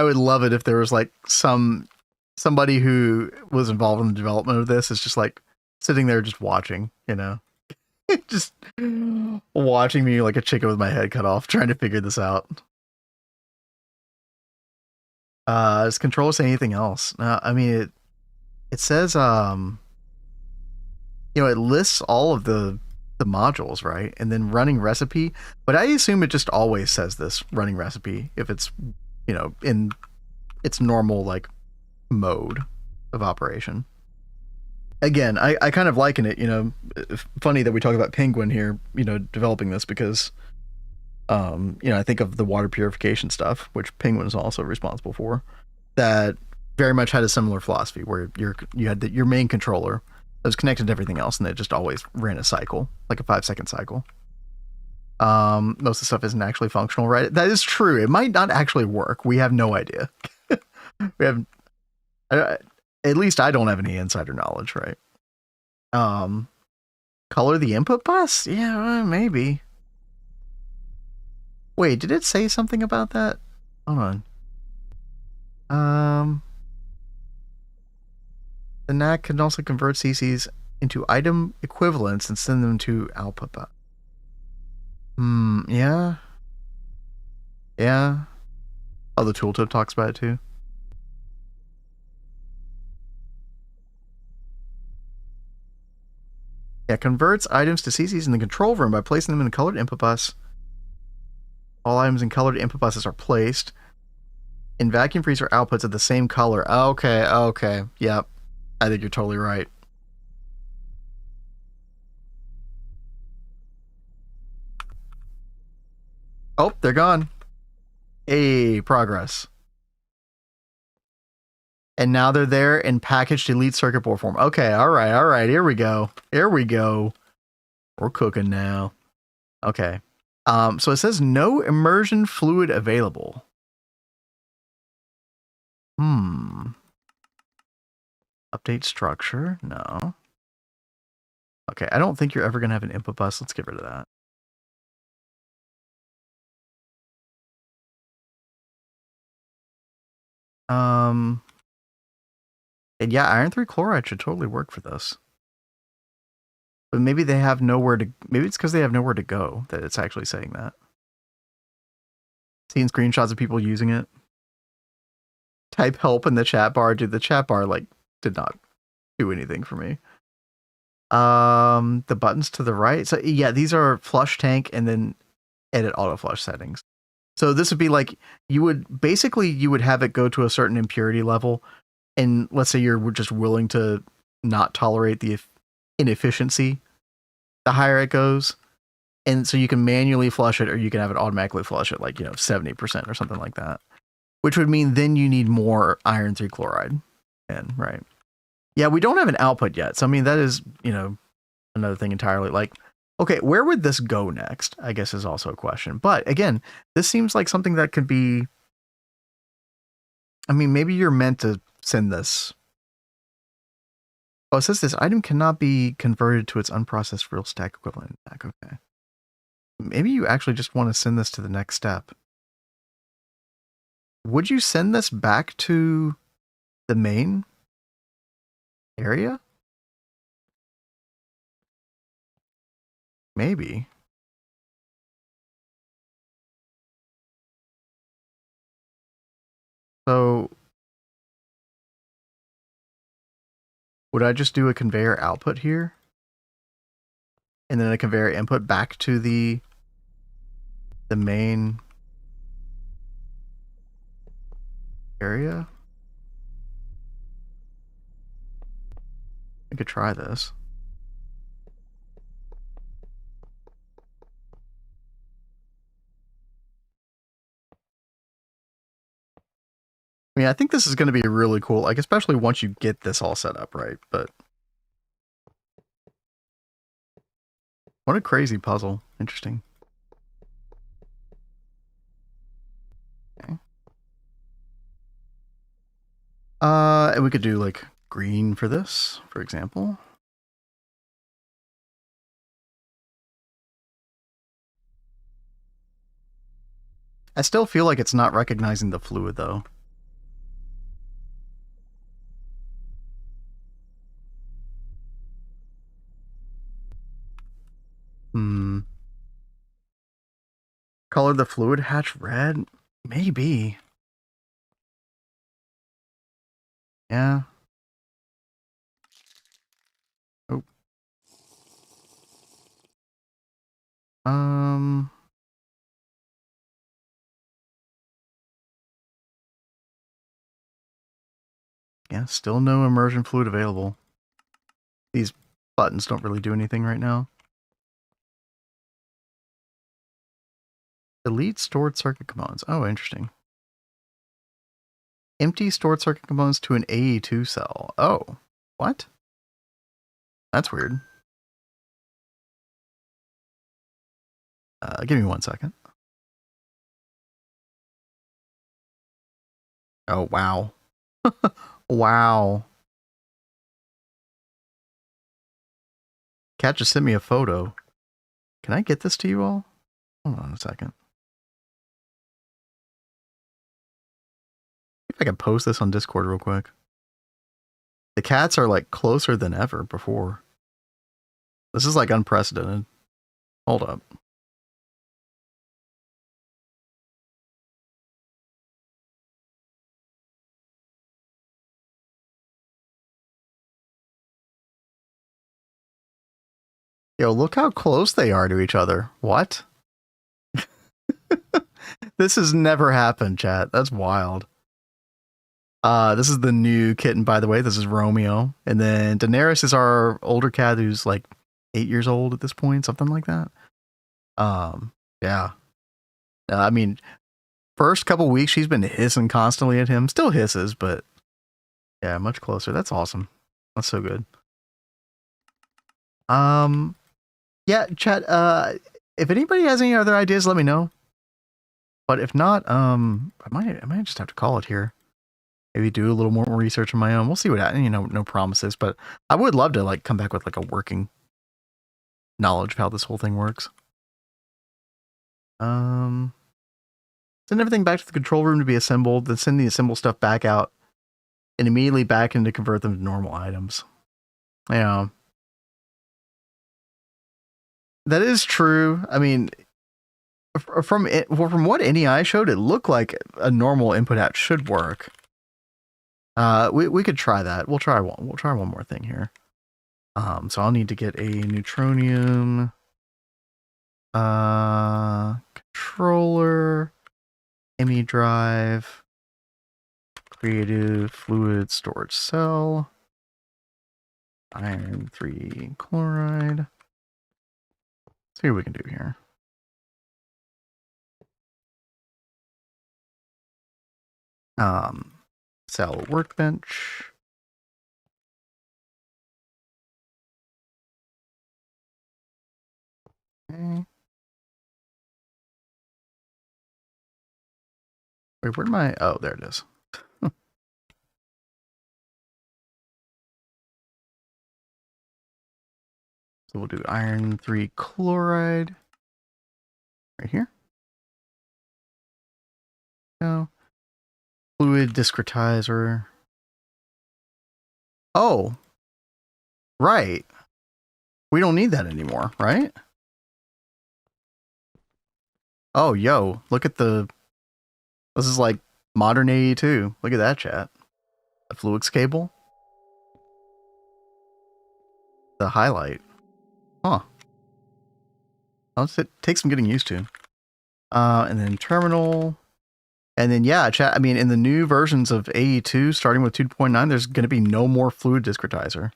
S1: would love it if there was like somebody who was involved in the development of this is just like sitting there just watching, you know. Just watching me like a chicken with my head cut off, trying to figure this out. Does controller say anything else? I mean, it says, you know, it lists all of the modules, right? And then running recipe, but I assume it just always says this running recipe if it's, you know, in its normal like mode of operation. Again, I kind of liken it, you know, funny that we talk about Penguin here, you know, developing this because, you know, I think of the water purification stuff, which Penguin is also responsible for, that very much had a similar philosophy where you had your main controller that was connected to everything else and it just always ran a cycle, like a 5-second cycle. Most of the stuff isn't actually functional, right? That is true. It might not actually work. We have no idea. We have, at least I don't have any insider knowledge, right? Color the input bus? Yeah, maybe. Wait, did it say something about that? Hold on. The NAC can also convert CCs into item equivalents and send them to output bus. Yeah. Yeah. Oh, the tooltip talks about it too. Yeah, converts items to CCs in the control room by placing them in the colored input bus. All items in colored input buses are placed in vacuum freezer outputs of the same color. Okay. Yep. I think you're totally right. Oh, they're gone. Hey, progress. And now they're there in packaged Elite circuit board form. Okay, all right. Here we go. We're cooking now. Okay. So it says no immersion fluid available. Update structure? No. Okay, I don't think you're ever going to have an input bus. Let's get rid of that. And yeah, iron 3 chloride should totally work for this. But maybe they have nowhere to, maybe it's because they have nowhere to go that it's actually saying that. Seeing screenshots of people using it. Type help in the chat bar. Dude, the chat bar like did not do anything for me. The buttons to the right. So yeah, these are flush tank and then edit auto flush settings. So this would be like, you would have it go to a certain impurity level. And let's say you're just willing to not tolerate the inefficiency, the higher it goes. And so you can manually flush it, or you can have it automatically flush it, like, 70% or something like that. Which would mean then you need more iron 3 chloride. And right. Yeah, we don't have an output yet. So I mean, that is, another thing entirely. Like, okay, where would this go next? I guess is also a question. But again, this seems like something that could be, I mean, maybe you're meant to send this. Oh, it says this item cannot be converted to its unprocessed real stack equivalent. Okay. Maybe you actually just want to send this to the next step. Would you send this back to the main area? Maybe. So would I just do a conveyor output here? And then a conveyor input back to the main area? I could try this. I mean, I think this is going to be really cool, like, especially once you get this all set up, right? But what a crazy puzzle. Interesting. Okay. And we could do, like, green for this, for example. I still feel like it's not recognizing the fluid, though. Color the fluid hatch red? Maybe. Yeah. Oh. Yeah, still no immersion fluid available. These buttons don't really do anything right now. Delete stored circuit components. Oh, interesting. Empty stored circuit components to an AE2 cell. Oh, what? That's weird. Give me 1 second. Oh, wow. Wow. Cat just sent me a photo. Can I get this to you all? Hold on a second. If I can post this on Discord real quick. The cats are like closer than ever before. This is like unprecedented. Hold up. Yo, look how close they are to each other. What? This has never happened, chat. That's wild. This is the new kitten, by the way. This is Romeo. And then Daenerys is our older cat who's like 8 years old at this point, something like that. Yeah. I mean, first couple weeks, she's been hissing constantly at him. Still hisses, but yeah, much closer. That's awesome. That's so good. Yeah, chat, if anybody has any other ideas, let me know. But if not, I might just have to call it here. Maybe do a little more research on my own. We'll see what happens. No promises, but I would love to like come back with like a working knowledge of how this whole thing works. Send everything back to the control room to be assembled, then send the assembled stuff back out and immediately back in to convert them to normal items. Yeah. That is true. I mean, from what NEI showed, it looked like a normal input out should work. We could try that. We'll try one more thing here. So I'll need to get a neutronium controller, ME drive, creative fluid storage cell, iron 3 chloride. Let's see what we can do here. Cell workbench. Okay. Wait, where'd my... Oh, there it is. So we'll do iron 3 chloride. Right here. No. Fluid discretizer. Oh. Right. We don't need that anymore, right? Oh, yo. Look at the... This is like modern AE2. Look at that, chat. The Fluix cable. The highlight. Huh. It takes some getting used to. And then terminal. And then, yeah, chat. I mean, in the new versions of AE2, starting with 2.9, there's going to be no more fluid discretizer.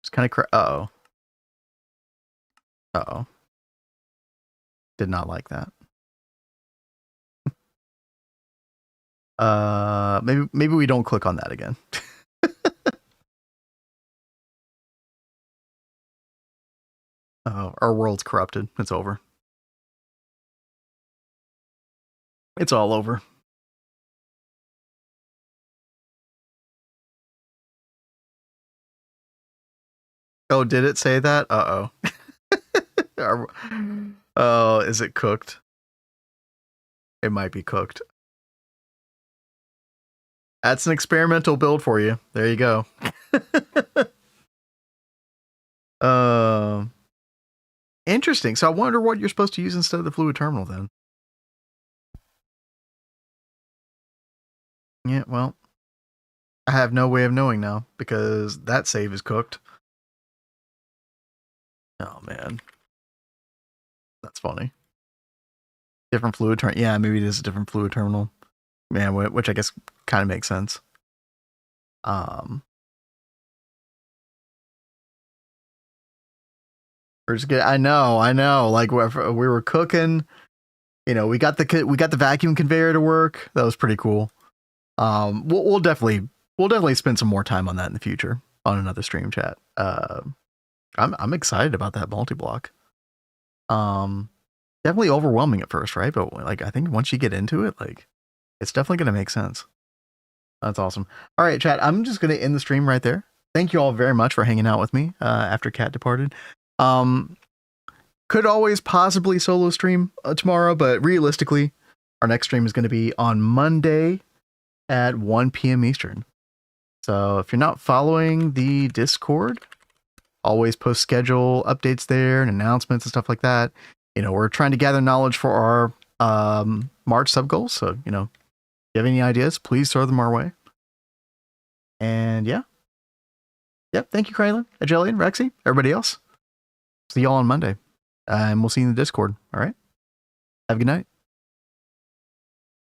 S1: It's kind of uh-oh. Uh-oh. Did not like that. Maybe we don't click on that again. Oh, our world's corrupted. It's over. It's all over. Oh, did it say that? Uh-oh. Oh, is it cooked? It might be cooked. That's an experimental build for you. There you go. Interesting. So I wonder what you're supposed to use instead of the fluid terminal then. Yeah, well, I have no way of knowing now because that save is cooked. Oh, man. That's funny. Different fluid terminal. Yeah, maybe it is a different fluid terminal. Yeah, which I guess kind of makes sense. We're just getting, I know. Like we were cooking, you know, we got the vacuum conveyor to work. That was pretty cool. We'll definitely spend some more time on that in the future on another stream, chat. I'm excited about that multi-block. Definitely overwhelming at first, right? But like I think once you get into it, like it's definitely going to make sense. That's awesome. All right, chat. I'm just going to end the stream right there. Thank you all very much for hanging out with me after Kat departed. Could always possibly solo stream tomorrow, but realistically, our next stream is going to be on Monday at 1 p.m. Eastern. So if you're not following the Discord, always post schedule updates there and announcements and stuff like that. You know, we're trying to gather knowledge for our March sub goals. So, you know, if you have any ideas, please throw them our way. And yeah. Yep. Thank you, Kraylin, Agelian, Rexy, everybody else. See y'all on Monday. And we'll see you in the Discord. All right. Have a good night.